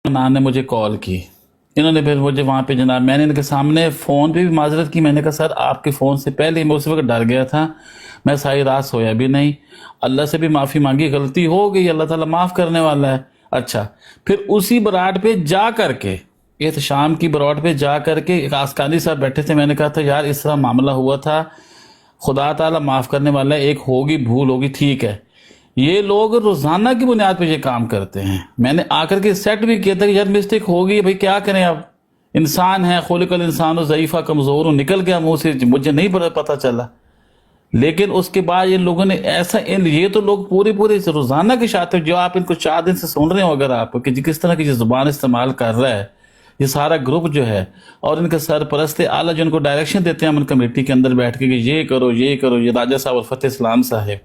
नान ने मुझे कॉल की, इन्होंने फिर मुझे वहाँ पे जनाब, मैंने इनके सामने फ़ोन पे भी माजरत की। मैंने कहा सर आपके फ़ोन से पहले ही मैं उस वक्त डर गया था, मैं सारी रात सोया भी नहीं, अल्लाह से भी माफ़ी मांगी, गलती हो गई, अल्लाह ताला माफ़ करने वाला है। अच्छा, फिर उसी बरात पे जा करके, इस शाम की बरात पे जा करके एक आसकानी साहब बैठे थे, मैंने कहा था यार इस तरह मामला हुआ था, खुदा ताला माफ़ करने वाला है, एक होगी भूल होगी, ठीक है। ये लोग रोजाना की बुनियाद पे ये काम करते हैं। मैंने आकर के सेट भी किया था कि यार मिस्टेक हो गई भाई, क्या करें, अब इंसान है, खुलिकल इंसान ज़ईफ़ा कमज़ोर, निकल गया मुंह से, मुझे नहीं पता चला। लेकिन उसके बाद इन लोगों ने ऐसा, ये तो लोग पूरे पूरे रोजाना की शातिर, जो आप इनको 4 दिन से सुन रहे हो अगर आप, कि किस तरह की जुबान इस्तेमाल कर रहा है ये सारा ग्रुप जो है, और इनके सरपरस्त आला जो इनको डायरेक्शन देते हैं अमन कमेटी के अंदर बैठ के कि ये करो ये करो, ये राजा साहब और फतेह इस्लाम साहब,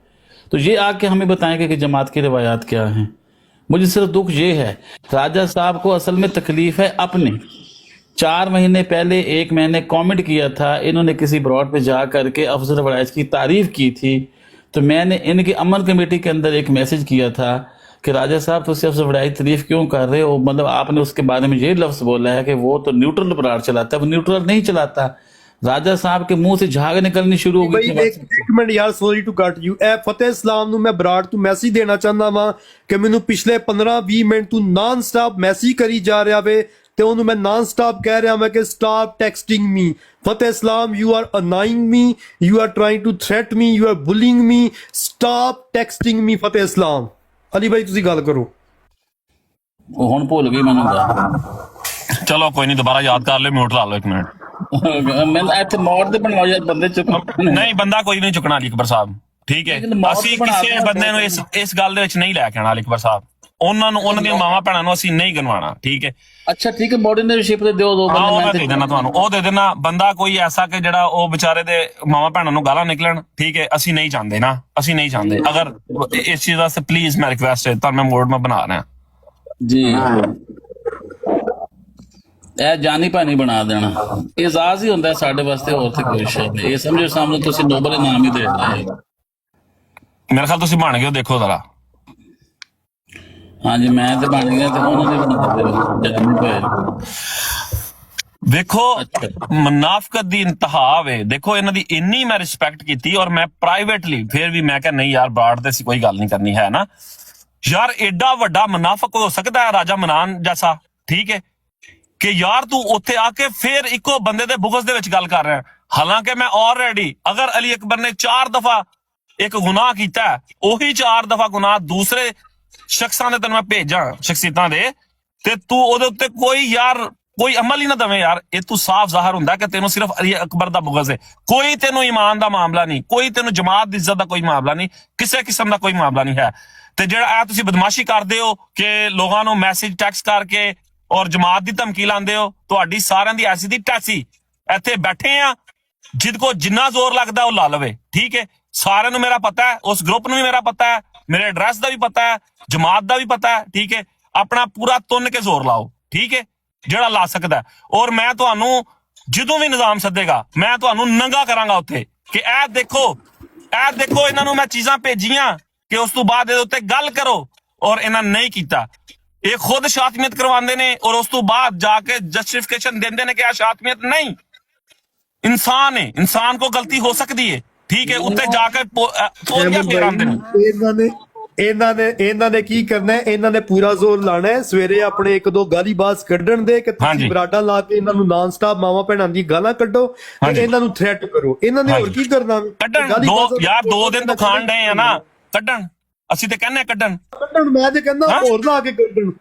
तो ये आके हमें बताएंगे कि जमात की रिवायात क्या हैं। मुझे सिर्फ दुख ये है, राजा साहब को असल में तकलीफ है अपने। 4 महीने पहले एक मैंने कमेंट किया था, इन्होंने किसी ब्रॉड पे जा करके अफजल वड़ाइज की तारीफ की थी, तो मैंने इनकी अमन कमेटी के अंदर एक मैसेज किया था कि राजा साहब तो अफजल वड़ाइज तारीफ क्यों कर रहे हो, मतलब आपने उसके बारे में ये लफ्ज बोला है कि वो तो न्यूट्रल ब्राड चलाता है, वो न्यूट्रल नहीं चलाता। राजा साहब के मुंह से झाग निकलनी शुरू हो गई। एक मिनट यार, सॉरी टू कट यू। ए फतेह इस्लाम ਨੂੰ ਮੈਂ ਬਰਾੜ ਤੋਂ ਮੈਸੇਜ ਦੇਣਾ ਚਾਹੁੰਦਾ ਵਾਂ ਕਿ ਮੈਨੂੰ ਪਿਛਲੇ 15-20 ਮਿੰਟ ਤੋਂ ਨਾਨ ਸਟਾਪ ਮੈਸੇਜ ਕਰੀ ਜਾ ਰਿਹਾ ਵੇ, ਤੇ ਉਹਨੂੰ ਮੈਂ ਨਾਨ ਸਟਾਪ ਕਹਿ ਰਿਹਾ ਮੈਂ ਕਿ stop texting me Fateh Islam, you are annoying me, you are trying to threat me, you are bullying me, stop texting me Fateh Islam. Ali ਭਾਈ ਤੁਸੀਂ ਗੱਲ ਕਰੋ। ਉਹ ਹੁਣ ਭੁੱਲ ਗਈ ਮੈਨੂੰ ਤਾਂ। ਚਲੋ ਕੋਈ ਨਹੀਂ, ਦੁਬਾਰਾ ਯਾਦ ਕਰ ਲਿਓ, ਮਿਊਟ ਲਾ ਲਓ 1 ਮਿੰਟ। मैं ਇੱਥੇ ਮੌਤ ਦੇ ਬਣਾਓ ਯਾਰ, ਬੰਦੇ ਚੁੱਪ ਨਹੀਂ, ਬੰਦਾ ਕੋਈ ਨਹੀਂ ਚੁੱਕਣਾ ਅਲੀ ਅਕਬਰ ਸਾਹਿਬ, ਠੀਕ ਹੈ। ਅਸੀਂ ਕਿਸੇ ਬੰਦੇ ਨੂੰ ਇਸ ਗੱਲ ਦੇ ਵਿੱਚ ਨਹੀਂ ਲੈ ਕੇ ਆਣਾ ਅਲੀ ਅਕਬਰ ਸਾਹਿਬ, ਉਹਨਾਂ ਨੂੰ, ਉਹਨਾਂ ਦੀਆਂ ਮਾਵਾਂ ਭੈਣਾਂ ਨੂੰ ਅਸੀਂ ਨਹੀਂ ਗਨਵਾਣਾ, ਠੀਕ ਹੈ। ਅੱਛਾ ਠੀਕ ਹੈ, ਮੋਡਰਨਸ਼ਿਪ ਦੇ ਦਿਓ 2 ਬੰਦੇ, ਮੈਂ ਦੇ ਦੇਣਾ ਤੁਹਾਨੂੰ, ਉਹ ਦੇ ਦੇਣਾ। ਬੰਦਾ ਕੋਈ ਐਸਾ ਕਿ ਜਿਹੜਾ ਉਹ ਵਿਚਾਰੇ ਦੇ ਮਾਵਾਂ ਭੈਣਾਂ ਨੂੰ ਗਾਲਾਂ ਨਿਕਲਣ, ਠੀਕ ਹੈ, ਅਸੀਂ ਨਹੀਂ ਚਾਹੁੰਦੇ ਨਾ, ਅਸੀਂ ਨਹੀਂ ਚਾਹੁੰਦੇ। ਅਗਰ ਇਸ ਚੀਜ਼ ਵਾਸਤੇ ਪਲੀਜ਼ ਮੈਂ ਰਿਕਵੈਸਟ ਹੈ ਤੁਹਾਨੂੰ, ਮੈਂ ਮੋਡ ਮੈਂ ਬਣਾ ਰਿਹਾ ਜੀ, ਇਹ ਜਾਨੀ ਪਾਣੀ ਬਣਾ ਦੇਣਾ ਇਜਾਜ਼ ਹੀ ਹੁੰਦਾ ਸਾਡੇ ਵਾਸਤੇ, ਹੋਰ ਤੇ ਕੋਈ ਸ਼ੈ ਨਹੀਂ। ਇਹ ਸਮਝੋ ਸਾਹਮਣੇ ਤੁਸੀਂ ਨੋਬਲ ਇਨਾਮ ਹੀ ਦੇ ਰਹੇ ਹੋ। ਮੇਰੇ ਖਿਆਲ ਤੁਸੀਂ ਬਣ ਗਏ, ਦੇਖੋ ਜ਼ਰਾ। ਹਾਂਜੀ ਮੈਂ ਤੇ ਬਣ ਗਿਆ, ਤੇ ਉਹਨਾਂ ਨੇ ਬਣਾ ਦੇ ਜਾਨੀ ਪਾਏ। ਦੇਖੋ ਮੁਨਾਫਕਤ ਦੀ ਇੰਤਹਾ ਵੇ। ਦੇਖੋ ਇਹਨਾਂ ਦੀ ਇੰਨੀ ਮੈਂ ਰਿਸਪੈਕਟ ਕੀਤੀ, ਔਰ ਮੈਂ ਪ੍ਰਾਈਵੇਟਲੀ ਫਿਰ ਵੀ ਮੈਂ ਕਿਹਾ ਨਹੀਂ ਯਾਰ ਬਰਾੜ ਤੇ ਅਸੀਂ ਕੋਈ ਗੱਲ ਨਹੀਂ ਕਰਨੀ ਹੈ ਨਾ ਯਾਰ। ਐਡਾ ਵੱਡਾ ਮੁਨਾਫਕ ਹੋ ਸਕਦਾ ਹੈ ਰਾਜਾ ਮਨਾਨ ਜੈਸਾ, ਠੀਕ ਹੈ, ਕਿ ਯਾਰ ਤੂੰ ਉੱਥੇ ਆ ਕੇ ਫਿਰ ਇੱਕੋ ਬੰਦੇ ਦੇ ਬੁਗਜ਼ ਦੇ ਵਿੱਚ ਗੱਲ ਕਰ ਰਿਹਾ। ਹਾਲਾਂਕਿ ਮੈਂ ਆਲਰੇਡੀ, ਅਗਰ ਅਲੀ ਅਕਬਰ ਨੇ 4 ਦਫਾ ਇੱਕ ਗੁਨਾਹ ਕੀਤਾ, ਉਹੀ 4 ਦਫਾ ਗੁਨਾਹ ਦੂਸਰੇ ਸ਼ਖਸਾਂ ਦੇ ਤੈਨੂੰ ਮੈਂ ਭੇਜਾਂ, ਸ਼ਖਸੀਅਤਾਂ ਦੇ, ਤੇ ਤੂੰ ਉਹਦੇ ਉੱਤੇ ਕੋਈ ਯਾਰ ਕੋਈ ਅਮਲ ਹੀ ਨਾ ਦਵੇਂ ਯਾਰ। ਇਹ ਤੂੰ ਸਾਫ਼ ਜ਼ਾਹਰ ਹੁੰਦਾ ਕਿ ਤੈਨੂੰ ਸਿਰਫ ਅਲੀ ਅਕਬਰ ਦਾ ਬੁਗਜ਼ ਹੈ, ਕੋਈ ਤੈਨੂੰ ਈਮਾਨ ਦਾ ਮਾਮਲਾ ਨਹੀਂ, ਕੋਈ ਤੈਨੂੰ ਜਮਾਤ ਦੀ ਇੱਜ਼ਤ ਦਾ ਕੋਈ ਮਾਮਲਾ ਨਹੀਂ, ਕਿਸੇ ਕਿਸਮ ਦਾ ਕੋਈ ਮਾਮਲਾ ਨਹੀਂ ਹੈ। ਤੇ ਜਿਹੜਾ ਇਹ ਤੁਸੀਂ ਬਦਮਾਸ਼ੀ ਕਰਦੇ ਹੋ ਕਿ ਲੋਕਾਂ ਨੂੰ ਮੈਸੇਜ ਟੈਕਸਟ ਕਰਕੇ ਔਰ ਜਮਾਤ ਦੀ ਧਮਕੀ ਲਾਉਂਦੇ ਹੋ, ਤੁਹਾਡੀ ਸਾਰਿਆਂ ਦੀ ਐਸੀ ਦੀ ਟੈਸੀ। ਇੱਥੇ ਬੈਠੇ ਆ, ਜਿਦ ਕੋ ਜਿੰਨਾ ਜ਼ੋਰ ਲੱਗਦਾ ਉਹ ਲਾ ਲਵੇ, ਠੀਕ ਹੈ। ਸਾਰਿਆਂ ਨੂੰ ਮੇਰਾ ਪਤਾ ਹੈ, ਉਸ ਗਰੁੱਪ ਨੂੰ ਵੀ ਮੇਰਾ ਪਤਾ ਹੈ, ਮੇਰੇ ਐਡਰੈਸ ਦਾ ਵੀ ਪਤਾ ਹੈ, ਜਮਾਤ ਦਾ ਵੀ ਪਤਾ ਹੈ, ਠੀਕ ਹੈ। ਆਪਣਾ ਪੂਰਾ ਤੁੰਨ ਕੇ ਜ਼ੋਰ ਲਾਓ, ਠੀਕ ਹੈ, ਜਿਹੜਾ ਲਾ ਸਕਦਾ। ਔਰ ਮੈਂ ਤੁਹਾਨੂੰ ਜਦੋਂ ਵੀ ਨਿਜ਼ਾਮ ਸੱਦੇਗਾ ਮੈਂ ਤੁਹਾਨੂੰ ਨੰਗਾ ਕਰਾਂਗਾ ਉੱਥੇ, ਕਿ ਇਹ ਦੇਖੋ ਇਹਨਾਂ ਨੂੰ ਮੈਂ ਚੀਜ਼ਾਂ ਭੇਜੀਆਂ ਕਿ ਉਸ ਤੋਂ ਬਾਅਦ ਇਹਦੇ ਉੱਤੇ ਗੱਲ ਕਰੋ, ਔਰ ਇਹਨਾਂ ਨਹੀਂ ਕੀਤਾ। ਇਹ ਖੁਦ ਸ਼ਾਤਮੀਅਤ ਕਰਵਾਉਂਦੇ ਨੇ, ਔਰ ਉਸ ਤੋਂ ਬਾਅਦ ਜਾ ਕੇ ਜਸਟੀਫਿਕੇਸ਼ਨ ਦਿੰਦੇ ਨੇ ਕਿ ਇਹ ਸ਼ਾਤਮੀਅਤ ਨਹੀਂ, ਇਨਸਾਨ ਹੈ, ਇਨਸਾਨ ਕੋ ਗਲਤੀ ਹੋ ਸਕਦੀ ਹੈ, ਠੀਕ ਹੈ। ਉੱਤੇ ਜਾ ਕੇ ਪੋਲੀਆਂ ਫੇਰਾਉਂਦੇ ਨੇ। ਇਹਨਾਂ ਨੇ ਕੀ ਕਰਨਾ ਹੈ, ਇਹਨਾਂ ਨੇ ਪੂਰਾ ਜ਼ੋਰ ਲਾਣਾ ਹੈ ਸਵੇਰੇ ਆਪਣੇ 1-2 ਗਾਲੀਬਾਜ਼ ਕੱਢਣ ਦੇ, ਕਿ ਤੁਸੀਂ ਬਰਾਡਾ ਲਾ ਕੇ ਇਹਨਾਂ ਨੂੰ ਨਾਨ ਸਟਾਪ ਮਾਵਾਂ ਭੈਣਾਂ ਦੀ ਗਾਲਾਂ ਕੱਢੋ ਤੇ ਇਹਨਾਂ ਨੂੰ ਥ੍ਰੈਟ ਕਰੋ। ਇਹਨਾਂ ਨੇ ਹੋਰ ਕੀ ਕਰਨਾ? ਕੱਢਣ ਯਾਰ, 2 ਦਿਨ ਤੋਂ ਖਾਣ ਡਏ ਆ ਨਾ, ਕੱਢਣ। ਅਸੀਂ ਤੇ ਕਹਿੰਦੇ ਕੱਢਣ, ਮੈਂ ਤੇ ਕਹਿੰਦਾ ਹੋਰ ਲਾ ਕੇ ਕੱਢਣ।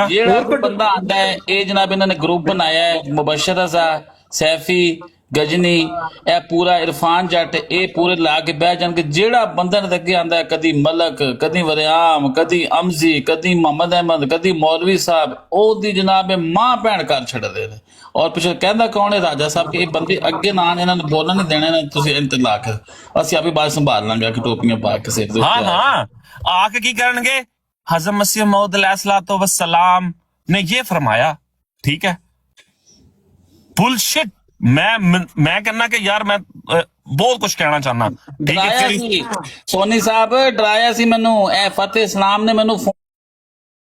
ਜਿਹੜਾ ਬੰਦਾ ਆਂਦਾ ਹੈ, ਇਹ ਜਨਾਬ ਇਹਨਾਂ ਨੇ ਗਰੁੱਪ ਬਣਾਇਆ ਹੈ, ਮੁਬਸ਼ਰ ਰਜ਼ਾ, ਸੈਫੀ, ਗਜਨੀ, ਇਹ ਪੂਰਾ ਇਰਫਾਨ ਜੱਟ, ਇਹ ਪੂਰੇ ਲਾ ਕੇ ਬਹਿ ਜਾਣਗੇ। ਜਿਹੜਾ ਬੰਦਾ ਨੇ ਅੱਗੇ ਆਂਦਾ ਹੈ, ਕਦੀ ਮਲਕ, ਕਦੀ ਵਰਿਆਮ, ਕਦੀ ਅਮਜ਼ੀ, ਕਦੀ ਮੁਹੰਮਦ ਅਹਿਮਦ, ਕਦੀ ਮੌਲਵੀ ਸਾਹਿਬ, ਉਹਦੀ ਜਨਾਬ ਮਾਂ ਭੈਣ ਕਰ ਛੱਡਦੇ ਨੇ। ਔਰ ਪਿੱਛੇ ਕਹਿੰਦਾ ਕੌਣ ਹੈ? ਰਾਜਾ ਸਾਹਿਬ ਕਿ ਇਹ ਬੰਦੇ ਅੱਗੇ ਨਾ ਇਹਨਾਂ ਨੂੰ ਬੋਲਣ ਨਹੀਂ ਦੇਣੇ, ਤੁਸੀਂ ਇੰਤਲਾ ਕਰ, ਅਸੀਂ ਆਪੇ ਬਾਤ ਸੰਭਾਲ ਲਾਂਗੇ ਕਿ ਟੋਪੀਆਂ ਪਾ ਕੇ ਸਿਰ ਦੇ। ਹਾਂ ਆ ਕੇ ਕੀ ਕਰਨਗੇ? हज़रत मसीह मौद अलैहिस्सलातो वस्सलाम ने ये फरमाया, ठीक है। बुलशिट। मैं कहना कि यार मैं बहुत कुछ कहना चाहना, ठीक है। सोनी साहब डराया सी मैनू, फतेह इस्लाम ने मैनू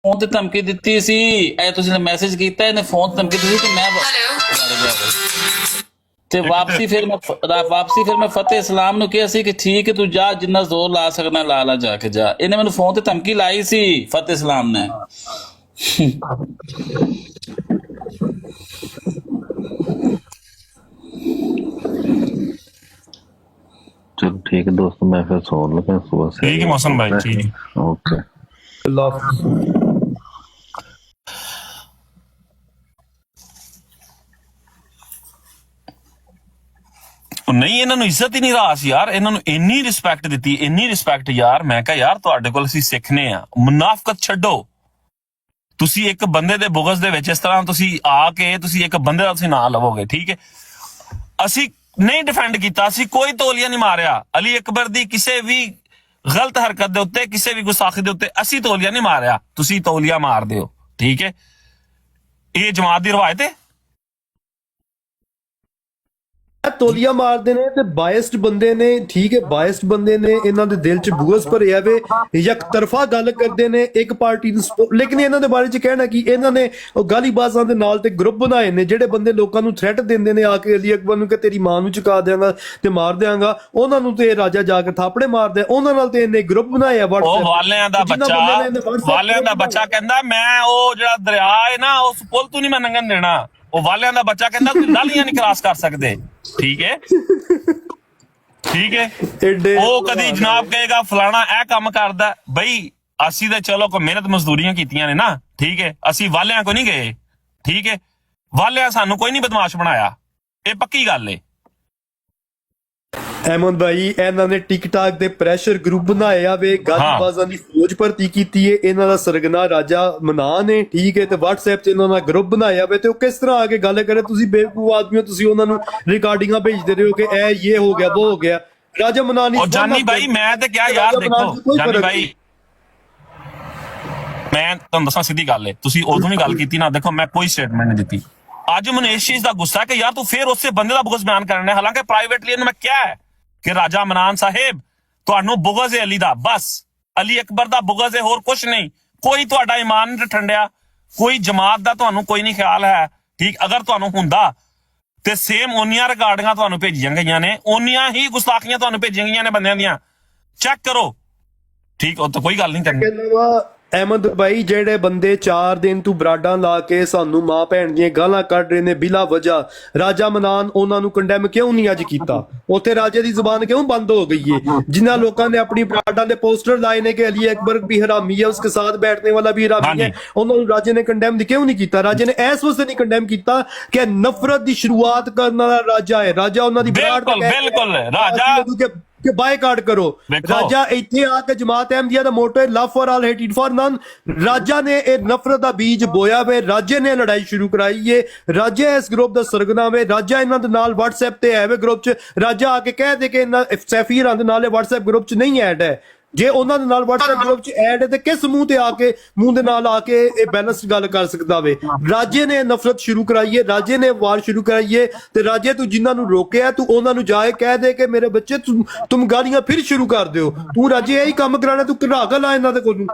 ਫੋਨ ਤੇ ਧਮਕੀ ਦਿੱਤੀ ਸੀ, ਇਹ ਤੁਸੀਂ ਮੈਸੇਜ ਕੀਤਾ, ਇਹਨੇ ਫੋਨ ਧਮਕੀ ਦਿੱਤੀ ਕਿ ਮੈਂ ਤੇ ਵਾਪਸੀ ਫਿਰ ਮੈਂ ਫਤਿਹ ਇਸਲਾਮ ਨੂੰ ਕਿਹਾ ਸੀ ਕਿ ਠੀਕ ਹੈ ਤੂੰ ਜਾ, ਜਿੰਨਾ ਜ਼ੋਰ ਲਾ ਸਕਣਾ ਲਾ ਜਾ ਕੇ ਜਾ। ਇਹਨੇ ਮੈਨੂੰ ਫੋਨ ਤੇ ਧਮਕੀ ਲਾਈ ਸੀ ਫਤਿਹ ਇਸਲਾਮ ਨੇ। चलो ठीक है दोस्तों, मैं फिर सो लगा सुबह से। ठीक है मोहसन भाई, ठीक है, ओके। अल्लाह हाफिज़। ਉਹ ਨਹੀਂ ਇਹਨਾਂ ਨੂੰ ਇੱਜ਼ਤ ਹੀ ਨਹੀਂ ਰਾਸ ਯਾਰ, ਇਹਨਾਂ ਨੂੰ ਇੰਨੀ ਰਿਸਪੈਕਟ ਦਿੱਤੀ, ਇੰਨੀ ਰਿਸਪੈਕਟ ਯਾਰ। ਮੈਂ ਕਿਹਾ ਯਾਰ ਤੁਹਾਡੇ ਕੋਲ ਅਸੀਂ ਸਿੱਖਨੇ ਆ, ਮੁਨਾਫਕਤ ਛੱਡੋ। ਤੁਸੀਂ ਇੱਕ ਬੰਦੇ ਦੇ ਬੁਗਜ਼ ਦੇ ਵਿੱਚ ਇਸ ਤਰ੍ਹਾਂ ਤੁਸੀਂ ਆ ਕੇ ਤੁਸੀਂ ਇੱਕ ਬੰਦੇ ਦਾ ਤੁਸੀਂ ਨਾਂ ਲਵੋਗੇ, ਠੀਕ ਹੈ। ਅਸੀਂ ਨਹੀਂ ਡਿਫੈਂਡ ਕੀਤਾ, ਅਸੀਂ ਕੋਈ ਤੌਲੀਆ ਨਹੀਂ ਮਾਰਿਆ ਅਲੀ ਅਕਬਰ ਦੀ ਕਿਸੇ ਵੀ ਗਲਤ ਹਰਕਤ ਦੇ ਉੱਤੇ, ਕਿਸੇ ਵੀ ਗੁਸਾਖੀ ਦੇ ਉੱਤੇ ਅਸੀਂ ਤੌਲੀਆ ਨਹੀਂ ਮਾਰਿਆ, ਤੁਸੀਂ ਤੌਲੀਆ ਮਾਰਦੇ ਹੋ, ਠੀਕ ਹੈ। ਇਹ ਜਮਾਤ ਦੀ ਰਵਾਇਤ ਹੈ। ਤੋਲੀਆ ਮਾਰਦੇ ਨੇ ਤੇ ਬਾਇਸਡ ਬੰਦੇ ਨੇ, ਠੀਕ ਹੈ, ਬਾਇਸਡ ਬੰਦੇ ਨੇ, ਇਹਨਾਂ ਦੇ ਦਿਲ 'ਚ ਬੁਗਜ਼ ਭਰਿਆ ਵੇ, ਇੱਕ ਤਰਫਾ ਗੱਲ ਕਰਦੇ ਨੇ ਇੱਕ ਪਾਰਟੀ ਨੂੰ। ਲੇਕਿਨ ਇਹਨਾਂ ਦੇ ਬਾਰੇ 'ਚ ਕਹਿਣਾ ਕਿ ਇਹਨਾਂ ਨੇ ਉਹ ਗਾਲੀਬਾਜ਼ਾਂ ਦੇ ਨਾਲ ਤੇ ਗਰੁੱਪ ਬਣਾਏ ਨੇ, ਜਿਹੜੇ ਬੰਦੇ ਲੋਕਾਂ ਨੂੰ ਥ੍ਰੈਟ ਦਿੰਦੇ ਨੇ ਆ ਕੇ ਅਲੀ ਅਕਬਰ ਨੂੰ ਕਿ ਤੇਰੀ ਮਾਂ ਨੂੰ ਚੁਕਾ ਦਿਆਂਗਾ ਤੇ ਮਾਰ ਦਿਆਂਗਾ, ਉਹਨਾਂ ਨੂੰ ਤੇ ਰਾਜਾ ਜਾ ਕੇ ਥਾਪੜੇ ਮਾਰਦੇ, ਉਹਨਾਂ ਨਾਲ ਤੇ ਇਹਨੇ ਗਰੁੱਪ ਬਣਾਏ ਆ WhatsApp। ਉਹ ਵਾਲਿਆਂ ਦਾ ਬੱਚਾ ਕਹਿੰਦਾ ਮੈਂ ਉਹ ਜਿਹੜਾ ਦਰਿਆ ਹੈ ਨਾ ਉਸ ਪੁਲ ਤੋਂ ਨਹੀਂ ਮੈਂ ਲੰਘਣ ਦੇਣਾ। ਉਹ ਵਾਲਿਆਂ ਦਾ ਬੱਚਾ ਕਹਿੰਦਾ ਤੁਸੀਂ ਨਾਲੀਆਂ ਨਹੀਂ ਕ੍ਰਾਸ ਕਰ ਸਕਦੇ, ਠੀਕ ਹੈ, ਠੀਕ ਹੈ। ਉਹ ਕਦੀ ਜਨਾਬ ਕਹੇਗਾ ਫਲਾਣਾ ਇਹ ਕੰਮ ਕਰਦਾ। ਬਈ ਅਸੀਂ ਤਾਂ ਚਲੋ ਕੋਈ ਮਿਹਨਤ ਮਜ਼ਦੂਰੀਆਂ ਕੀਤੀਆਂ ਨੇ ਨਾ, ਠੀਕ ਹੈ, ਅਸੀਂ ਵਾਲਿਆਂ ਕੋ ਨਹੀਂ ਗਏ, ਠੀਕ ਹੈ। ਵਾਲਿਆਂ ਸਾਨੂੰ ਕੋਈ ਨਹੀਂ ਬਦਮਾਸ਼ ਬਣਾਇਆ, ਇਹ ਪੱਕੀ ਗੱਲ ਏ। ਅਹਿਮਦ ਭਾਈ ਇਹਨਾਂ ਨੇ ਟਿਕਟਾਕ ਦੇ ਪ੍ਰੈਸ਼ਰ ਗਰੁੱਪ ਬਣਾਏ ਆ ਵੇ, ਗਾਲੀਬਾਜ਼ਾਂ ਦੀ ਫੌਜ ਭਰਤੀ ਕੀਤੀ ਏ, ਇਹਨਾਂ ਦਾ ਸਰਗਨਾ ਰਾਜਾ ਮਨਾਨ ਨੇ, ਠੀਕ ਹੈ, ਤੇ WhatsApp 'ਚ ਇਹਨਾਂ ਦਾ ਗਰੁੱਪ ਬਣਾਇਆ ਵੇ। ਤੇ ਉਹ ਕਿਸ ਤਰ੍ਹਾਂ ਆ ਕੇ ਗੱਲ ਕਰੇ, ਤੁਸੀਂ ਬੇਵਕੂਫ ਆਦਮੀ ਹੋ, ਤੁਸੀਂ ਉਹਨਾਂ ਨੂੰ ਰਿਕਾਰਡਿੰਗਾਂ ਭੇਜਦੇ ਰਹੇ ਹੋ ਕਿ ਇਹ ਹੋ ਗਿਆ ਉਹ ਹੋ ਗਿਆ। ਰਾਜਾ ਮਨਾਨ ਉਹ ਜਾਨੀ ਭਾਈ ਮੈਂ ਤੇ ਕਿਹਾ ਯਾਰ ਦੇਖੋ ਜਾਨੀ ਭਾਈ, ਮੈਂ ਤੁਹਾਨੂੰ ਦੱਸਾਂ ਸਿੱਧੀ ਗੱਲ ਏ, ਤੁਸੀਂ ਉਦੋਂ ਵੀ ਗੱਲ ਕੀਤੀ ਨਾ, ਦੇਖੋ ਮੈਂ ਕੋਈ ਸਟੇਟਮੈਂਟ ਨਹੀਂ ਦਿੱਤੀ। ਅੱਜ ਮੈਨੂੰ ਇਸ ਚੀਜ਼ ਦਾ ਗੁੱਸਾ ਕਿ ਯਾਰ ਤੂੰ ਫੇਰ ਉਸੇ ਬੰਦੇ ਦਾ ਬੁਗਜ਼ ਬਿਆਨ ਕਰਨਾ ਹੈ, ਹਾਲਾਂਕਿ ਪ੍ਰਾਈਵੇਟਲੀ ਇਹਨੂੰ ਮੈਂ ਕਿਹਾ ਹੈ ਕਿ ਰਾਜਾ ਮਨਾਨ ਸਾਹਿਬ ਤੁਹਾਨੂੰ ਬੁਗਜ਼ ਹੈ ਅਲੀ ਦਾ, ਬਸ ਅਲੀ ਅਕਬਰ ਦਾ ਬੁਗਜ਼ ਹੈ, ਹੋਰ ਕੁਝ ਨਹੀਂ। ਕੋਈ ਤੁਹਾਡਾ ਈਮਾਨ ਨਹੀਂ ਠੰਡਿਆ, ਕੋਈ ਜਮਾਤ ਦਾ ਤੁਹਾਨੂੰ ਕੋਈ ਨਹੀਂ ਖਿਆਲ ਹੈ, ਠੀਕ। ਅਗਰ ਤੁਹਾਨੂੰ ਹੁੰਦਾ ਤੇ ਸੇਮ ਓਨੀਆਂ ਰਿਕਾਰਡਿੰਗਾਂ ਤੁਹਾਨੂੰ ਭੇਜੀਆਂ ਗਈਆਂ ਨੇ, ਓਨੀਆਂ ਹੀ ਗੁਸਤਾਖੀਆਂ ਤੁਹਾਨੂੰ ਭੇਜੀਆਂ ਗਈਆਂ ਨੇ ਬੰਦਿਆਂ ਦੀਆਂ, ਚੈੱਕ ਕਰੋ, ਠੀਕ। ਉਹ ਤਾਂ ਕੋਈ ਗੱਲ ਨਹੀਂ ਕਰਨੀ। ਅਹਿਮਦ ਭਾਈ ਜਿਹੜੇ ਬੰਦੇ 4 ਦਿਨ ਤੋਂ ਬਰਾਡਾਂ ਲਾ ਕੇ ਸਾਨੂੰ ਮਾਂ ਭੈਣ ਦੀਆਂ ਗਾਲਾਂ ਕੱਢ ਰਹੇ ਨੇ ਬਿਲਾ ਵਜ੍ਹਾ, ਰਾਜਾ ਮਨਾਨ ਉਹਨਾਂ ਨੂੰ ਕੰਡੈਮ ਕਿਉਂ ਨਹੀਂ ਅੱਜ ਕੀਤਾ? ਉੱਥੇ ਰਾਜੇ ਦੀ ਜ਼ੁਬਾਨ ਕਿਉਂ ਬੰਦ ਹੋ ਗਈ ਹੈ? ਜਿਨ੍ਹਾਂ ਲੋਕਾਂ ਨੇ ਆਪਣੀ ਬਰਾਡਾਂ ਦੇ ਪੋਸਟਰ ਲਾਏ ਨੇ ਕਿ ਅਲੀ ਅਕਬਰ ਵੀ ਹਰਾਮੀ ਹੈ, ਉਸਕੇ ਸਾਥ ਬੈਠਨੇ ਵਾਲਾ ਵੀ ਹਰਾਮੀ ਹੈ, ਉਹਨਾਂ ਨੂੰ ਰਾਜੇ ਨੇ ਕੰਡੈਮ ਕਿਉਂ ਨਹੀਂ ਕੀਤਾ? ਰਾਜੇ ਨੇ ਇਸ ਵਾਸਤੇ ਨਹੀਂ ਕੰਡੈਮ ਕੀਤਾ ਕਿ ਨਫ਼ਰਤ ਦੀ ਸ਼ੁਰੂਆਤ ਕਰਨ ਵਾਲਾ ਰਾਜਾ ਹੈ। ਰਾਜਾ ਉਹਨਾਂ ਦੀ ਬਰਾਡ ਬਿਲਕੁਲ ਰਾਜਾ ਕਿ ਬਾਈਕਾਟ ਕਰੋ। ਰਾਜਾ ਇੱਥੇ ਆ ਕੇ ਜਮਾਤ ਅਹਿਮਦੀਆ ਦਾ ਮੋਟੋ ਹੈ love for all hated for none. ਰਾਜਾ ਨੇ ਇਹ ਨਫ਼ਰਤ ਦਾ ਬੀਜ ਬੋਇਆ ਵੇ, ਰਾਜੇ ਨੇ ਲੜਾਈ ਸ਼ੁਰੂ ਕਰਾਈ ਏ, ਰਾਜਾ ਇਸ ਗਰੁੱਪ ਦਾ ਸਰਗਨਾ ਵੇ, ਰਾਜਾ ਇਹਨਾਂ ਦੇ ਨਾਲ WhatsApp ਤੇ ਹੈ ਵੇ ਗਰੁੱਪ 'ਚ। ਰਾਜਾ ਆ ਕੇ ਕਹਿ ਦੇ ਕਿ ਇਹਨਾਂ ਸੈਫੀਰਾਂ ਦੇ ਨਾਲ WhatsApp ਗਰੁੱਪ 'ਚ ਨਹੀਂ ਐਡ ਹੈ। ਜੇ ਉਹਨਾਂ ਦੇ ਨਾਲ WhatsApp ਗਰੁੱਪ 'ਚ ਐਡ ਹੈ ਤੇ ਕਿਸ ਮੂੰਹ ਤੇ ਆ ਕੇ ਮੂੰਹ ਦੇ ਨਾਲ ਆ ਕੇ ਇਹ ਬੈਲੈਂਸਡ ਗੱਲ ਕਰ ਸਕਦਾ ਵੇ? ਰਾਜੇ ਨੇ ਨਫ਼ਰਤ ਸ਼ੁਰੂ ਕਰਾਈ ਹੈ, ਰਾਜੇ ਨੇ ਵਾਰ ਸ਼ੁਰੂ ਕਰਾਈ ਹੈ। ਤੇ ਰਾਜੇ ਤੂੰ ਜਿਨ੍ਹਾਂ ਨੂੰ ਰੋਕਿਆ ਤੂੰ ਉਹਨਾਂ ਨੂੰ ਜਾ ਕੇ ਕਹਿ ਦੇ ਕਿ ਮੇਰੇ ਬੱਚੇ ਤੁਮ ਗਾਲੀਆਂ ਫਿਰ ਸ਼ੁਰੂ ਕਰ ਦਿਓ। ਤੂੰ ਰਾਜੇ ਇਹੀ ਕੰਮ ਕਰਾਣਾ, ਤੂੰ ਘਰਾ ਗਾ ਲਾ ਇਹਨਾਂ ਦੇ ਕੋਲ।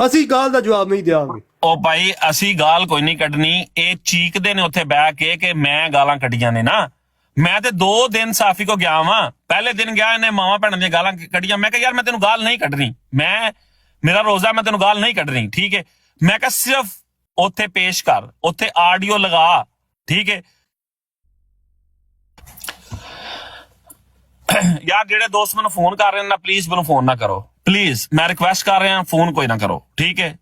ਅਸੀਂ ਗਾਲ ਦਾ ਜਵਾਬ ਨਹੀਂ ਦਿਆਂਗੇ। ਉਹ ਭਾਈ ਅਸੀਂ ਗਾਲ ਕੋਈ ਨਹੀਂ ਕੱਢਣੀ, ਇਹ ਚੀਕਦੇ ਨੇ ਉੱਥੇ ਬਹਿ ਕੇ ਕਿ ਮੈਂ ਗਾਲਾਂ ਕੱਢੀਆਂ ਨੇ ਨਾ। ਮੈਂ ਤੇ 2 ਦਿਨ ਸਾਫੀ ਕੋ ਗਿਆ ਵਾਂ, ਪਹਿਲੇ ਦਿਨ ਗਿਆ ਇਹਨੇ ਮਾਵਾਂ ਭੈਣਾਂ ਦੀਆਂ ਗਾਲਾਂ ਕੱਢੀਆਂ। ਮੈਂ ਕਿਹਾ ਯਾਰ ਮੈਂ ਤੈਨੂੰ ਗਾਲ ਨਹੀਂ ਕੱਢਣੀ, ਮੇਰਾ ਰੋਜ਼ਾ, ਮੈਂ ਤੈਨੂੰ ਗਾਲ ਨਹੀਂ ਕੱਢਣੀ, ਠੀਕ ਹੈ। ਮੈਂ ਕਿਹਾ ਸਿਰਫ ਉੱਥੇ ਪੇਸ਼ ਕਰ, ਉੱਥੇ ਆਡੀਓ ਲਗਾ, ਠੀਕ ਹੈ। ਯਾਰ ਜਿਹੜੇ ਦੋਸਤ ਮੈਨੂੰ ਫੋਨ ਕਰ ਰਹੇ ਨੇ ਨਾ, ਪਲੀਜ਼ ਮੈਨੂੰ ਫੋਨ ਨਾ ਕਰੋ, ਪਲੀਜ਼ ਮੈਂ ਰਿਕੁਐਸਟ ਕਰ ਰਿਹਾ, ਫੋਨ ਕੋਈ ਨਾ ਕਰੋ, ਠੀਕ ਹੈ।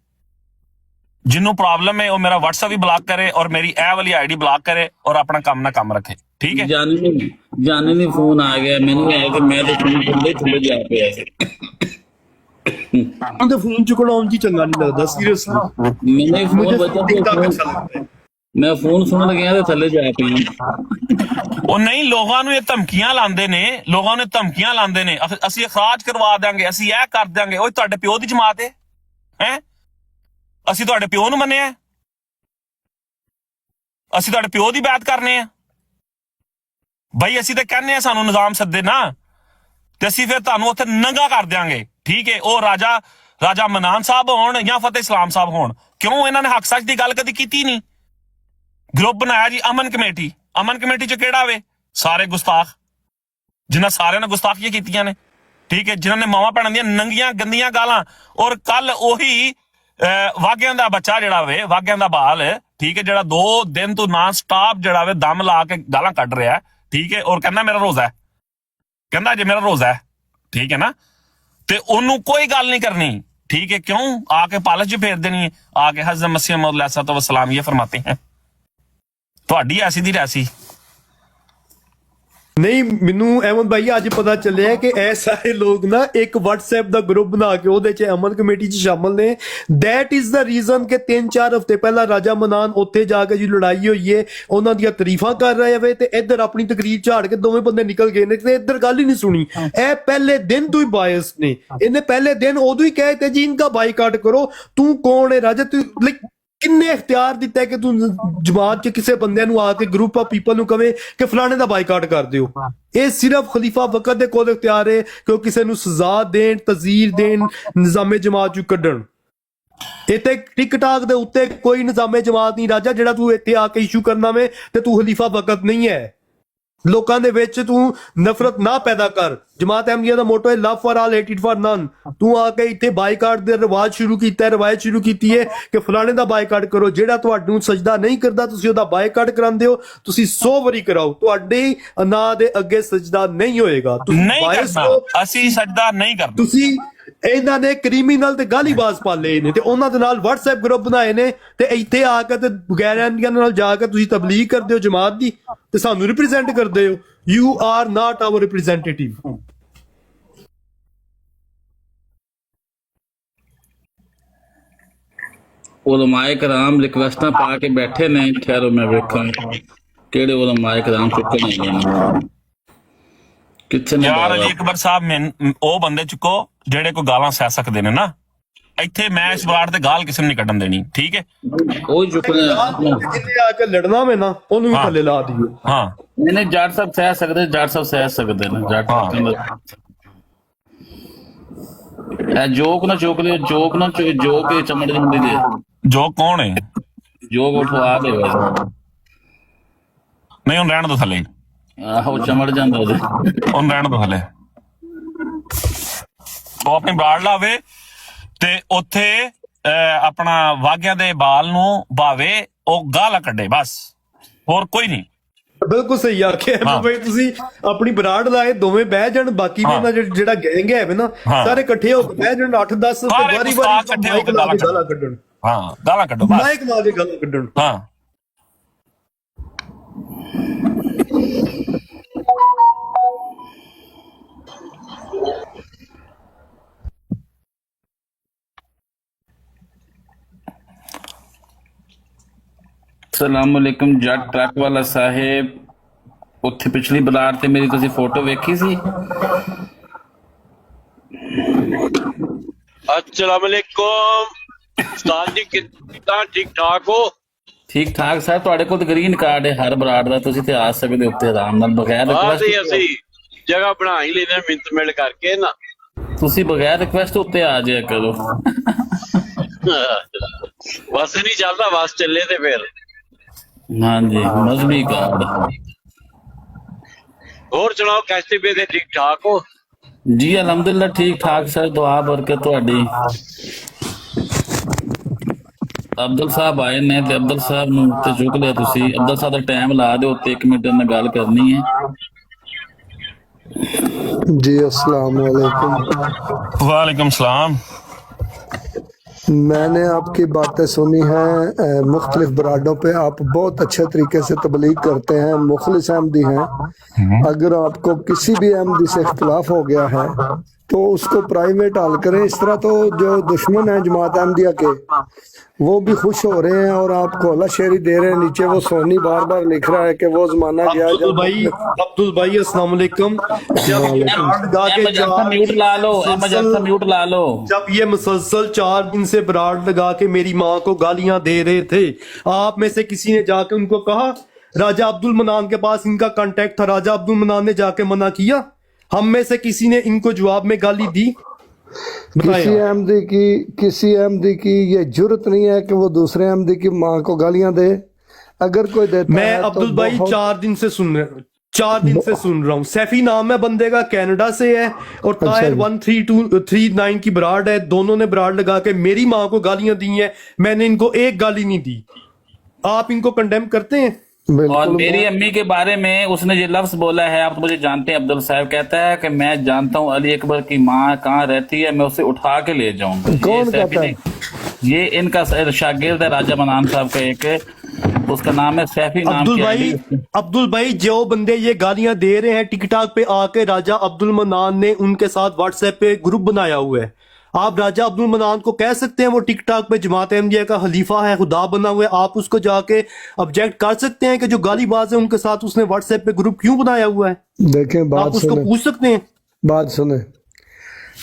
ਜਿਹਨੂੰ ਪ੍ਰੋਬਲਮ ਹੈ ਉਹ ਮੇਰਾ WhatsApp ਵੀ ਬਲੌਕ ਕਰੇ ਔਰ ਮੇਰੀ ਇਹ ਵਾਲੀ ID ਬਲੌਕ ਕਰੇ ਔਰ ਆਪਣਾ ਕੰਮ ਨਾ ਕੰਮ ਰੱਖੇ, ਠੀਕ ਹੈ। ਜਾਨੇ ਨਹੀਂ ਫੋਨ ਆ ਗਿਆ ਮੈਨੂੰ, ਆਇਆ ਕਿ ਮੈਂ ਤਾਂ ਥੱਲੇ ਜਾ ਪਿਆ ਸੀ। ਉਹਦੇ ਫੋਨ ਚੁਕਣਾ ਜੀ ਚੰਗਾ ਨਹੀਂ ਲੱਗਦਾ, ਸੀਰੀਅਸਲੀ। ਮੈਨੇ ਫੋਨ ਬੱਚਾ, ਮੈਂ ਫੋਨ ਸੁਣਨ ਲੱਗਿਆ ਤੇ ਥੱਲੇ ਜਾ ਪਿਆ। ਉਹ ਨਹੀਂ, ਲੋਕਾਂ ਨੂੰ ਇਹ ਧਮਕੀਆਂ ਲਾਉਂਦੇ ਨੇ, ਲੋਕਾਂ ਨੂੰ ਧਮਕੀਆਂ ਲਾਉਂਦੇ ਨੇ, ਅਸੀਂ ਅਖਰਾਜ ਕਰਵਾ ਦਾਂਗੇ, ਅਸੀਂ ਇਹ ਕਰ ਦਾਂਗੇ। ਉਹ ਤੁਹਾਡੇ ਪਿਓ ਦੀ ਜਮਾਤ ਹੈ? ਅਸੀਂ ਤੁਹਾਡੇ ਪਿਓ ਨੂੰ ਮੰਨਿਆ? ਅਸੀਂ ਤੁਹਾਡੇ ਪਿਓ ਦੀ ਬਾਤ ਕਰਨੇ ਆ? ਭਾਈ ਅਸੀਂ ਤਾਂ ਕਹਿੰਦੇ ਆ ਸਾਨੂੰ ਨਿਜ਼ਾਮ ਸੱਦੇ ਨਾ, ਤੇ ਅਸੀਂ ਫਿਰ ਤੁਹਾਨੂੰ ਉੱਥੇ ਨੰਗਾ ਕਰ ਦਿਆਂਗੇ, ਠੀਕ ਹੈ। ਉਹ ਰਾਜਾ ਮਨਾਨ ਸਾਹਿਬ ਹੋਣ ਜਾਂ ਫਤਿਹ ਇਸਲਾਮ ਸਾਹਿਬ ਹੋਣ, ਕਿਉਂ ਇਹਨਾਂ ਨੇ ਹੱਕ ਸੱਚ ਦੀ ਗੱਲ ਕਦੀ ਕੀਤੀ ਨਹੀਂ? ਗਰੁੱਪ ਬਣਾਇਆ ਜੀ ਅਮਨ ਕਮੇਟੀ ਚ ਕਿਹੜਾ ਵੇ? ਸਾਰੇ ਗੁਸਤਾਖ, ਜਿਨ੍ਹਾਂ ਸਾਰਿਆਂ ਨੇ ਗੁਸਤਾਖੀਆਂ ਕੀਤੀਆਂ ਨੇ, ਠੀਕ ਹੈ, ਜਿਨ੍ਹਾਂ ਨੇ ਮਾਵਾਂ ਭੈਣਾਂ ਦੀਆਂ ਨੰਗੀਆਂ ਗੰਦੀਆਂ ਗਾਲਾਂ। ਔਰ ਕੱਲ ਉਹੀ ਵਾਘਿਆਂ ਦਾ ਬੱਚਾ ਜਿਹੜਾ ਵੇ, ਵਾਘਿਆਂ ਦਾ ਬਾਲ, ਠੀਕ ਹੈ, ਜਿਹੜਾ 2 ਦਿਨ ਤੋਂ ਨਾਨ ਸਟਾਪ ਜਿਹੜਾ ਵੇ ਦਮ ਲਾ ਕੇ ਗਾਲਾਂ ਕੱਢ ਰਿਹਾ, ਠੀਕ ਹੈ, ਔਰ ਕਹਿੰਦਾ ਮੇਰਾ ਰੋਜ਼ਾ ਹੈ, ਕਹਿੰਦਾ ਜੇ ਮੇਰਾ ਰੋਜ਼ਾ ਹੈ, ਠੀਕ ਹੈ ਨਾ, ਤੇ ਉਹਨੂੰ ਕੋਈ ਗੱਲ ਨਹੀਂ ਕਰਨੀ, ठीक है, क्यों आके पालच च फेर देनी है, आके हज़रत मसीह मौद वसलाम ये फरमाते हैं ਤੁਹਾਡੀ ਐਸੀ ਦੀ ਰੈਸੀ। ਨਹੀਂ, ਮੈਨੂੰ ਅਹਿਮਦ ਭਾਈ ਅੱਜ ਪਤਾ ਚੱਲਿਆ ਕਿ ਇਹ ਸਾਰੇ ਲੋਕ ਨਾ ਇੱਕ WhatsApp ਦਾ ਗਰੁੱਪ ਬਣਾ ਕੇ ਉਹਦੇ 'ਚ ਅਮਨ ਕਮੇਟੀ 'ਚ ਸ਼ਾਮਲ ਨੇ। ਦੈਟ ਇਜ਼ ਦਾ ਰੀਜ਼ਨ ਕਿ 3-4 ਹਫ਼ਤੇ ਪਹਿਲਾਂ ਰਾਜਾ ਮਨਾਨ ਉੱਥੇ ਜਾ ਕੇ ਜੀ ਲੜਾਈ ਹੋਈ ਏ, ਉਹਨਾਂ ਦੀਆਂ ਤਾਰੀਫਾਂ ਕਰ ਰਹੇ ਵੇ ਤੇ ਇੱਧਰ ਆਪਣੀ ਤਕਰੀਰ ਝਾੜ ਕੇ ਦੋਵੇਂ ਬੰਦੇ ਨਿਕਲ ਗਏ ਨੇ ਤੇ ਇੱਧਰ ਗੱਲ ਹੀ ਨਹੀਂ ਸੁਣੀ। ਇਹ ਪਹਿਲੇ ਦਿਨ ਤੋਂ ਹੀ ਬਾਇਸ ਨੇ, ਇਹਨੇ ਪਹਿਲੇ ਦਿਨ ਉਦੋਂ ਹੀ ਕਹੇ ਤੇ ਜੀ ਇਨਕਾ ਬਾਈਕਾਟ ਕਰੋ। ਤੂੰ ਕੌਣ ਹੈ ਰਾਜਾ? ਤੂੰ ਲਾਈਕ ਕਿੰਨੇ ਇਖਤਿਆਰ ਦਿੱਤਾ ਕਿ ਤੂੰ ਜਮਾਤ 'ਚ ਕਿਸੇ ਬੰਦੇ ਨੂੰ ਆ ਕੇ ਗਰੁੱਪ ਆਫ ਪੀਪਲ ਨੂੰ ਕਵੇ ਕਿ ਫਲਾਣੇ ਦਾ ਬਾਈਕਾਟ ਕਰ ਦਿਓ? ਇਹ ਸਿਰਫ ਖਲੀਫਾ ਵਕਤ ਦੇ ਕੋਲ ਇਖਤਿਆਰ ਹੈ ਕਿ ਉਹ ਕਿਸੇ ਨੂੰ ਸਜ਼ਾ ਦੇਣ, ਤਜ਼ੀਰ ਦੇਣ, ਨਿਜ਼ਾਮੇ ਜਮਾਤ 'ਚ ਕੱਢਣ। ਇੱਥੇ ਟਿਕਟਾਕ ਦੇ ਉੱਤੇ ਕੋਈ ਨਿਜ਼ਾਮੇ ਜਮਾਤ ਨਹੀਂ ਰਾਜਾ ਜਿਹੜਾ ਤੂੰ ਇੱਥੇ ਆ ਕੇ ਇਸ਼ੂ ਕਰਨਾ ਵੇ ਤੇ ਤੂੰ ਖਲੀਫਾ ਵਕਤ ਨਹੀਂ ਹੈ। ਲੋਕਾਂ ਦੇ ਵਿੱਚ ਤੂੰ ਨਫ਼ਰਤ ਨਾ ਪੈਦਾ ਕਰ। ਜਮਾਤ ਅਹਿਮਦੀਆ ਦਾ ਮੋਟੋ ਹੈ love for all hated for none. ਤੂੰ ਆ ਕੇ ਇੱਥੇ ਬਾਈਕਾਟ ਦੇ ਰਿਵਾਜ ਸ਼ੁਰੂ ਕੀਤਾ, ਰਵਾਇਤ ਸ਼ੁਰੂ ਕੀਤੀ ਹੈ ਕਿ ਫਲਾਣੇ ਦਾ ਬਾਈਕਾਟ ਕਰੋ। ਜਿਹੜਾ ਤੁਹਾਨੂੰ ਸਜਦਾ ਨਹੀਂ ਕਰਦਾ ਤੁਸੀਂ ਉਹਦਾ ਬਾਈਕਾਟ ਕਰਾਉਂਦੇ ਹੋ। ਤੁਸੀਂ 100 ਵਾਰੀ ਕਰਾਓ, ਤੁਹਾਡੇ ਨਾਂ ਦੇ ਅੱਗੇ ਸਜਦਾ ਨਹੀਂ ਹੋਏਗਾ। ਨਹੀਂ ਕਰਨਾ, ਅਸੀਂ ਸਜਦਾ ਨਹੀਂ ਕਰਨਾ। ਤੁਸੀਂ ਇਹਨਾਂ ਨੇ ਕ੍ਰਿਮੀਨਲ ਤੇ ਗਾਲੀਬਾਜ਼ ਪਾਲੇ ਨੇ ਤੇ ਉਹਨਾਂ ਦੇ ਨਾਲ WhatsApp ਗਰੁੱਪ ਬਣਾਏ ਨੇ ਤੇ ਇੱਥੇ ਆ ਕੇ ਤੇ ਬਗੈਰਿਆਂ ਨਾਲ ਜਾ ਕੇ ਤੁਸੀਂ ਤਬਲੀਗ ਕਰਦੇ ਹੋ ਜਮਾਤ ਦੀ ਤੇ ਸਾਨੂੰ ਰਿਪਰੈਜ਼ੈਂਟ ਕਰਦੇ ਹੋ। You are not our representative. ਉਲਮਾਏ ਕਰਾਮ ਰਿਕਵੈਸਟਾਂ ਪਾ ਕੇ ਬੈਠੇ ਨੇ। ਠਹਿਰੋ ਮੈਂ ਵੇਖਾਂ ਕਿਹੜੇ ਉਲਮਾਏ ਕਰਾਮ ਚੁੱਕਣੇ ਨੇ ਕਿੱਥੇ ਨੇ ਯਾਰ। ਅਲੀ ਅਕਬਰ ਸਾਹਿਬ ਉਹ ਬੰਦੇ ਚੁੱਕੋ ਜਿਹੜੇ ਕੋਈ ਗਾਲਾਂ ਸਹਿ ਸਕਦੇ ਨੇ ਨਾ। ਇੱਥੇ ਮੈਂ ਇਸ ਵਾਰ ਤੇ ਗਾਲ ਕਿਸੇ ਨੂੰ ਨਹੀਂ ਕੱਢਣ ਦੇਣੀ, ਠੀਕ ਹੈ? ਉਹ ਚੁੱਕਣੇ ਜਿੰਨੇ ਆ ਕੇ ਲੜਨਾ ਵੇ ਨਾ ਉਹਨੂੰ ਵੀ ਥੱਲੇ ਲਾ ਦਿਓ। ਹਾਂ ਨਹੀਂ, ਜੱਟ ਸਾਹਿਬ ਸਹਿ ਸਕਦੇ, ਜੱਟ ਸਾਹਿਬ ਸਹਿ ਸਕਦੇ ਨੇ। ਜੱਟ ਇਹ ਜੋਕ ਨਾ ਚੋਕ ਦੇ, ਜੋਕ ਨਾ ਜੋਕ ਕੇ ਚਮੜ ਦੀ ਹੁੰਦੀ ਦੇ। ਜੋ ਕੌਣ ਹੈ? ਜੋਕ ਉਠਵਾ ਦੇ ਨਹੀਂ, ਹੁਣ ਰਹਿਣ ਦੋ ਥੱਲੇ। ਆਹੋ ਚਮੜ ਜਾਂਦਾ ਉਹਦੇ। ਹੁਣ ਰਹਿਣ ਦੋ ਥੱਲੇ। ਉਹ ਆਪਣੀ ਬਰਾੜ ਲਾਵੇ ਤੇ ਉੱਥੇ ਆਪਣਾ ਵਾਘਿਆਂ ਦੇ ਬਾਲ ਨੂੰ ਭਾਵੇ ਉਹ ਗਾਲਾਂ ਕੱਢੇ, ਬਸ ਹੋਰ ਕੋਈ ਨਹੀਂ। ਬਿਲਕੁਲ ਸਹੀ ਆਖਿਆ ਬਈ ਤੁਸੀਂ। ਆਪਣੀ ਬਰਾੜ ਲਾਏ, ਦੋਵੇਂ ਬਹਿ ਜਾਣ, ਬਾਕੀ ਵੀ ਜਿਹੜਾ ਗੈਂਗ ਹੈ ਨਾ ਸਾਰੇ ਇਕੱਠੇ ਹੋ ਕੇ ਬਹਿ ਜਾਣ 8-10 ਵਾਰੀ ਵਾਰੀ ਇਕੱਠੇ ਹੋ ਕੇ ਗਾਲਾਂ ਕੱਢਣ। ਹਾਂ, ਗਾਲਾਂ ਕੱਢੋ ਬਸ, ਮਾਈਕ ਲਾ ਕੇ ਗਾਲਾਂ ਕੱਢਣ। ਹਾਂ। ਸਲਾਮ ਅਲੈਕੁਮ ਜੱਟ ਟਰੱਕ ਵਾਲਾ ਸਾਹਿਬ। ਉੱਥੇ ਪਿਛਲੀ ਬਲਾਟ ਤੇ ਮੇਰੀ ਤੁਸੀਂ ਫੋਟੋ ਵੇਖੀ ਸੀ? अस्सलाम वालेकुम उस्ताद जी, कितना ठीक ठाक हो? ਠੀਕ ਠਾਕ ਸਰ। ਤੁਹਾਡੇ ਕੋਲ ਗ੍ਰੀਨ ਕਾਰਡ ਹੈ ਹਰ ਬਰਾੜ ਦਾ, ਤੁਸੀਂ ਤੇ ਆ ਸਕਦੇ ਉੱਤੇ ਆਰਾਮ ਨਾਲ ਬਗੈਰ ਅਸੀਂ ਜਗ੍ਹਾ ਬਣਾ ਹੀ ਲੈਨੇ ਮਿੰਟ ਮਿਲ ਕਰਕੇ ਨਾ। ਤੁਸੀਂ ਬਗੈਰ ਰਿਕਵੈਸਟ ਉੱਤੇ ਆ ਜਾਇਆ ਕਰੋ। ਬਸ ਨਹੀਂ ਚੱਲਦਾ, ਬਸ ਚੱਲੇ ਤੇ ਫਿਰ। ਹਾਂਜੀ, ਮਜ਼ਹਬੀ ਕਾਰਡ। ਹੋਰ ਸੁਣਾਓ, कैसे पे थे? ठीक ठाक हो? जी अलहमदुल्ला ठीक ठाक सर, दुआ बरकत ਤੁਹਾਡੀ। ਅਬਦੁਲ ਸਾਹਿਬ ਆਏ ਨੇ ਤੇ ਅਬਦੁਲ ਸਾਹਿਬ ਨੂੰ ਤੇ ਚੁੱਕ ਲਿਆ ਤੁਸੀਂ। ਅਬਦੁਲ ਸਾਹਿਬ ਦਾ ਟਾਈਮ ਲਾ ਦਿਓ ਉੱਤੇ, 1 ਮਿੰਟ ਨਾਲ ਗੱਲ ਕਰਨੀ ਹੈ। जी अस्सलाम वालेकुम। वालेकुम सलाम। मैंने आपकी बातें सुनी हैं, मुख्तलिफ बराडों पे आप बहुत अच्छे तरीके से तबलीग करते हैं, मुखलिस अहमदी हैं। अगर आपको किसी भी अहमदी से इख्तलाफ हो गया है तो उसको प्राइवेट हल करें। इस तरह तो जो दुश्मन है जमात अहमदिया के वो भी खुश हो रहे हैं और आपको अल्लाह शेरी दे रहे हैं। नीचे वो सोनी बार बार लिख रहा है कि वो जमाना गया अब्दुल भाई अस्सलाम वालेकुम। म्यूट ला लो, म्यूट ला लो। जब ये मुसलसल 4 दिन से बराड़ लगा के मेरी माँ को गालियां दे रहे थे, आप में से किसी ने जाके उनको कहा? राजा अब्दुल मनान के पास इनका कांटेक्ट था, राजा अब्दुल मनान ने जाके मना किया? हम में से किसी ने इनको जवाब में गाली दी? किसी अहमदी की ये जुर्रत नहीं है कि वो दूसरे अहमदी की माँ को गालियां दे। अगर कोई देता मैं है तो अब्दुल भाई बहुत- 4 दिन से सुन रहा हूँ। सैफी नाम है बंदे का, कनाडा से है, और अच्छा ताहिर जी। 1339 की ब्राड है। दोनों ने ब्राड लगा के मेरी माँ को गालियां दी हैं, मैंने इनको एक गाली नहीं दी। आप इनको कंडेम करते हैं? और बिल्कुल मेरी मैं- अम्मी के बारे में उसने ये लफ्ज बोला है, आप तो मुझे जानते हैं अब्दुल साहब, कहता है कि मैं जानता हूँ अली अकबर की माँ कहाँ रहती है, मैं उसे उठा के ले जाऊंगा। कौन सैफी कहता है? ने- ये इनका शागिर्द है राजा मनान साहब का, एक उसका नाम है सैफी नाम अब्दुल भाई जो बंदे ये गालियां दे रहे हैं टिकटॉक पे आके, राजा अब्दुल मनान ने उनके साथ व्हाट्सएप पे ग्रुप बनाया हुआ है। आप राजा अब्दुल मनान को कह सकते हैं वो टिकटॉक पे जमात अहमदिया का खलीफा है, खुदा बना हुआ है। आप उसको जाके ऑब्जेक्ट कर सकते हैं कि जो गालीबाज है उनके साथ उसने व्हाट्सएप पे ग्रुप क्यों बनाया हुआ है? देखें, आप बात उसको सुने, पूछ सकते हैं। बात सुने,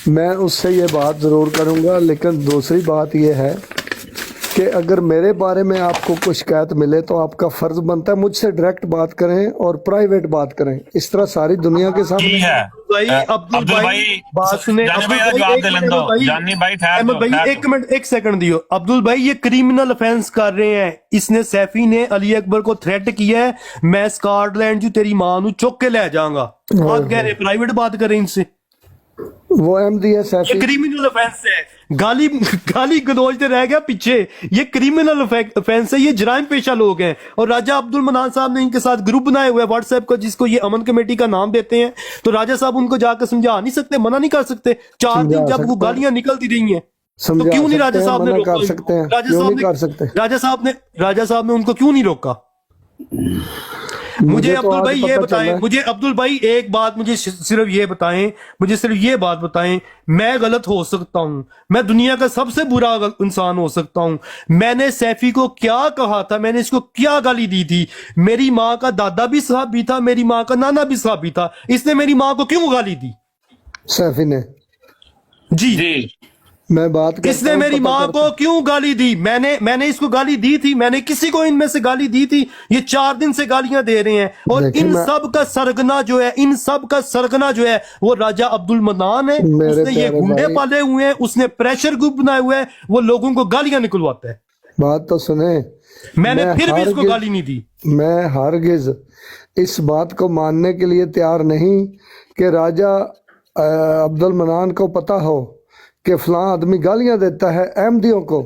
मैं उससे ये बात जरूर करूंगा, लेकिन दूसरी बात ये है कि अगर मेरे बारे में आपको कुछ शिकायत मिले तो आपका फर्ज बनता है मुझसे डायरेक्ट बात करें और प्राइवेट बात करें, इस तरह सारी दुनिया के ठीक सामने। है भाई अब्दुल भाई बात सुने। जानी अब्दुल भाई भाई, जवाब एक दे मिनट, लेने दो। अब्दुल भाई, जानी भाई ठहर अहमद जाओ, भाई ठहर एक मिनट, एक सेकंड दियो। अब्दुल भाई ये क्रिमिनल ऑफेंस कर रहे हैं। इसने सैफी ने अली अकबर को थ्रेट किया है, मैं स्कॉटलैंड जो तेरी मां नू चुक के ले जाऊंगा। आप कह रहे प्राइवेट बात करें इनसे? वो अहमदी है ये सैफी, क्रिमिनल ऑफेंस है। गाली गलौज से रह गया पीछे। ये क्रिमिनल ऑफेंस है, ये जराइम पेशा लोग हैं। और राजा अब्दुल मनान साहब ने इनके साथ ग्रुप बनाए हुए व्हाट्सएप का, जिसको ये अमन कमेटी का नाम देते हैं। तो राजा साहब उनको जाकर समझा नहीं सकते, मना नहीं कर सकते? 4 दिन जब वो गालियां निकलती रही हैं तो समझा क्यों नहीं सकते राजा हैं, साहब ने मना रोका? कर सकते हैं, राजा क्यों साहब नहीं ने कर सकते? राजा साहब ने उनको क्यों नहीं रोका? मुझे तो अब्दुल आज भाई ये पता चला बताएं, है। मुझे अब्दुल भाई एक बात मुझे सिर्फ ये बताएं, मुझे सिर्फ ये बात बताएं, मैं गलत हो सकता हूं, मैं दुनिया का सबसे बुरा इंसान हो सकता हूं। मैंने सैफी को क्या कहा था, मैंने इसको क्या गाली दी थी? मेरी माँ का दादा भी सहाबी था, मेरी माँ का नाना भी सहाबी था। इसने मेरी माँ को क्यों गाली दी? सैफी ने, जी, जी मैं बात करता इसने हूं, मेरी पता माँ करता को क्यों गाली दी? मैंने इसको गाली दी थी? मैंने किसी को इनमें से गाली दी थी? ये 4 दिन से गालियां दे रहे हैं। और देखिए, इन मैं- सब का सरगना जो है, इन सब का सरगना जो है वो राजा अब्दुल मनान है। मेरे उसने ये प्यारे गुंडे भाई- पाले हुए हैं, उसने प्रेशर ग्रुप बनाए हुए हैं, वो लोगों को गालियां निकलवाता है। बात तो सुने। मैंने मैं फिर भी इसको हरगिज- गाली नहीं दी। मैं हरगिज इस बात को मानने के लिए तैयार नहीं कि राजा अब्दुल मनान को पता हो कि फलां आदमी गालियां देता है अहमदियों को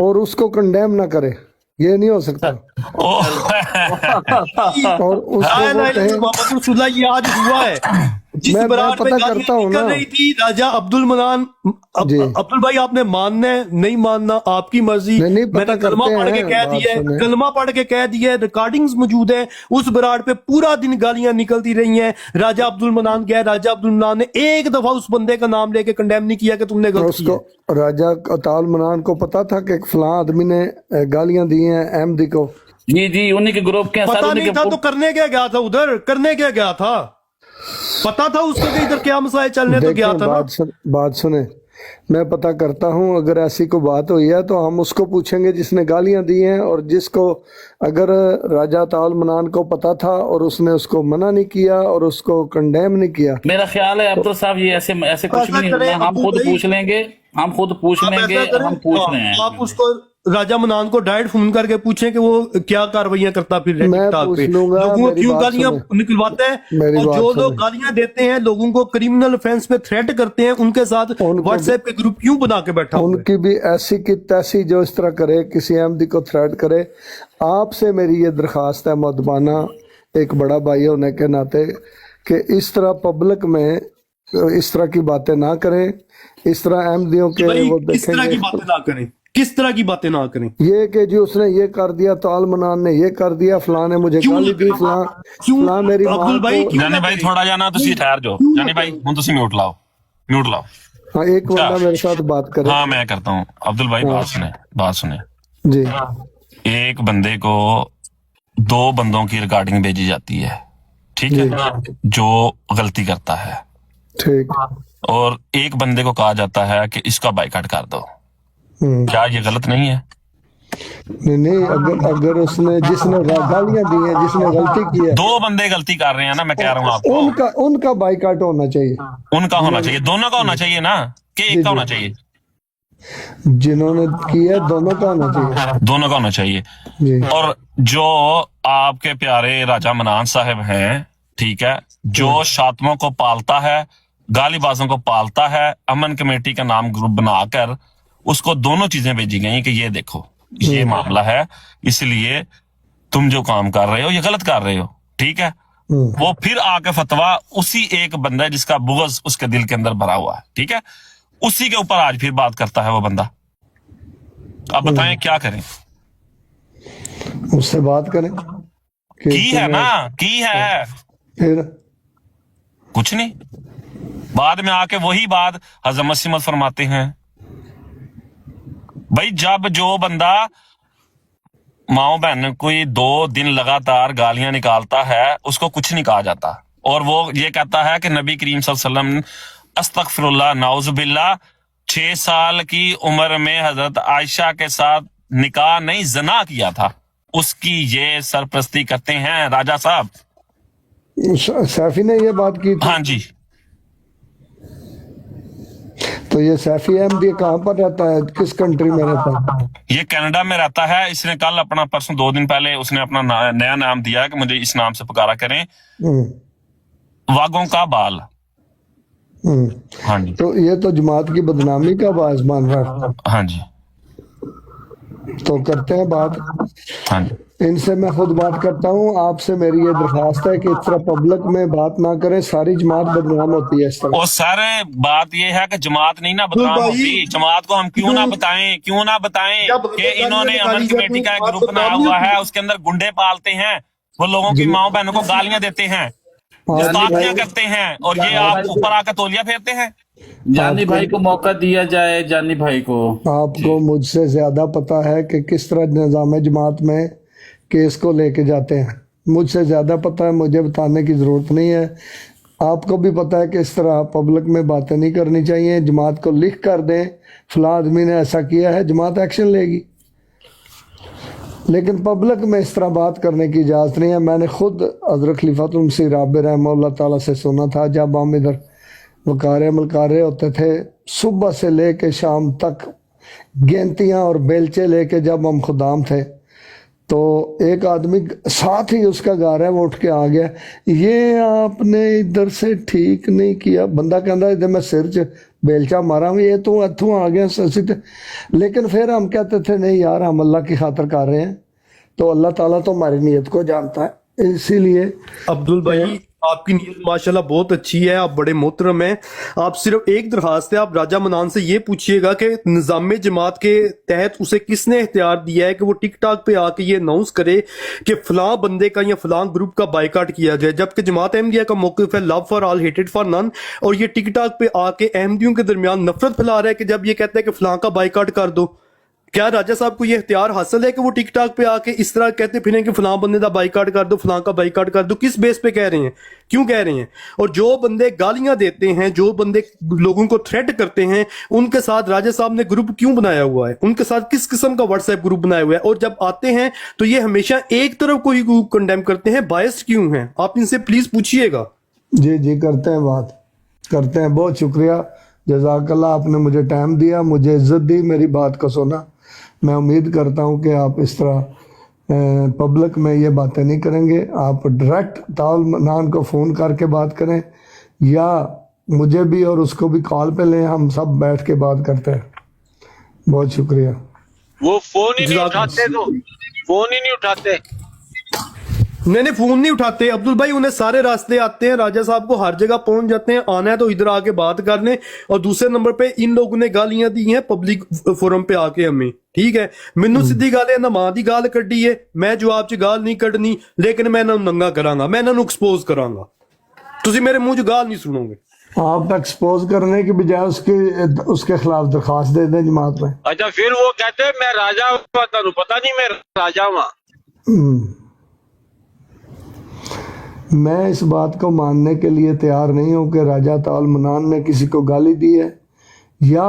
और उसको कंडेम ना करे, ये नहीं हो सकता। और उसको ला वो इलाहा कहे, इल्लल्लाह मोहम्मद रसूलुल्लाह ये आज हुआ है। जिस मैं बरात पे पता गालियां करता हूं निकल ना। रही थी, राजा अब्दुल मनान, जी। अब्दुल भाई आपने मानना है नहीं मानना आपकी मर्जी। नहीं, पता मैंने कलमा करते पढ़ के हैं, कह बात दिया है, सुने। कलमा पढ़ के कह दिया है, रिकॉर्डिंग्स मौजूद है। उस बरात पे पूरा दिन गालियां निकलती रही हैं। राजा अब्दुल मनान गया, राजा अब्दुल मनान ने एक दफा उस बंदे का नाम लेके कंडेम नहीं किया कि तुमने गलत उसको किया। राजा अताउल मनान को पता था कि फलां आदमी ने गालियां दी हैं अहमदी को। जी जी, उन्हीं के ग्रुप के हैं सर, पता उन्हीं नहीं था के तो करने क्या गया था उधर? करने क्या गया था? पता था उसको कि इधर क्या मसाए चलने तो गया देखिए, था ना। बात सुने, मैं पता करता हूं, अगर ऐसी कोई बात हुई है तो हम उसको पूछेंगे जिसने गालियां दी हैं, और जिसको अगर राजा ताल मनान को पता था और उसने उसको मना नहीं किया और उसको कंडेम नहीं किया। मेरा ख्याल है अब्दुल साहब ये ऐसे ऐसे कुछ ऐसा भी नहीं करें होना, हम अब्दुल खुद भाई, पूछ लेंगे, हम खुद पूछ आप लेंगे, ऐसा करें, हम पूछ रहे हैं। आप उसको राजा मनान को डायरेक्ट फोन करके पूछें कि वो क्या कार्रवाइयां करता फिर मैं टिकटॉक पूछ पे, लूंगा, लोगों को मेरी क्यों बात गालियां सुने। निकलवाता है। मेरी और बात जो सुने। लोग गालियां देते हैं, लोगों को क्रिमिनल ऑफेंस पे थ्रेट करते हैं, उनके साथ उनको व्हाट्सएप पे ग्रुप क्यों बना के बैठा हुआ है? उनकी भी ऐसी की तैसी जो इस तरह करे, किसी अहमदी को थ्रेट करे। आपसे मेरी ये दरख्वास्त है मुअद्दबाना, एक बड़ा भाई होने के नाते, कि इस तरह पब्लिक में इस तरह की बातें ना करें, इस तरह अहमदियों के भाई वो किस तरह की देखेंगे। बातें ना करें, किस तरह की बातें ना करें? ये कि जी उसने ये कर दिया, ताल मनान ने ये कर दिया, फलां ने मुझे क्यों गाली दी, क्यों फलां मेरी मां अब्दुल भाई को। क्यों ਜਾਨੀ ना ਭਾਈ करें? ਥੋੜਾ ਜਾਣਾ ਤੁਸੀਂ ਠਹਿਰ ਜਾਓ ਜਾਨੀ ਭਾਈ ਹੁਣ ਤੁਸੀਂ ਮਿਊਟ ਲਾਓ हाँ, एक बंदा मेरे साथ बात करे। हाँ मैं करता हूँ अब्दुल भाई बात सुने जी, एक बंदे को 2 बंदों की रिकॉर्डिंग भेजी जाती है, ठीक है, जो गलती करता है, ठीक। और एक बंदे को कहा जाता है कि इसका बाइकआउट कर दो। क्या ये गलत नहीं है? नहीं, अगर उसने जिसने गालियां दी हैं, जिसने गलती की है, 2 बंदे गलती कर रहे हैं ना, मैं कह रहा हूँ आपको, उनका बाइकआउट होना चाहिए। उनका होना चाहिए, दोनों का होना चाहिए ना, کہ ایک کا ہونا چاہیے؟ جنہوں نے کیا دونوں کا ہونا چاہیے دونوں کا ہونا چاہیے. جی. اور جو آپ کے پیارے راجہ منان صاحب ہیں، ٹھیک ہے، جو شاطموں کو پالتا ہے، گالی بازوں کو پالتا ہے، امن کمیٹی کا نام گروپ بنا کر اس کو دونوں چیزیں بھیجی گئی کہ یہ دیکھو یہ معاملہ ہے، اس لیے تم جو کام کر رہے ہو یہ غلط کر رہے ہو، ٹھیک ہے. وہ پھر آ کے فتویٰ اسی ایک بندہ ہے جس کا بغض اس کے دل کے اندر بھرا ہوا ہے، ٹھیک ہے، اسی کے اوپر آج پھر بات کرتا ہے وہ بندہ. اب بتائیں کیا کریں؟ اس سے بات کریں کہ کی ہے نا، کی ہے، پھر کچھ نہیں. بعد میں آ کے وہی بات حضرت مسیح موعود فرماتے ہیں، بھائی جب جو بندہ ماؤں بہن کوئی 2 دن لگاتار گالیاں نکالتا ہے اس کو کچھ نہیں کہا جاتا، اور وہ یہ کہتا ہے کہ نبی کریم صلی اللہ علیہ وسلم استغفر اللہ نعوذ باللہ 6 سال کی عمر میں حضرت عائشہ کے ساتھ نکاح نہیں زنا کیا تھا، اس کی یہ سرپرستی کرتے ہیں راجہ صاحب. سیفی نے یہ بات کی تھی. ہاں جی. تو یہ سیفی احمدی کہاں پر رہتا ہے، کس کنٹری میں رہتا ہے؟ یہ کینیڈا میں رہتا ہے. اس نے کل اپنا پرسوں 2 دن پہلے اس نے اپنا نیا نام دیا کہ مجھے اس نام سے پکارا کریں، واگوں کا بال. ہاں جی. تو یہ تو جماعت کی بدنامی کا باعث بن رہا ہے. ہاں جی. تو کرتے ہیں بات ہاں جی. ان سے. میں خود بات کرتا ہوں. آپ سے میری یہ درخواست ہے کہ اس طرح پبلک میں بات نہ کریں، ساری جماعت بدنام ہوتی ہے اس طرح. اور سارے بات یہ ہے کہ جماعت نہیں نہ بدنام ہوتی. جماعت کو ہم کیوں نہ بتائیں کہ انہوں نے امن کمیٹی کا ایک گروپ بنایا ہوا ہے، اس کے اندر گنڈے پالتے ہیں، وہ لوگوں کی ماؤں بہنوں کو گالیاں دیتے ہیں، پاکیاں کرتے ہیں، اور یہ آپ اوپر آ کر تولیہ پھیرتے ہیں. جانی بھائی کو موقع دیا جائے. جانی بھائی کو آپ کو مجھ سے زیادہ پتا ہے کہ کس طرح نظام جماعت میں کیس کو لے کے جاتے ہیں. مجھ سے زیادہ پتا ہے، مجھے بتانے کی ضرورت نہیں ہے. آپ کو بھی پتا ہے کہ اس طرح پبلک میں باتیں نہیں کرنی چاہیے. جماعت کو لکھ کر دیں فلاں آدمی نے ایسا کیا ہے، جماعت ایکشن لے گی، لیکن پبلک میں اس طرح بات کرنے کی اجازت نہیں ہے. میں نے خود حضرت خلیفۃ المسیح رابع رحمہ اللہ تعالیٰ سے سنا تھا، جب ہم ادھر وقار عمل کر رہے ہوتے تھے، صبح سے لے کے شام تک گینتیاں اور بیلچے لے کے جب ہم خدام تھے، تو ایک آدمی ساتھ ہی اس کا گا رہا ہے، وہ اٹھ کے آ گیا، یہ آپ نے ادھر سے ٹھیک نہیں کیا. بندہ کہتا ہے ادھر میں سر بیلچا مارا ہوں، یہ تو اتھوں آ گیا. لیکن پھر ہم کہتے تھے نہیں یار، ہم اللہ کی خاطر کر رہے ہیں، تو اللہ تعالیٰ تو ہماری نیت کو جانتا ہے. اسی لیے عبدال بھائی آپ کی نیت ماشاءاللہ بہت اچھی ہے، آپ بڑے محترم ہیں. آپ صرف ایک درخواست ہے، آپ راجہ منان سے یہ پوچھئے گا کہ نظام جماعت کے تحت اسے کس نے اختیار دیا ہے کہ وہ ٹک ٹاک پہ آ کے یہ اناؤنس کرے کہ فلاں بندے کا یا فلاں گروپ کا بائیکاٹ کیا جائے، جبکہ جماعت احمدیہ کا موقف ہے لو فار آل ہیٹڈ فار نن، اور یہ ٹک ٹاک پہ آ کے احمدیوں کے درمیان نفرت پھیلا رہا ہے کہ جب یہ کہتا ہے کہ فلاں کا بائیکاٹ کر دو. کیا راجہ صاحب کو یہ اختیار حاصل ہے کہ وہ ٹک ٹاک پہ آ کے اس طرح کہتے پھریں کہ فلاں بندے دا بائیکاٹ کر دو، فلاں کا بائیکاٹ کر دو؟ کس بیس پہ کہہ رہے ہیں، کیوں کہہ رہے ہیں؟ اور جو بندے گالیاں دیتے ہیں، جو بندے لوگوں کو تھریٹ کرتے ہیں، ان کے ساتھ راجہ صاحب نے گروپ کیوں بنایا ہوا ہے؟ ان کے ساتھ کس قسم کا واٹس ایپ گروپ بنایا ہوا ہے؟ اور جب آتے ہیں تو یہ ہمیشہ ایک طرف کو ہی کنڈیم کرتے ہیں، باعث کیوں ہیں؟ آپ ان سے پلیز پوچھئے گا. جی کرتے ہیں بات، کرتے ہیں. بہت شکریہ، جزاک اللہ. آپ نے مجھے ٹائم دیا، مجھے عزت دی، میری بات کو سنا. میں امید کرتا ہوں کہ آپ اس طرح پبلک میں یہ باتیں نہیں کریں گے. آپ ڈائریکٹ طاول منان کو فون کر کے بات کریں، یا مجھے بھی اور اس کو بھی کال پہ لیں، ہم سب بیٹھ کے بات کرتے ہیں. بہت شکریہ. وہ فون ہی نہیں اٹھاتے، تو فون ہی نہیں اٹھاتے. نہیں فون نہیں اٹھاتے عبدال بھائی، انہیں سارے راستے آتے ہیں، راجہ صاحب کو ہر جگہ پہنچ جاتے ہیں. آنا ہے تو ادھر آ کے بات کر لیں. اور دوسرے نمبر پہ ان لوگوں نے گالیاں دی ہیں پبلک فورم پہ آ کے ہمیں، ٹھیک ہے. مینوں سیدھی گل ہے نہ ماں دی گال کڈی ہے، میں جواب چ گال نہیں کڈنی، لیکن میں انہاں نوں ننگا کراں گا، میں انہاں نوں ایکسپوز کراں گا. تسی میرے منہ چ گال نہیں سنو گے. آپ ایکسپوز کرنے کی بجائے اس کے خلاف درخواست دے دیں جماعت میں. اچھا پھر وہ کہتے ہیں میں راجہ ہوں، تانوں پتہ نہیں میں راجہ ہوں. میں اس بات کو ماننے کے لیے تیار نہیں ہوں کہ راجہ طاول منان نے کسی کو گالی دی ہے، یا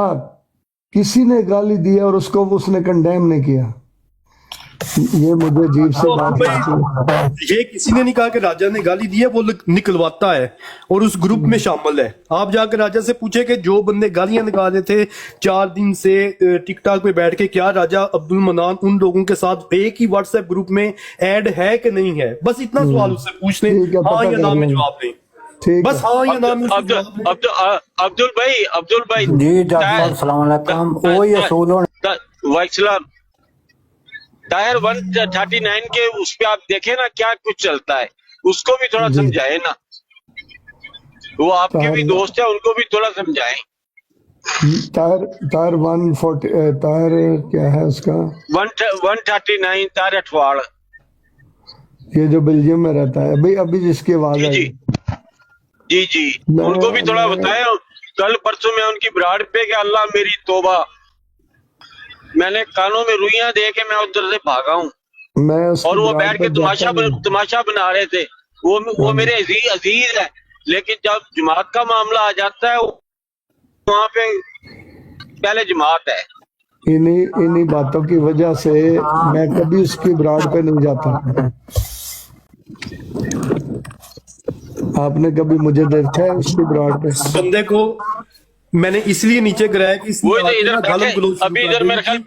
کسی نے گالی دی ہے اور اس کو اس نے کنڈیم نہیں کیا. ये मुझे अजीब सी तो बात लगती है। भाई ये किसी ने नहीं कहा कि राजा ने गाली दी है, वो निकलवाता है और उस ग्रुप में शामिल है। आप जाकर राजा से पूछे कि जो बंदे गालियां निकाल रहे थे 4 दिन से टिकटॉक पे बैठ के, क्या राजा अब्दुल मनान उन लोगों के साथ एक ही व्हाट्सएप ग्रुप में ऐड है कि नहीं है? बस इतना सवाल उससे पूछ लें, ठीक है, हाँ पता या कर ना में लेंगे। जवाब दें, ठीक बस है। हाँ या ना में उसको जवाब दें। अब्दुल भाई जी डॉक्टर सलाम अलैकुम। वो ये सूलों वाइसलाम टायर 139 के उस पे आप देखें ना क्या कुछ चलता है, उसको भी थोड़ा समझाए ना, वो आपके भी दोस्त है, उनको भी थोड़ा समझाएं। टायर 140 टायर क्या है उसका? 139 टायर अठवाड़। ये जो बेल्जियम में रहता है, अभी अभी जिसकी आवाज जी आई। जी उनको भी थोड़ा बताएं। कल परसों में उनकी ब्राड पे कि अल्लाह मेरी तौबा, मैंने कानों में रुइयां दे के मैं उधर से भागा हूँ, मैं उसकी और वो ब्रांड बैठ पे के जाता नहीं। तमाशा बना रहे थे। वो मेरे अजीज है, लेकिन जब जमात का मामला आ जाता है वहां पे पहले जमात है। इन्हीं बातों की वजह से मैं कभी उसकी ब्रांड पे नहीं जाता। आपने कभी मुझे देखा है उसकी ब्रांड पे? बंदे को मैंने इसलिए नीचे गिराया कि वो इसने इधर गाली बैठे, गलौज शुरू अभी कर इधर दी मेरे ख्याल थी।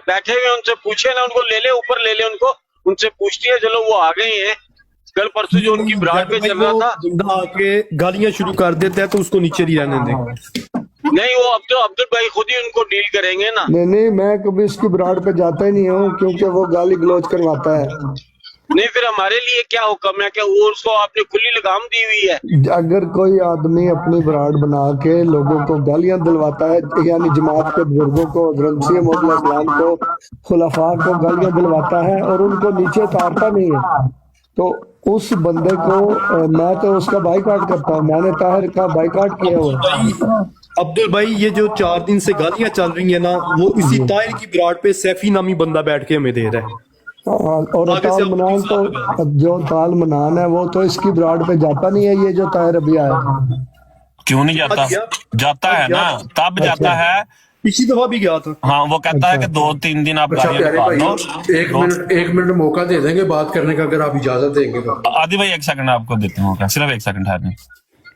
बैठे हुए, उनसे पूछे ना, उनको ले ले ऊपर, ले ले उनको, उनसे पूछती है। चलो वो आ गई हैं। कल परसों जो उनकी ब्राड पे चल रहा था, बंदा आके गालियां शुरू कर देता है तो उसको नीचे नहीं रहने दें। नहीं वो अब तो अब्दुल भाई खुद ही उनको डील करेंगे ना। नहीं, मैं कभी उसकी ब्रांड पे जाता ही नहीं हूँ, क्योंकि वो गाली गलौज करवाता है। नहीं फिर हमारे लिए क्या हुक्म है कि वो उसको आपने खुली लगाम दी हुई है? अगर कोई आदमी अपनी ब्रांड बना के लोगों को गालियां दिलवाता है, यानी जमात के बुजुर्गों को, हज़रत मसीह मौद अलैहिस्सलाम को, खुलफा को गालियां दिलवाता है और उनको नीचे उतारता नहीं है, तो उस बंदे को मैं तो उसका बाइकआउट करता हूँ। मैंने ताहिर का बाइकआउट किया हुआ है। अब्दुल भाई ये जो 4 दिन से गालियां चल रही है ना, वो इसी ताहिर की ब्राड पे सैफी नामी बंदा बैठ के हमें दे रहा है। और आगे से ताल मनान तो जो ताल मनान है वो तो इसकी ब्रांड पे जाता नहीं है। ये जो ताहिर अभी आया, क्यों नहीं जाता? जाता है ना, तब जाता है। पिछली दफा भी गया था। हाँ, वो कहता है कि 2-3 दिन आप अच्छा गालियां प्यारे निकाल भाई, लो। एक मिनट मौका दे देंगे बात करने का, अगर आप इजाजत देंगे तो। आदि भाई 1 सेकंड आपको देते हैं, सिर्फ 1 सेकंड है।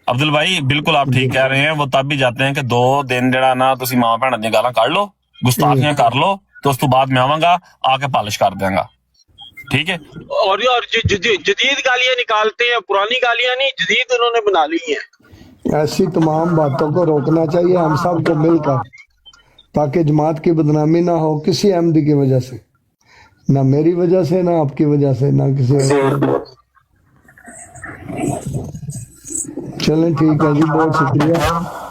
अब्दुल भाई बिल्कुल आप ठीक कह रहे हैं। वो तब भी जाते हैं कि 2 दिन ਜਿਹੜਾ ਨਾ ਤੁਸੀਂ ਮਾਂ ਭੈਣਾਂ ਦੀਆਂ ਗਾਲਾਂ ਕੱਢ ਲਓ, ਗੁਸਤਾਖੀਆਂ ਕਰ ਲਓ, तो उस तो बाद मैं आवांगा, आके पॉलिश कर देंगा। ठीक है। और जदीद गालियां निकालते हैं, पुरानी गालियां नहीं, जदीद उन्होंने बना ली हैं। ऐसी तमाम बातों को रोकना चाहिए हम सबको मिलकर, ताकि जमात की बदनामी ना हो किसी अहमदी की वजह से, ना मेरी वजह से, ना आपकी वजह से, ना किसी और। चलें ठीक है जी, बहुत शुक्रिया।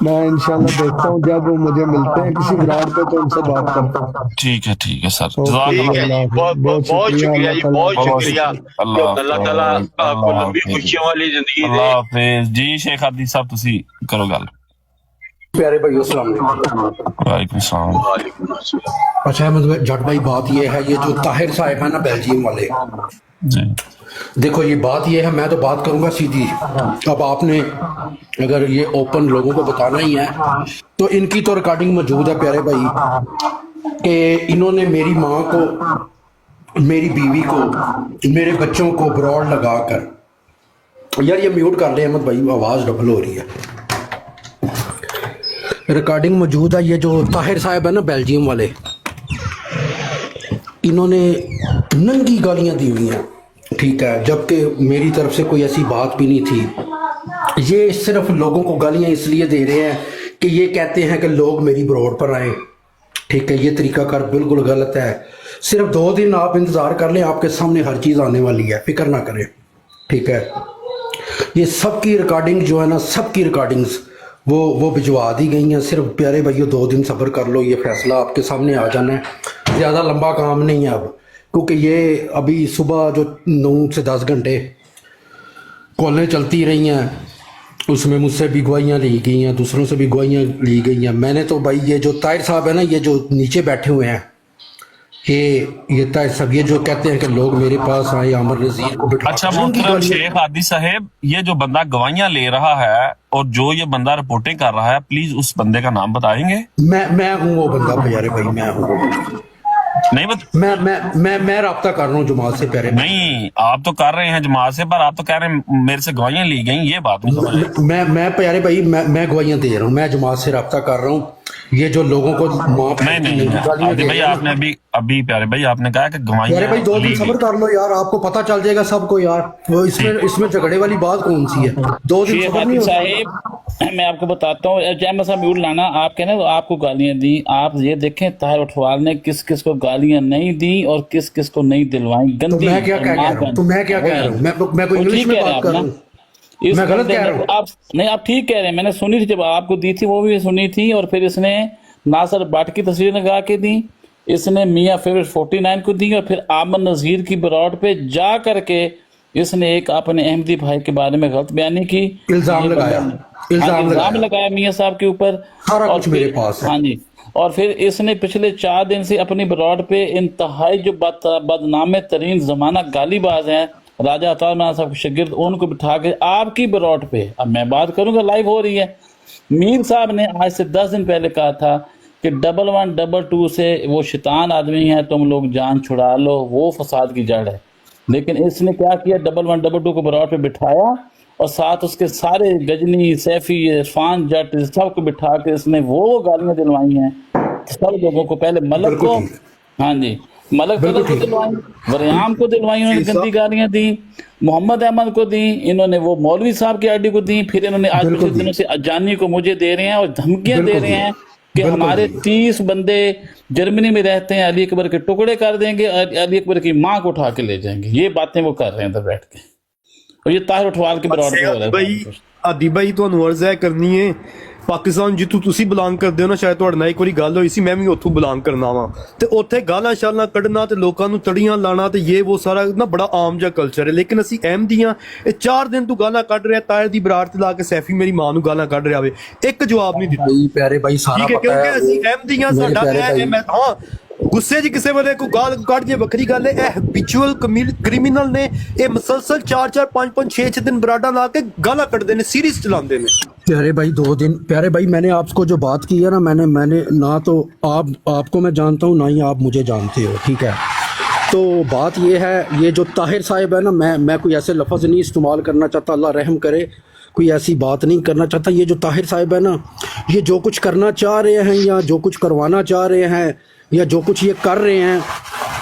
मैं इंशाल्लाह देखता हूँ जब वो मुझे मिलते हैं किसी ग्राउंड पे तो उनसे बात करता हूँ। ठीक है सर। ठीक है जी, बहुत शुक्रिया जी, बहुत शुक्रिया। अल्लाह ताला आपको लंबी खुशियों वाली जिंदगी दे। अल्लाह हाफिज जी। शेख आदि साहब तुसी करो गल। प्यारे भाई अस्सलाम वालेकुम। वालेकुम सलाम। वालेकुम अस्सलाम। अच्छा अहमद जट भाई, बात ये है, ये जो ताहिर साहब है ना बेल्जियम वाले, जी देखो ये बात ये है, मैं तो बात करूंगा सीधी। अब आपने अगर ये ओपन लोगों को बताना ही है तो इनकी तो रिकॉर्डिंग मौजूद है प्यारे भाई, कि इन्होंने मेरी माँ को, मेरी बीवी को, मेरे बच्चों को ब्रॉड लगाकर, यार ये म्यूट कर ले अहमद भाई, आवाज़ डबल हो रही है। रिकॉर्डिंग मौजूद है। ये जो ताहिर साहब है ना बेल्जियम वाले, इन्होंने नंगी गालियां दी हुई हैं, ठीक है, जबकि मेरी तरफ से कोई ऐसी बात भी नहीं थी। ये सिर्फ लोगों को गालियां इसलिए दे रहे हैं कि ये कहते हैं कि लोग मेरी ब्रॉड पर आए, ठीक है। ये तरीकाकार बिल्कुल गलत है। सिर्फ 2 दिन आप इंतज़ार कर लें, आपके सामने हर चीज़ आने वाली है, फिक्र ना करें, ठीक है। ये सबकी रिकॉर्डिंग जो है ना, सबकी रिकॉर्डिंग्स वो भिजवा दी गई हैं। सिर्फ प्यारे भाइयों 2 दिन सब्र कर लो, ये फैसला आपके सामने आ जाना है। ज़्यादा लंबा काम नहीं है अब, क्योंकि ये अभी सुबह जो 9 से 10 घंटे कॉलें चलती रही हैं, उसमें मुझसे भी गवाहियाँ ली गई हैं, दूसरों से भी गवाहियाँ ली गई हैं। मैंने तो भाई ये जो ताहिर साहब है ना, ये जो नीचे बैठे हुए हैं, ये ताहिर साहब, ये जो कहते हैं कि लोग मेरे पास आए, आमर नज़ीर को बिठा। अच्छा मोहतरम शेख आदि साहब, ये जो बंदा गवाहियां ले रहा है और जो ये बंदा रिपोर्टिंग कर रहा है, प्लीज उस बंदे का नाम बताएंगे? मैं हूँ वो बंदा प्यारे भाई, मैं हूँ। नहीं मैं राब्ता कर रहा हूँ जमात से प्यारे भाई। नहीं, आप तो कर रहे हैं जमात से, पर आप तो कह रहे हैं मेरे से गवाहियां ली गई, ये बात नहीं समझ रहे। मैं प्यारे भाई मैं गवाहियां दे रहा हूँ, मैं जमात से राब्ता कर रहा हूँ। ये जो लोगों को माफ नहीं अभी भाई आपने अभी प्यारे भाई आपने कहा कि गवाहियां प्यारे भाई 2 दिन ली सब्र गई। कर लो यार, आपको पता चल जाएगा सबको यार। वो इसमें झगड़े वाली बात कौन सी है? 2 दिन शेख सब्र नहीं हाफिज होता। साहिब, मैं आपको बताता हूँ, जैम साहब म्यूट लाना, आप कहना तो आपको गालियां दी, आप ये देखें ताहिर उठवाल ने किस किस को गालियां नहीं दी और किस किस को नहीं दिलवाई, तो गंदी। मैं क्या कह रहा हूँ? तो मैं क्या कह रहा हूँ? मैं कोई इंग्लिश में बात कर रहा हूँ? इस मैं गलत बंदे कह ने रहा हूँ? आप नहीं, आप ठीक कह रहे हैं, मैंने सुनी थी जब आपको दी थी वो भी सुनी थी, और फिर इसने नासर भट्ट की तस्वीर लगा के दी, इसने मियाँ फेवरेट 49 को दी, और फिर आमन नज़ीर की बरौट पे जा करके इसने एक अपने अहमदी भाई के बारे में गलत बयानी की, इल्जाम ये लगाया, बंदा- इल्जाम हाँ, लगाया। लगाया मियाँ साहब के ऊपर। सारा और कुछ मेरे फिर- पास है। हाँ जी, और फिर इसने पिछले 4 दिन से अपनी बरौट पे इंतहाई जो बदनामे तरीन जमाना गालीबाज हैं राजा अता मान साहब के शागिर्द, उनको बिठा के आपकी बरौट पे, अब मैं बात करूंगा, लाइव हो रही है। मीर साहब ने आज से 10 दिन पहले कहा था कि 1122 से वो शैतान आदमी है, तुम लोग जान छुड़ा लो, वो फसाद की जड़ है। लेकिन इसने क्या किया, 1122 को बरौट पे बिठाया और साथ उसके सारे गजनी, सैफी, इरफान जट सबको बिठा के इसने वो गालियां दिलवाई हैं सब लोगों को। पहले मलक को, हाँ जी, मलक को दिलवाई, वरियाम को दिलवाई, उन्होंने गंदी गालियां दी, मोहम्मद अहमद को दी, इन्होंने वो मौलवी साहब की आईडी को दी, फिर इन्होंने आज पिछले दिनों से अजानी को मुझे दे रहे हैं और धमकियां दे रहे हैं कि हमारे 30 बंदे जर्मनी में रहते हैं, अली अकबर के टुकड़े कर देंगे, अली अकबर की माँ को उठा के ले जाएंगे। ये बातें वो कर रहे हैं इधर बैठ के, और ये ताहिर उठवाल के बरौट पे हो रहा है। भाई आदि भाई ਤੁਹਾਨੂੰ ਅਰਜ਼ ਹੈ ਕਰਨੀ ਹੈ ਪਾਕਿਸਤਾਨ ਜਿੱਥੋਂ ਤੁਸੀਂ ਬਿਲੋਂਗ ਕਰਦੇ ਹੋ ਨਾ, ਸ਼ਾਇਦ ਤੁਹਾਡੇ ਨਾਲ ਇੱਕ ਵਾਰੀ ਗੱਲ ਹੋਈ ਸੀ, ਮੈਂ ਵੀ ਉੱਥੋਂ ਬਿਲੋਂਗ ਕਰਨਾ ਵਾਂ, ਤੇ ਉੱਥੇ ਗਾਲਾਂ ਸ਼ਾਲਾਂ ਕੱਢਣਾ ਤੇ ਲੋਕਾਂ ਨੂੰ ਤੜੀਆਂ ਲਾਣਾ ਤੇ ਇਹ ਉਹ ਸਾਰਾ ਨਾ ਬੜਾ ਆਮ ਜਿਹਾ ਕਲਚਰ ਹੈ। ਲੇਕਿਨ ਅਸੀਂ ਅਹਿਮਦੀਆਂ ਇਹ 4 ਦਿਨ ਤੋਂ ਗਾਲਾਂ ਕੱਢ ਰਿਹਾ, ਤਾਇਰ ਦੀ ਬਰਾੜ ਤੇ ਲਾ ਕੇ ਸੈਫੀ ਮੇਰੀ ਮਾਂ ਨੂੰ ਗਾਲਾਂ ਕੱਢ ਰਿਹਾ ਵੇ, ਇੱਕ ਜਵਾਬ ਨਹੀਂ ਦਿੱਤਾ। भाई प्यारे भाई सारा ਠੀਕ ਹੈ, पता ਕਿਉਂਕਿ है ਅਸੀਂ ਅਹਿਮਦੀਆਂ, मेरे ਸਾਡਾ प्यारे भाई। ਮੈਂ ਹਾਂ ਗੁੱਸੇ 'ਚ ਕਿਸੇ ਵੇਲੇ ਕੋਈ ਗਾਲ ਕੱਢ ਜੇ ਵੱਖਰੀ ਗੱਲ ਹੈ। ਇਹ ਹੈਬਿਚੁਅਲ ਕ੍ਰਿਮੀਨਲ ਨੇ, ਇਹ ਮੁਸਲਸਲ 4-4 5-5 6-6 ਦਿਨ ਬਰਾਡਾ ਲਾ ਕੇ ਗਾਲਾਂ ਕੱਢਦੇ ਨੇ, ਸੀਰੀਜ਼ ਚਲਾਉਂਦੇ ਨੇ। प्यारे भाई 2 दिन, प्यारे भाई मैंने आपको जो बात की है ना, मैंने ना तो आपको मैं जानता हूँ ना ही आप मुझे जानते हो, ठीक है? तो बात ये है, ये जो ताहिर साहिब है ना, मैं कोई ऐसे लफ्ज़ नहीं इस्तेमाल करना चाहता, अल्लाह रहम करे, कोई ऐसी बात नहीं करना चाहता। ये जो ताहिर साहिब है ना, ये जो कुछ करना चाह रहे हैं या जो कुछ करवाना चाह रहे हैं या जो कुछ ये कर रहे हैं,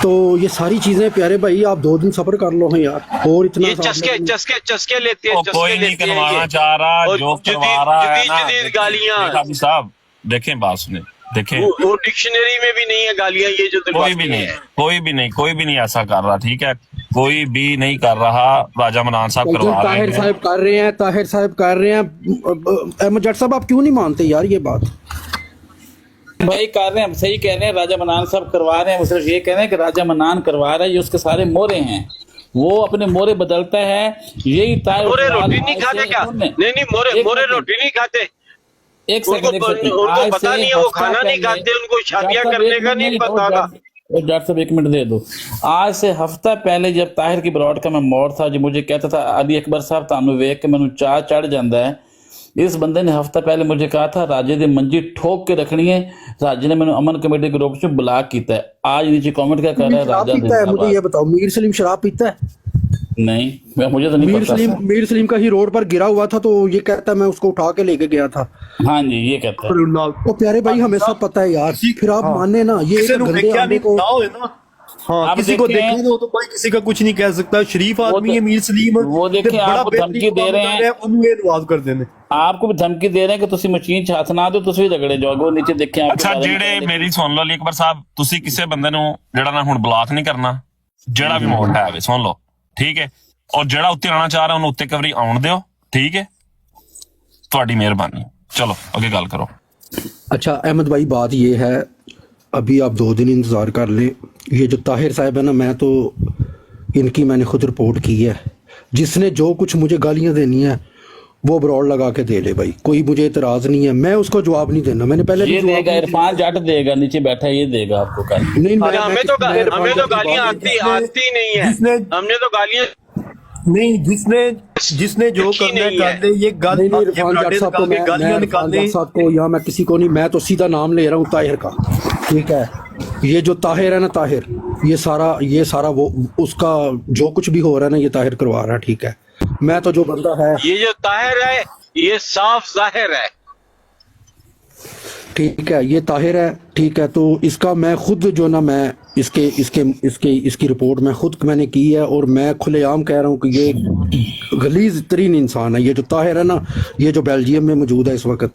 तो ये सारी चीजें प्यारे भाई आप 2 दिन सब्र कर लो हैं यार। और इतना ये चस्के लेते हैं, कोई नहीं करवाना चाह रहा, और जो करवा रहा है ना, जदीद गालियां, हाफिज साहब देखें, बात सुने, देखें, वो डिक्शनरी में भी नहीं है गालियां, ये जो कोई भी नहीं ऐसा कर रहा, ठीक है? कोई भी नहीं कर रहा, राजा मनान साहब करवा रहे ताहिर हैं। साहब कर रहे हैं, ताहिर साहब कर रहे हैं। अहमद जट साहब आप क्यों नहीं मानते यार ये बात? भाई कर रहे हैं, सही कह रहे हैं, राजा मनान साहब करवा रहे हैं। वो सिर्फ ये कह रहे हैं कि राजा मनान करवा रहा है, ये उसके सारे मोरे हैं, वो अपने मोरे बदलता है। यही ताहिर मोरे उठवाल रोटी नहीं आज खाते से- क्या? नहीं मोरे सेकंड, रोटी नहीं खाते, एक सेकंड, उनको पता नहीं है, वो खाना नहीं खाते, उनको शादियां करने का नहीं पता होगा। डॉक्टर साहब 1 मिनट दे दो। आज से हफ्ता पहले जब ताहिर की बरौट का मैं मोड़ था, जो मुझे कहता था अली अकबर साहब तानू वेख के मैनू चाह चढ़ जाता है, इस बंदे ने हफ्ता पहले मुझे कहा था राजे दी मंजी ठोक के रखनी है, राजे ने मैंने अमन कमेटी ग्रुप से ब्लॉक किया है। आज नीचे कमेंट क्या कर रहा है, शराब राजा पीता है? मुझे ये जिंदाबाद। बताओ, मीर सलीम शराब पीता है? नहीं, मुझे तो नहीं पता। मीर सलीम का ही रोड पर गिरा हुआ था, तो ये कहता है मैं उसको उठा के लेके गया था। हाँ जी, ये कहता है। तो प्यारे भाई हमें सब पता है यार, फिर आप माने ना, ये ਕਿਸੇ एक ਨੂੰ गंदे देखा आदमी नहीं को ना होए ना, हाँ आप किसी को देखें- देखने दो तो भाई किसी का कुछ नहीं कह सकता। शरीफ आदमी है मीर सलीम, वो देखें, ते बड़ा आपको बेहतरीन धमकी दे काम रहे कर हैं। ਉਹਨੂੰ ਇਹ ਨਵਾਜ਼ ਕਰਦੇ ਨੇ। आपको भी धमकी दे रहे हैं कि तुसी मशीन च हथ ना दो, तुसी भी रगड़े जाओगे। वो नीचे देखें आपके ਅੱਛਾ, बारे में ਜਿਹੜੇ पहले। ਮੇਰੀ ਸੁਣ ਲਓ ਅਲੀ ਅਕਬਰ ਸਾਹਿਬ, ਤੁਸੀਂ ਕਿਸੇ ਬੰਦੇ ਨੂੰ ਜਿਹੜਾ ਨਾ ਹੁਣ ਬਲਾਕ ਨਹੀਂ ਕਰਨਾ, ਜਿਹੜਾ ਵੀ ਮੋੜ ਹੈ ਵੇ ਸੁਣ ਲਓ, ਠੀਕ ਹੈ? ਔਰ ਜਿਹੜਾ ਉੱਤੇ ਆਣਾ ਚਾਹ ਰਿਹਾ ਉਹਨੂੰ ਉੱਤੇ ਕਵਰੀ ਆਉਣ ਦਿਓ, ਠੀਕ ਹੈ? ਤੁਹਾਡੀ ਮਿਹਰਬਾਨੀ। ਚਲੋ ਅੱਗੇ ਗੱਲ ਕਰੋ। अच्छा अहमद भाई बात ये है, अभी आप 2 दिन इंतज़ार कर लें। ये जो ताहिर साहब है ना, मैं तो इनकी मैंने खुद रिपोर्ट की है। जिसने जो कुछ मुझे गालियां देनी है वो ब्रॉड लगा के दे ले भाई, कोई मुझे इतराज नहीं है, मैं उसको जवाब नहीं देना। मैंने पहले भी ये जवाब देगा, नहीं इरफान जट देगा, नीचे बैठा है, ये देगा आपको कल। नहीं, हमें तो गालियां आती नहीं है, हमने तो गालियां नहीं, जिसने जो करना है कर ले। ये गाल नहीं इरफान जट साहब को गालियां निकाल दे। साहब को या मैं किसी को नहीं, मैं तो सीधा नाम ले रहा हूँ ताहिर का, ठीक है? ये जो ताहिर है ना, ताहिर, ये सारा वो उसका जो कुछ भी हो रहा है ना, ये ताहिर करवा रहा है, ठीक है। मैं तो जो बंदा है, ये जो ताहिर है ये साफ जाहिर है। ठीक है, ये ताहिर है, ठीक है। तो इसका मैं खुद जो ना, मैं इसकी रिपोर्ट मैं खुद मैंने की है, और मैं खुलेआम कह रहा हूँ कि ये गलीज तरीन इंसान है। ये जो ताहिर है ना, ये जो बेल्जियम में मौजूद है इस वक्त,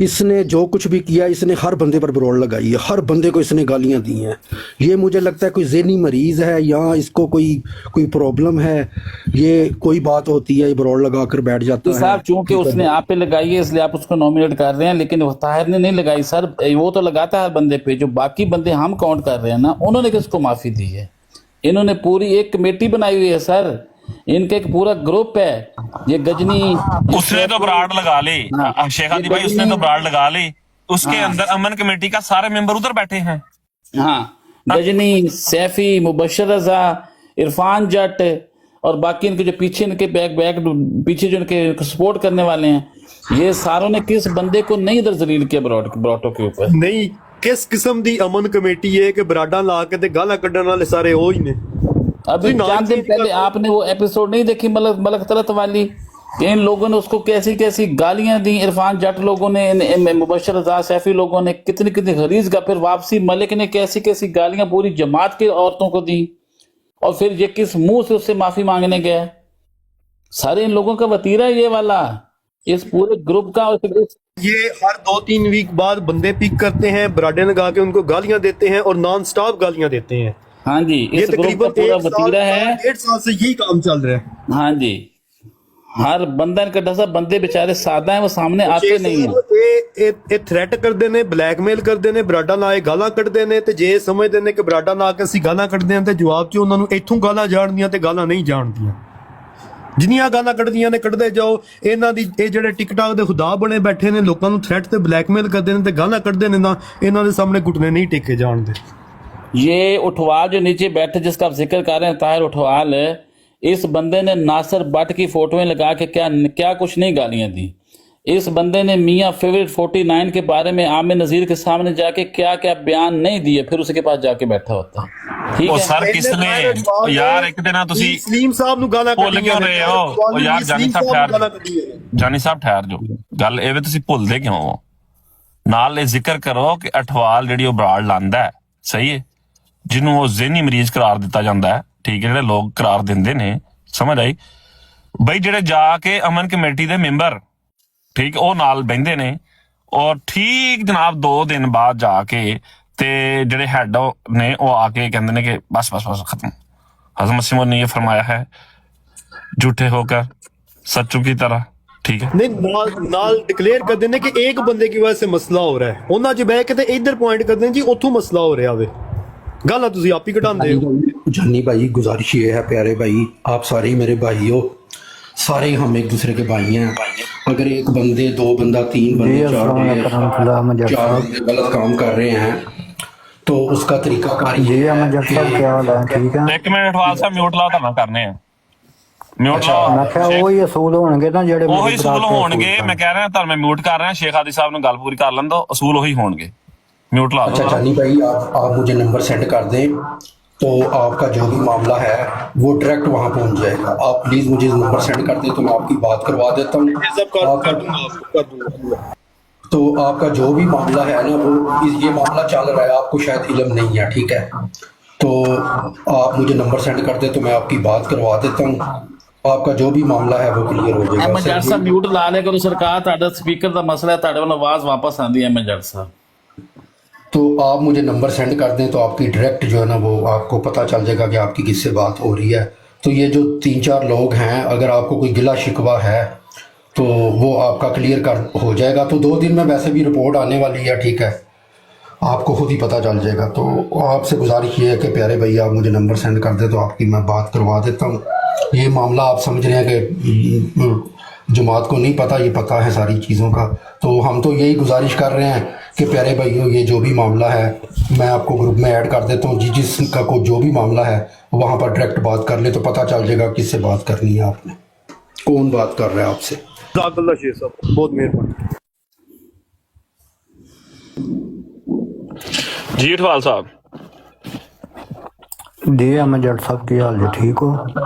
इसने जो कुछ भी किया, इसने हर बंदे पर बरोड़ लगाई है, हर बंदे को इसने गालियां दी हैं। ये मुझे लगता है कोई ज़हनी मरीज है, या इसको कोई प्रॉब्लम है, ये कोई बात होती है, ये बरोड़ लगा कर बैठ जाता तो है। साहब चूंकि उसने आप पे लगाई है इसलिए आप उसको नॉमिनेट कर रहे हैं, लेकिन वो ताहिर ने नहीं लगाई सर, वो तो लगाता है हर बंदे पे। जो बाकी बंदे हम काउंट कर रहे हैं ना, उन्होंने किसको माफी दी है? इन्होंने पूरी एक कमेटी बनाई हुई है सर, इनका एक पूरा ग्रुप है। ये गजनी, उसने तो ब्राड लगा ली, शेख आदि भाई, उसने तो ब्राड लगा ली। उसके अंदर अमन कमेटी का सारे मेंबर उधर बैठे हैं। हाँ, गजनी, सैफी, मुबशर रजा, इरफान जट और बाकी इनके जो पीछे इनके पीछे जो इनके सपोर्ट करने वाले हैं, ये सारों ने किस बंदे को नहीं इधर जलील किया बराटो के ऊपर? नहीं, किस किस्म दी अमन कमेटी है कि बराडा ला के ते गाला कड्डण वाले सारे ओ ही ने। अभी चंद दिन पहले आपने वो एपिसोड नहीं देखी मलक तलत वाली? इन लोगों ने उसको कैसी कैसी गालियां दी, इरफान जट लोगों ने, मुबशर रजा, सैफी लोगों ने कितनी कितनी गलीज का, फिर वापसी मलिक ने कैसी कैसी गालियां पूरी जमात की औरतों को दी, और फिर ये किस मुंह से उससे माफी मांगने गया? सारे इन लोगों का वतीरा है ये वाला, इस पूरे ग्रुप का। और ये हर 2-3 वीक बाद बंदे पिक करते हैं, बराडे लगा के उनको गालियां देते हैं और नॉन स्टॉप गालियां देते हैं। हाँ जी, ये इस ग्रुप का तकरीबन पूरा वतीरा है। 1.5 साल से यही काम चल रहा है। हाँ जी, हर बंदा इनका डसा, बंदे बेचारे सादा हैं, वो सामने आते नहीं है। ਇਹ ਥ੍ਰੈਟ ਕਰਦੇ ਨੇ, ਬਲੈਕਮੇਲ ਕਰਦੇ ਨੇ, ਬਰਾਡਾ ਲਾ ਕੇ ਗਾਲਾਂ ਕੱਢਦੇ ਨੇ, ਤੇ ਜੇ ਸਮਝਦੇ ਨੇ ਕਿ ਬਰਾਡਾ ਲਾ ਕੇ ਅਸੀਂ ਗਾਲਾਂ ਕੱਢਦੇ ਹਾਂ ਤੇ ਜਵਾਬ 'ਚ ਉਹਨਾਂ ਨੂੰ ਇੱਥੋਂ ਗਾਲਾਂ ਜਾਣਦੀਆਂ ਤੇ ਗਾਲਾਂ ਨਹੀਂ ਜਾਣਦੀਆਂ। ਜਿੰਨੀਆਂ ਗਾਲਾਂ ਕੱਢਦੀਆਂ ਨੇ ਕੱਢਦੇ ਜਾਓ। ਇਹਨਾਂ ਦੀ ਇਹ ਜਿਹੜੇ ਟਿਕਟਾਕ ਦੇ ਖੁਦਾ ਬਣੇ ਬੈਠੇ ਨੇ, ਲੋਕਾਂ ਨੂੰ ਥ੍ਰੈਟ ਤੇ ਬਲੈਕਮੇਲ ਕਰਦੇ ਨੇ ਤੇ ਗਾਲਾਂ ਕੱਢਦੇ ਨੇ ਨਾ, ਇਹਨਾਂ ਦੇ ਸਾਹਮਣੇ ਘੁਟਨੇ ਨਹੀਂ ਟੇਕੇ ਜਾਣਦੇ। ये उठवाल जो नीचे बैठे जिसका आप जिक्र कर रहे हैं, ताहिर उठवाल, इस बंदे ने नासिर भट्ट की फोटोएं लगा के क्या कुछ नहीं गालियां दी। इस बंदे ने मियां फेवरेट 49 के बारे में आमिर नजीर के सामने जाके क्या क्या बयान नहीं दिए, फिर उसके पास जाके बैठा होता। ठीक ਉਹ है ਸਰ ਕਿਸਨੇ ਯਾਰ ਇੱਕ ਦਿਨ ਤੁਸੀਂ ਸਲੀਮ ਸਾਹਿਬ ਨੂੰ ਗਾਲਾਂ ਭੁੱਲ ਕਿਉਂ ਰਹੇ ਹੋ? ਉਹ ਯਾਰ ਜਾਨੀ ਸਾਹਿਬ ਠਹਿਰ ਜਾਓ, ਗੱਲ ਇਹ ਵੀ ਤੁਸੀਂ ਭੁੱਲਦੇ ਕਿਉਂ ਹੋ? ਨਾਲ ਇਹ ਜ਼ਿਕਰ ਕਰੋ ਕਿ ਅਠਵਾਲ ਜਿਹੜੀ ਉਹ ਬਰਾੜ ਲਾਂਦਾ ਹੈ, ਸਹੀ ਹੈ, ਜਿਹਨੂੰ ਉਹ ਜ਼ਿਹਨੀ ਮਰੀਜ਼ ਕਰਾਰ ਦਿੱਤਾ ਜਾਂਦਾ ਹੈ, ਠੀਕ ਹੈ, ਜਿਹੜੇ ਲੋਕ ਕਰਾਰ ਦਿੰਦੇ ਨੇ, ਸਮਝ ਆਈ ਬਈ, ਜਿਹੜੇ ਜਾ ਕੇ ਅਮਨ ਕਮੇਟੀ ਦੇ ਮੈਂਬਰ, ਠੀਕ, ਉਹ ਨਾਲ ਬਹਿੰਦੇ ਨੇ, ਔਰ ਠੀਕ ਜਨਾਬ 2 ਦਿਨ ਬਾਅਦ ਜਾ ਕੇ ਤੇ ਜਿਹੜੇ ਹੈਡ ਨੇ ਉਹ ਆ ਕੇ ਕਹਿੰਦੇ ਨੇ ਕਿ ਬਸ ਖਤਮ। हज़रत मसीह ने ये फरमाया है झूठे होकर सच्चों की तरह, ठीक है। नहीं, नाल डिक्लेयर कर देने कि एक बंदे की वजह से मसला हो रहा है, उन्होंने जो बह के इधर पॉइंट कर दें जी उथों मसला हो रहा है। गल तुसी आप ही घटांदे हो। जानी भाई, गुजारिश ये है प्यारे भाई, आप सारे ही मेरे भाई हो, सारे हम एक दूसरे के भाई हैं। अगर एक बंदे, 2 बंदा, 3 बंदे, 4 बंदे गलत काम कर रहे हैं तो उसका तरीका कार ये है। क्या हाल है? ठीक है, एक मिनट वाल साहब म्यूट ला करना करने हैं, म्यूट ला। मैं क्या वही असूल होंगे ना ਜਿਹੜੇ ਉਹੀ ਅਸੂਲ ਹੋਣਗੇ। ਮੈਂ ਕਹਿ ਰਿਹਾ ਤੁਹਾਨੂੰ, ਮੈਂ ਮਿਊਟ ਕਰ ਰਿਹਾ। ਸ਼ੇਖ ਆਦੀ ਸਾਹਿਬ ਨੂੰ ਗੱਲ ਪੂਰੀ ਕਰ ਲੈਣ ਦਿਓ, ਅਸੂਲ ਉਹੀ ਹੋਣਗੇ। म्यूट ला। अच्छा जानी भाई, आप मुझे नंबर सेंड कर दें तो आपका जो भी मामला है वो डायरेक्ट वहाँ पहुँच जाएगा। आप प्लीज़ मुझे नंबर सेंड कर दें तो मैं आपकी बात करवा देता हूँ। तो आपका जो भी मामला है ना, वो ये मामला चल रहा है, आपको शायद इल्म नहीं है, ठीक है, तो आप मुझे नंबर सेंड कर दें तो मैं आपकी बात करवा देता हूँ। आपका जो भी मामला है वो क्लियर हो जाएगा। अहमद जट साहब म्यूट ला ले करो, सरकार ਤੁਹਾਡਾ स्पीकर ਦਾ ਮਸਲਾ ਹੈ, ਤੁਹਾਡੇ ਵੱਲੋਂ ਆਵਾਜ਼ ਵਾਪਸ ਆਉਂਦੀ ਹੈ अहमद जट साहब। तो आप मुझे नंबर सेंड कर दें तो आपकी डायरेक्ट जो है ना वो आपको पता चल जाएगा कि आपकी किससे बात हो रही है। तो ये जो 3-4 लोग हैं, अगर आपको कोई गिला शिकवा है तो वो आपका क्लियर कर हो जाएगा। तो 2 दिन में वैसे भी रिपोर्ट आने वाली है, ठीक है, आपको खुद ही पता चल जाएगा। तो आपसे गुजारिश ये है कि प्यारे भैया आप मुझे नंबर सेंड कर दें तो आपकी मैं बात करवा देता हूँ। ये मामला आप समझ रहे हैं कि जमात को नहीं पता, ये पता है सारी चीज़ों का। तो हम तो यही गुजारिश कर रहे हैं कि प्यारे भाइयों, ये जो भी मामला है मैं आपको ग्रुप में ऐड कर देता हूँ। जिसका को जो भी मामला है वहाँ पर डायरेक्ट बात कर ले तो पता चल जाएगा किससे बात करनी है आपने, कौन बात कर रहा है आपसे। शेख साहब बहुत मेहरबानी। ਜੀ ਅਠਵਾਲ ਸਾਹਿਬ। ਜੀ ਅਹਿਮਦ ਜੱਟ ਸਾਹਿਬ ਕੀ ਹਾਲ ਜੀ, ਠੀਕ ਹੋ?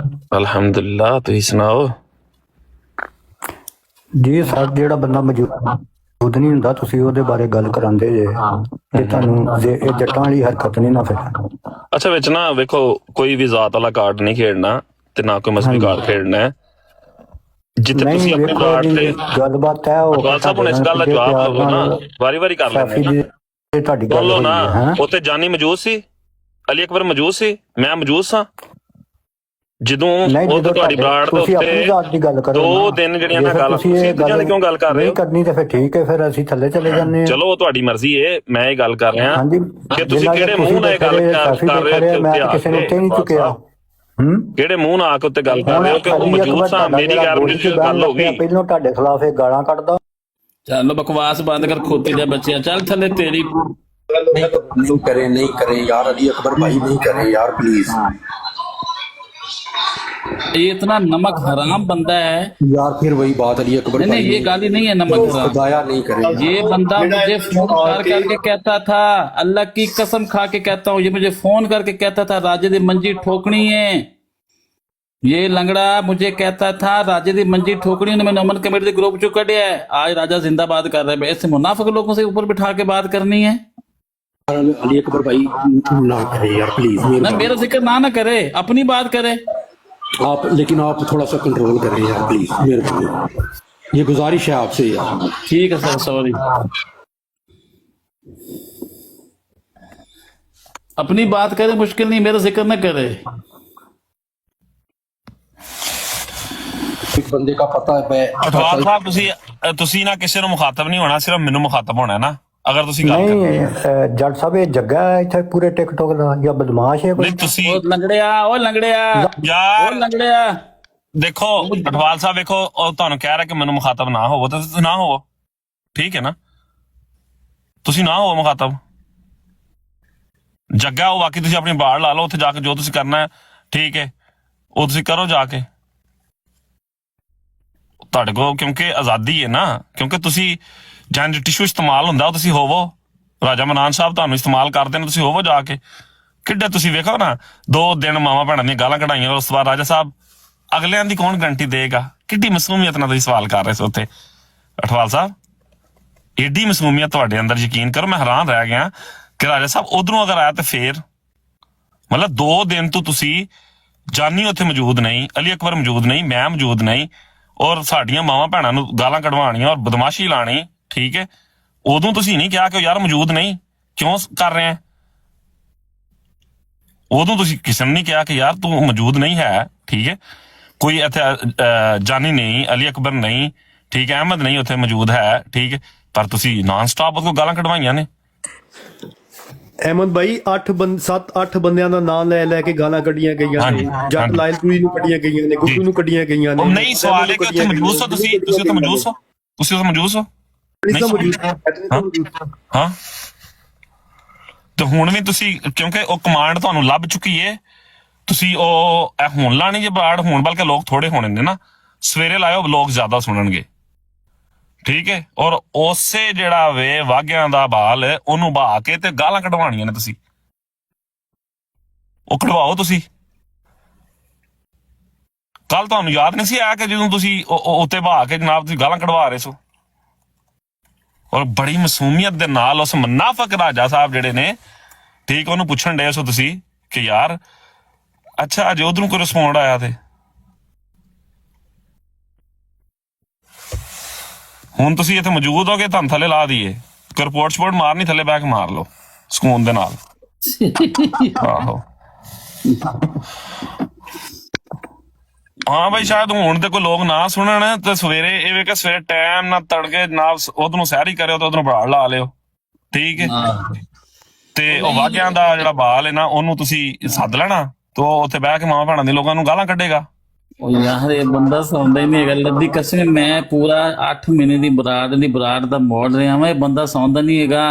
ਅਲਹਮਦੁਲਿਲਾ, ਤੁਸੀਂ ਸੁਣਾਓ। ਜੀ ਸਰ, ਜਿਹੜਾ ਬੰਦਾ ਮੌਜੂਦ ਨਹੀਂ ਹੁੰਦਾ ਤੁਸੀਂ ਉਹਦੇ ਬਾਰੇ ਗੱਲ ਕਰਾਂਦੇ ਜੇ, ਇਹ ਤੁਹਾਨੂੰ ਇਹ ਜੱਟਾਂ ਵਾਲੀ ਹਰਕਤ ਨਹੀਂ ਨਾ ਫਿਰ। ਅੱਛਾ, ਵਿੱਚ ਨਾ ਵੇਖੋ, ਕੋਈ ਵੀ ਜ਼ਾਤ ਵਾਲਾ ਕਾਰਡ ਨਹੀਂ ਖੇਡਣਾ ਤੇ ਨਾ ਕੋਈ ਮਸਲੀ ਕਾਰਡ ਖੇਡਣਾ ਹੈ। ਜਿੱਥੇ ਤੁਸੀਂ ਆਪਣੇ ਕਾਰਡ ਤੇ ਗੱਲਬਾਤ ਹੈ ਉਹ ਅਠਵਾਲ ਸਾਹਿਬ ਹੁਣ ਇਸ ਗੱਲ ਦਾ ਜਵਾਬ ਲਵੋ ਨਾ, ਵਾਰੀ ਕਰ ਲੈਂਦੇ ਤੁਹਾਡੀ ਗੱਲ ਬੋਲੋ ਨਾ। ਹੈ। ਉੱਥੇ ਜਾਨੀ ਮੌਜੂਦ ਸੀ, ਅਲੀ ਅਕਬਰ ਮੌਜੂਦ ਸੀ, ਮੈਂ ਮੌਜੂਦ ਸਾਂ ਜਦੋਂ ਉਹ ਤੁਹਾਡੀ ਬਰਾੜ ਦੇ ਉੱਤੇ 2 ਦਿਨ ਜਿਹੜੀਆਂ ਨਾ ਗੱਲ, ਤੁਸੀਂ ਚੀਜ਼ਾਂ ਦੀ ਕਿਉਂ ਗੱਲ ਕਰ ਰਹੇ ਹੋ? ਕਰਨੀ ਤੇ ਫਿਰ ਠੀਕ ਹੈ, ਫਿਰ ਅਸੀਂ ਥੱਲੇ ਚਲੇ ਜਾਂਦੇ ਹਾਂ। ਚਲੋ ਉਹ ਤੁਹਾਡੀ ਮਰਜ਼ੀ ਹੈ, ਮੈਂ ਇਹ ਗੱਲ ਕਰ ਰਿਹਾ ਕਿ ਤੁਸੀਂ ਕਿਹੜੇ ਮੂੰਹ ਨਾਲ ਇਹ ਗੱਲ ਕਰ ਰਹੇ ਹੋ? ਮੈਂ ਕਿਸੇ ਨੂੰ ਉੱਤੇ ਨਹੀਂ ਚੁੱਕਿਆ। ਕਿਹੜੇ ਮੂੰਹ ਨਾਲ ਆ ਕੇ ਉੱਤੇ ਗੱਲ ਕਰ ਰਹੇ ਹੋ ਕਿ ਉਹ ਮੌਜੂਦ ਸਾਂ? ਮੇਰੀ ਗੱਲ ਹੋ ਗਈ, ਪਹਿਲਾਂ ਤੁਹਾਡੇ ਖਿਲਾਫ ਇਹ ਗਾਲਾਂ ਕੱਢਦਾ। चलो बकवास बंद कर, खोते जा बच्चे, चल थले तेरी। नहीं करें यार, अली अकबर भाई नहीं करें यार प्लीज ये इतना नमक हराम बंदा है यार, फिर वही बात अली अकबर नहीं, ये गाली नहीं है नमक हराम। खुदाया नहीं करे। ये बंदा मुझे फोन करके कहता था, अल्लाह की कसम खा के कहता हूँ, ये मुझे फोन करके कहता था राजे दी मंजी ठोकनी है। ये लंगड़ा मुझे कहता था राजे दी मंजी ठोकनी है, मैंने अमन कमेटी ग्रुप चो कटिया है। आज राजा जिंदाबाद कर रहे हैं। ऐसे मुनाफिक लोगों से ऊपर बिठा के बात करनी है अली अकबर भाई ना करे यार प्लीज, ना मेरा जिक्र ना करे, अपनी बात करे आप, लेकिन आप थोड़ा सा कंट्रोल करें यार प्लीज, मेहरबानी, ये गुजारिश है आपसे यार। ठीक है सर, सॉरी। अपनी बात करे, मुश्किल नहीं, मेरा जिक्र न करे। एक बंदे का पता है ਅਠਵਾਲ ਸਾਹਿਬ, ਤੁਸੀਂ ਨਾ ਕਿਸੇ ਨੂੰ ਮੁਖਾਤਬ ਨਹੀਂ ਹੋਣਾ, ਸਿਰਫ ਮੈਨੂੰ ਮੁਖਾਤਬ ਹੋਣਾ ਨਾ, ਅਗਰ ਤੁਸੀਂ ਗੱਲ ਕਰਦੇ ਨਹੀਂ ਜੱਟ ਸਾਹਿਬ, ਇਹ ਜੱਗਾ ਹੈ ਇੱਥੇ ਪੂਰੇ ਟਿਕਟੋਕ ਦਾ ਜਾਂ ਬਦਮਾਸ਼ ਹੈ ਕੋਈ? ਨਹੀਂ ਤੁਸੀਂ ਉਹ ਲੰਗੜਿਆ ਯਾਰ ਲੰਗੜਿਆ ਦੇਖੋ ਅਠਵਾਲ ਸਾਹਿਬ, ਵੇਖੋ ਉਹ ਤੁਹਾਨੂੰ ਕਹਿ ਰਿਹਾ ਕਿ ਮੈਨੂੰ ਮੁਖਾਤਬ ਨਾ ਹੋਵੋ, ਤਾਂ ਤੁਸੀਂ ਨਾ ਹੋਵੋ, ਠੀਕ ਹੈ ਨਾ, ਤੁਸੀਂ ਨਾ ਹੋਵੋ ਮੁਖਾਤਬ। ਜੱਗਾ ਉਹ ਬਾਕੀ ਤੁਸੀਂ ਆਪਣੀ ਬਾੜ ਲਾ ਲਓ, ਉੱਥੇ ਜਾ ਕੇ ਜੋ ਤੁਸੀਂ ਕਰਨਾ ਹੈ, ਠੀਕ ਹੈ, ਉਹ ਤੁਸੀਂ ਕਰੋ ਜਾ ਕੇ, ਤੁਹਾਡੇ ਕੋਲ ਕਿਉਂਕਿ ਆਜ਼ਾਦੀ ਹੈ ਨਾ, ਕਿਉਂਕਿ ਤੁਸੀਂ ਜਾਂ ਟਿਸ਼ੂ ਇਸਤੇਮਾਲ ਹੁੰਦਾ, ਤੁਸੀਂ ਹੋਵੋ। ਰਾਜਾ ਮਨਾਨ ਸਾਹਿਬ ਤੁਹਾਨੂੰ ਇਸਤੇਮਾਲ ਕਰਦੇ ਨੇ, ਤੁਸੀਂ ਹੋਵੋ ਜਾ ਕੇ। ਕਿੱਡੇ ਤੁਸੀਂ ਵੇਖੋ ਨਾ, 2 ਦਿਨ ਮਾਵਾਂ ਭੈਣਾਂ ਦੀਆਂ ਗਾਲਾਂ ਕਢਾਈਆਂ, ਉਸ ਤੋਂ ਬਾਅਦ ਰਾਜਾ ਸਾਹਿਬ ਅਗਲਿਆਂ ਦੀ ਕੌਣ ਗਰੰਟੀ ਦੇਗਾ? ਕਿੱਡੀ ਮਾਸੂਮੀਅਤ ਨਾਲ ਤੁਸੀਂ ਸਵਾਲ ਕਰ ਰਹੇ ਸੀ ਉੱਥੇ ਅਠਵਾਲ ਸਾਹਿਬ, ਏਡੀ ਮਾਸੂਮੀਅਤ ਤੁਹਾਡੇ ਅੰਦਰ, ਯਕੀਨ ਕਰੋ ਮੈਂ ਹੈਰਾਨ ਰਹਿ ਗਿਆ ਕਿ ਰਾਜਾ ਸਾਹਿਬ ਉਧਰੋਂ ਅਗਰ ਆਇਆ ਤਾਂ ਫੇਰ ਮਤਲਬ 2 ਦਿਨ ਤੋਂ ਤੁਸੀਂ ਜਾਨੀ ਉੱਥੇ ਮੌਜੂਦ ਨਹੀਂ, ਅਲੀ ਅਕਬਰ ਮੌਜੂਦ ਨਹੀਂ, ਮੈਂ ਮੌਜੂਦ ਨਹੀਂ, ਔਰ ਸਾਡੀਆਂ ਮਾਵਾਂ ਭੈਣਾਂ ਨੂੰ ਗਾਲਾਂ ਕਢਵਾਉਣੀਆਂ ਔਰ ਬਦਮਾਸ਼ੀ ਲਾਣੀ, ਠੀਕ ਹੈ। ਉਦੋਂ ਤੁਸੀਂ ਨਹੀਂ ਕਿਹਾ ਕਿ ਯਾਰ ਮੌਜੂਦ ਨਹੀਂ ਕਿਉਂ ਕਰ ਰਹੇ ਆ, ਉਦੋਂ ਤੁਸੀਂ ਕਿਸੇ ਨੇ ਨਹੀਂ ਕਿਹਾ ਕਿ ਯਾਰ ਤੂੰ ਮੌਜੂਦ ਨਹੀਂ ਹੈ, ਠੀਕ ਹੈ। ਕੋਈ ਇੱਥੇ ਜਾਨੀ ਨਹੀਂ, ਅਲੀ ਅਕਬਰ ਨਹੀਂ, ਠੀਕ ਹੈ, ਅਹਿਮਦ ਨਹੀਂ ਉੱਥੇ ਮੌਜੂਦ ਹੈ, ਠੀਕ ਹੈ, ਪਰ ਤੁਸੀਂ ਨਾਨ ਸਟਾਪ ਉਹਦੇ ਕੋਲ ਗਾਲਾਂ ਕਢਵਾਈਆਂ ਨੇ। ਅਹਿਮਦ ਭਾਈ 7-8 ਬੰਦਿਆਂ ਦਾ ਨਾਮ ਲੈ ਕੇ ਗਾਲਾਂ ਕੱਢੀਆਂ ਗਈਆਂ ਨੇ, ਜੱਟ ਲਾਇਲਪੁਰੀ ਨੂੰ ਕੱਢੀਆਂ ਗਈਆਂ ਨੇ, ਗੁੱਗੂ ਨੂੰ ਕੱਢੀਆਂ ਗਈਆਂ ਨੇ। ਨਹੀਂ, ਸਵਾਲ ਹੈ ਕਿ ਉੱਥੇ ਮੌਜੂਦ ਹੋ ਤੁਸੀਂ ਉੱਥੇ ਮੌਜੂਦ ਹੋ, ਤੁਸੀਂ ਉੱਥੇ ਮੌਜੂਦ ਹੋ? ਹਾਂ, ਤੇ ਹੁਣ ਵੀ ਤੁਸੀਂ, ਕਿਉਂਕਿ ਉਹ ਕਮਾਂਡ ਤੁਹਾਨੂੰ ਲੱਭ ਚੁੱਕੀ ਏ, ਤੁਸੀਂ ਉਹ ਹੁਣ ਲਾਣੀ ਜੇ ਬਾੜ ਹੁਣ, ਬਲਕਿ ਲੋਕ ਥੋੜੇ ਹੋਣੇ ਨੇ ਨਾ, ਸਵੇਰੇ ਲਾਇਓ ਲੋਕ ਜ਼ਿਆਦਾ ਸੁਣਨਗੇ, ਠੀਕ ਹੈ। ਔਰ ਉਸੇ ਜਿਹੜਾ ਵੇ ਵਾਘਿਆਂ ਦਾ ਬਾਲ ਉਹਨੂੰ ਬਹਾ ਕੇ ਤੇ ਗਾਲਾਂ ਕਢਵਾਉਣੀਆਂ ਨੇ, ਤੁਸੀਂ ਉਹ ਕਢਵਾਓ। ਤੁਸੀਂ ਕੱਲ ਤੁਹਾਨੂੰ ਯਾਦ ਨਹੀਂ ਸੀ ਆਇਆ ਕਿ ਜਦੋਂ ਤੁਸੀਂ ਉੱਤੇ ਬਹਾ ਕੇ ਜਨਾਬ ਤੁਸੀਂ ਗਾਲਾਂ ਕਢਵਾ ਰਹੇ ਸੋ, ਔਰ ਬੜੀ ਮਾਸੂਮੀਅਤ ਦੇ ਨਾਲ ਉਸ ਮੁਨਾਫਿਕ ਰਾਜਾ ਸਾਹਿਬ ਜਿਹੜੇ ਨੇ, ਠੀਕ, ਉਹਨੂੰ ਪੁੱਛਣ ਡਏ ਸੋ ਤੁਸੀਂ ਕਿ ਯਾਰ ਅੱਛਾ ਜੇ ਉਧਰੋਂ ਕੋਈ ਰਿਸਪੌਂਡ ਆਇਆ ਤੇ ਹੁਣ ਤੁਸੀਂ ਇੱਥੇ ਮੌਜੂਦ ਹੋ ਕੇ ਤੁਹਾਨੂੰ ਥੱਲੇ ਲਾ ਦਈਏ, ਕੋਈ ਰਿਪੋਰਟ ਸਪੋਰਟ ਮਾਰਨੀ, ਥੱਲੇ ਬਹਿ ਕੇ ਮਾਰ ਲਓ ਸਕੂਨ ਦੇ ਨਾਲ। ਆਹੋ ਹਾਂ ਬਾਈ, ਸ਼ਾਇਦ ਹੁਣ ਤੇ ਕੋਈ ਲੋਕ ਨਾ ਸੁਣਨ ਤੇ ਸਵੇਰੇ ਇਹ ਵੇਖ ਸਵੇਰੇ ਟਾਈਮ ਨਾਲ ਤੜਕੇ ਨਾਲ ਉਧਰੋਂ ਸੈਰ ਹੀ ਕਰਿਓ ਤੇ ਉਧਰੋਂ ਬਾੜ ਲਾ ਲਿਓ, ਠੀਕ ਹੈ। ਤੇ ਉਹ ਵਾਘਿਆਂ ਦਾ ਜਿਹੜਾ ਬਾਲ ਹੈ ਨਾ, ਉਹਨੂੰ ਤੁਸੀਂ ਸੱਦ ਲੈਣਾ ਤੇ ਉਹ ਉੱਥੇ ਬਹਿ ਕੇ ਮਾਵਾਂ ਭੈਣਾਂ ਦੇ ਲੋਕਾਂ ਨੂੰ ਗਾਲਾਂ ਕੱਢੇਗਾ। यार ये बंदा सौंदा ही नहीं है, लद्दी कसम मैं पूरा 8 महीने की बराड़ दा मोड़ रहा मैं, बंदा सौंदा नहीं है।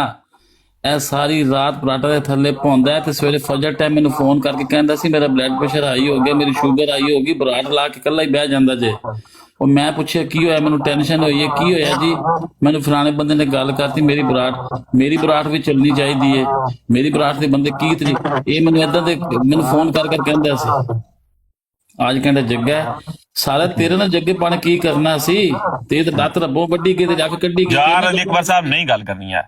ਇਹ ਸਾਰੀ ਰਾਤ ਪਰਾਟਾ ਦੇ ਥੱਲੇ ਪਾਉਂਦਾ ਹੈ ਤੇ ਸਵੇਰੇ ਫਜਰ ਟਾਈਮ ਮੈਨੂੰ ਫੋਨ ਕਰਕੇ ਕਹਿੰਦਾ ਸੀ ਮੇਰਾ ਬਲੱਡ ਪ੍ਰੈਸ਼ਰ ਹਾਈ ਹੋ ਗਿਆ, ਮੇਰੀ ਸ਼ੂਗਰ ਹਾਈ ਹੋ ਗਈ। ਬਰਾਟ ਲਾ ਕੇ ਇਕੱਲਾ ਹੀ ਬਹਿ ਜਾਂਦਾ ਜੇ। ਉਹ ਮੈਂ ਪੁੱਛਿਆ ਕੀ ਹੋਇਆ, ਮੈਨੂੰ ਟੈਨਸ਼ਨ ਹੋਈ ਹੈ। ਕੀ ਹੋਇਆ ਜੀ? ਮੈਨੂੰ ਫਲਾਣੇ ਬੰਦੇ ਨੇ ਗੱਲ ਕਰਤੀ, ਮੇਰੀ ਬਰਾਟ ਵੀ ਚੱਲਣੀ ਚਾਹੀਦੀ ਹੈ, ਮੇਰੀ ਬਰਾਟ ਦੇ ਬੰਦੇ ਕੀ ਤਰੀ। ਇਹ ਮੈਨੂੰ ਏਦਾਂ ਦੇ ਮੈਨੂੰ ਫੋਨ ਕਰ ਕਹਿੰਦਾ ਸੀ। ਅੱਜ ਕਹਿੰਦਾ ਜੱਗਾ ਸਾਰਾ ਤੇਰੇ ਨਾਲ ਜੱਗੇ ਪਾਣੇ ਕੀ ਕਰਨਾ ਸੀ, ਤੇ ਲੱਤ ਰੱਬੋਂ ਵੱਡੀ ਗਈ ਤੇ ਜਾ ਕੇ ਕੱਢੀ ਗਈ। ਯਾਰ ਅਕਬਰ ਸਾਹਿਬ ਨਹੀਂ ਗੱਲ ਕਰਨੀ ਹੈ,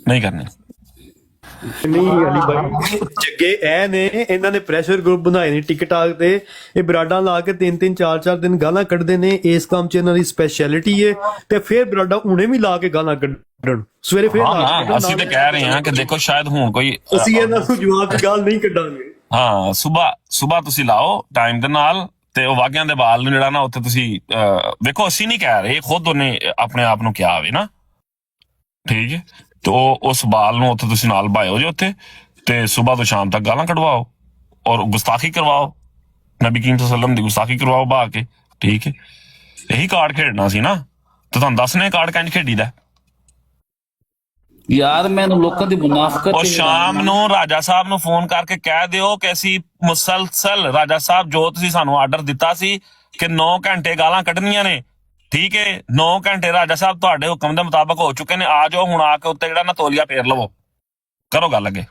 ਨਹੀਂ ਕਰਨੀ। ਨਹੀਂ ਅਲੀ ਭਾਈ, ਜੱਗੇ ਇਹ ਨੇ, ਇਹਨਾਂ ਨੇ ਪ੍ਰੈਸ਼ਰ ਗਰੁੱਪ ਬਣਾਏ ਨੇ ਟਿਕਟਾਕ ਤੇ। ਇਹ ਬਰਾਡਾਂ ਲਾ ਕੇ 3-3 4-4 ਦਿਨ ਗਾਲਾਂ ਕੱਢਦੇ ਨੇ। ਇਸ ਕੰਮ 'ਚ ਇਹਨਾਂ ਦੀ ਸਪੈਸ਼ਲਿਟੀ ਹੈ। ਤੇ ਫਿਰ ਬਰਾਡਾ ਹੁਣੇ ਵੀ ਲਾ ਕੇ ਗਾਲਾਂ ਕੱਢਣ, ਸਵੇਰੇ ਫਿਰ ਹਾਂ ਅਸੀਂ ਤੇ ਕਹਿ ਰਹੇ ਹਾਂ ਕਿ ਦੇਖੋ ਸ਼ਾਇਦ ਹੁਣ ਕੋਈ ਅਸੀਂ ਇਹਨਾਂ ਨੂੰ ਜਵਾਬ ਦੀ ਗੱਲ ਨਹੀਂ ਕੱਢਾਂਗੇ। ਹਾਂ ਸੁਬਾ ਤੁਸੀਂ ਲਾਓ ਟਾਈਮ ਦੇ ਨਾਲ, ਤੇ ਉਹ ਵਾਗਿਆਂ ਦੇ ਬਾਲ ਨੂੰ ਜਿਹੜਾ ਨਾ ਉੱਥੇ ਤੁਸੀਂ ਵੇਖੋ, ਅਸੀਂ ਨਹੀਂ ਕਹਿ ਰਹੇ, ਖੁਦ ਉਹਨੇ ਆਪਣੇ ਆਪ ਨੂੰ ਕਿਹਾ ਹੋਵੇ ਨਾ, ਠੀਕ ਹੈ। ਤੇ ਉਸ ਬਾਲ ਨੂੰ ਉੱਥੇ ਤੁਸੀਂ ਨਾਲ ਬਾਇਓ ਜੇ ਉੱਥੇ, ਤੇ ਸੁਬਾ ਤੋਂ ਸ਼ਾਮ ਤੱਕ ਗਾਲਾਂ ਕਢਵਾਓ ਔਰ ਗੁਸਤਾਖੀ ਕਰਵਾਓ, ਨਬੀ ਕਰੀਮ ਸੱਲਮ ਦੀ ਗੁਸਤਾਖੀ ਕਰਵਾਓ ਬਾ ਕੇ, ਠੀਕ ਹੈ। ਇਹੀ ਕਾਰਡ ਖੇਡਣਾ ਸੀ ਨਾ, ਤੇ ਤੁਹਾਨੂੰ ਦੱਸਣੇ ਕਾਰਡ ਕੰਜ ਖੇਡੀਦਾ। ਯਾਰ ਮੈਨੂੰ ਲੋਕਾਂ ਦੀ ਮੁਨਾਫਕਤ। ਔਰ ਸ਼ਾਮ ਨੂੰ ਰਾਜਾ ਸਾਹਿਬ ਨੂੰ ਫੋਨ ਕਰਕੇ ਕਹਿ ਦਿਓ ਕਿ ਅਸੀਂ ਮੁਸਲਸਲ, ਰਾਜਾ ਸਾਹਿਬ ਜੋ ਤੁਸੀਂ ਸਾਨੂੰ ਆਰਡਰ ਦਿੱਤਾ ਸੀ ਕਿ 9 ਘੰਟੇ ਗਾਲਾਂ ਕੱਢਣੀਆਂ ਨੇ, ਠੀਕ ਹੈ, 9 ਘੰਟੇ ਰਾਜਾ ਸਾਹਿਬ ਤੁਹਾਡੇ ਹੁਕਮ ਦੇ ਮੁਤਾਬਕ ਹੋ ਚੁੱਕੇ ਨੇ। ਆ ਜਾਓ ਹੁਣ, ਆ ਕੇ ਉੱਤੇ ਜਿਹੜਾ ਨਾ ਤੋਲੀਆ ਫੇਰ ਲਵੋ, ਕਰੋ ਗੱਲ ਅੱਗੇ।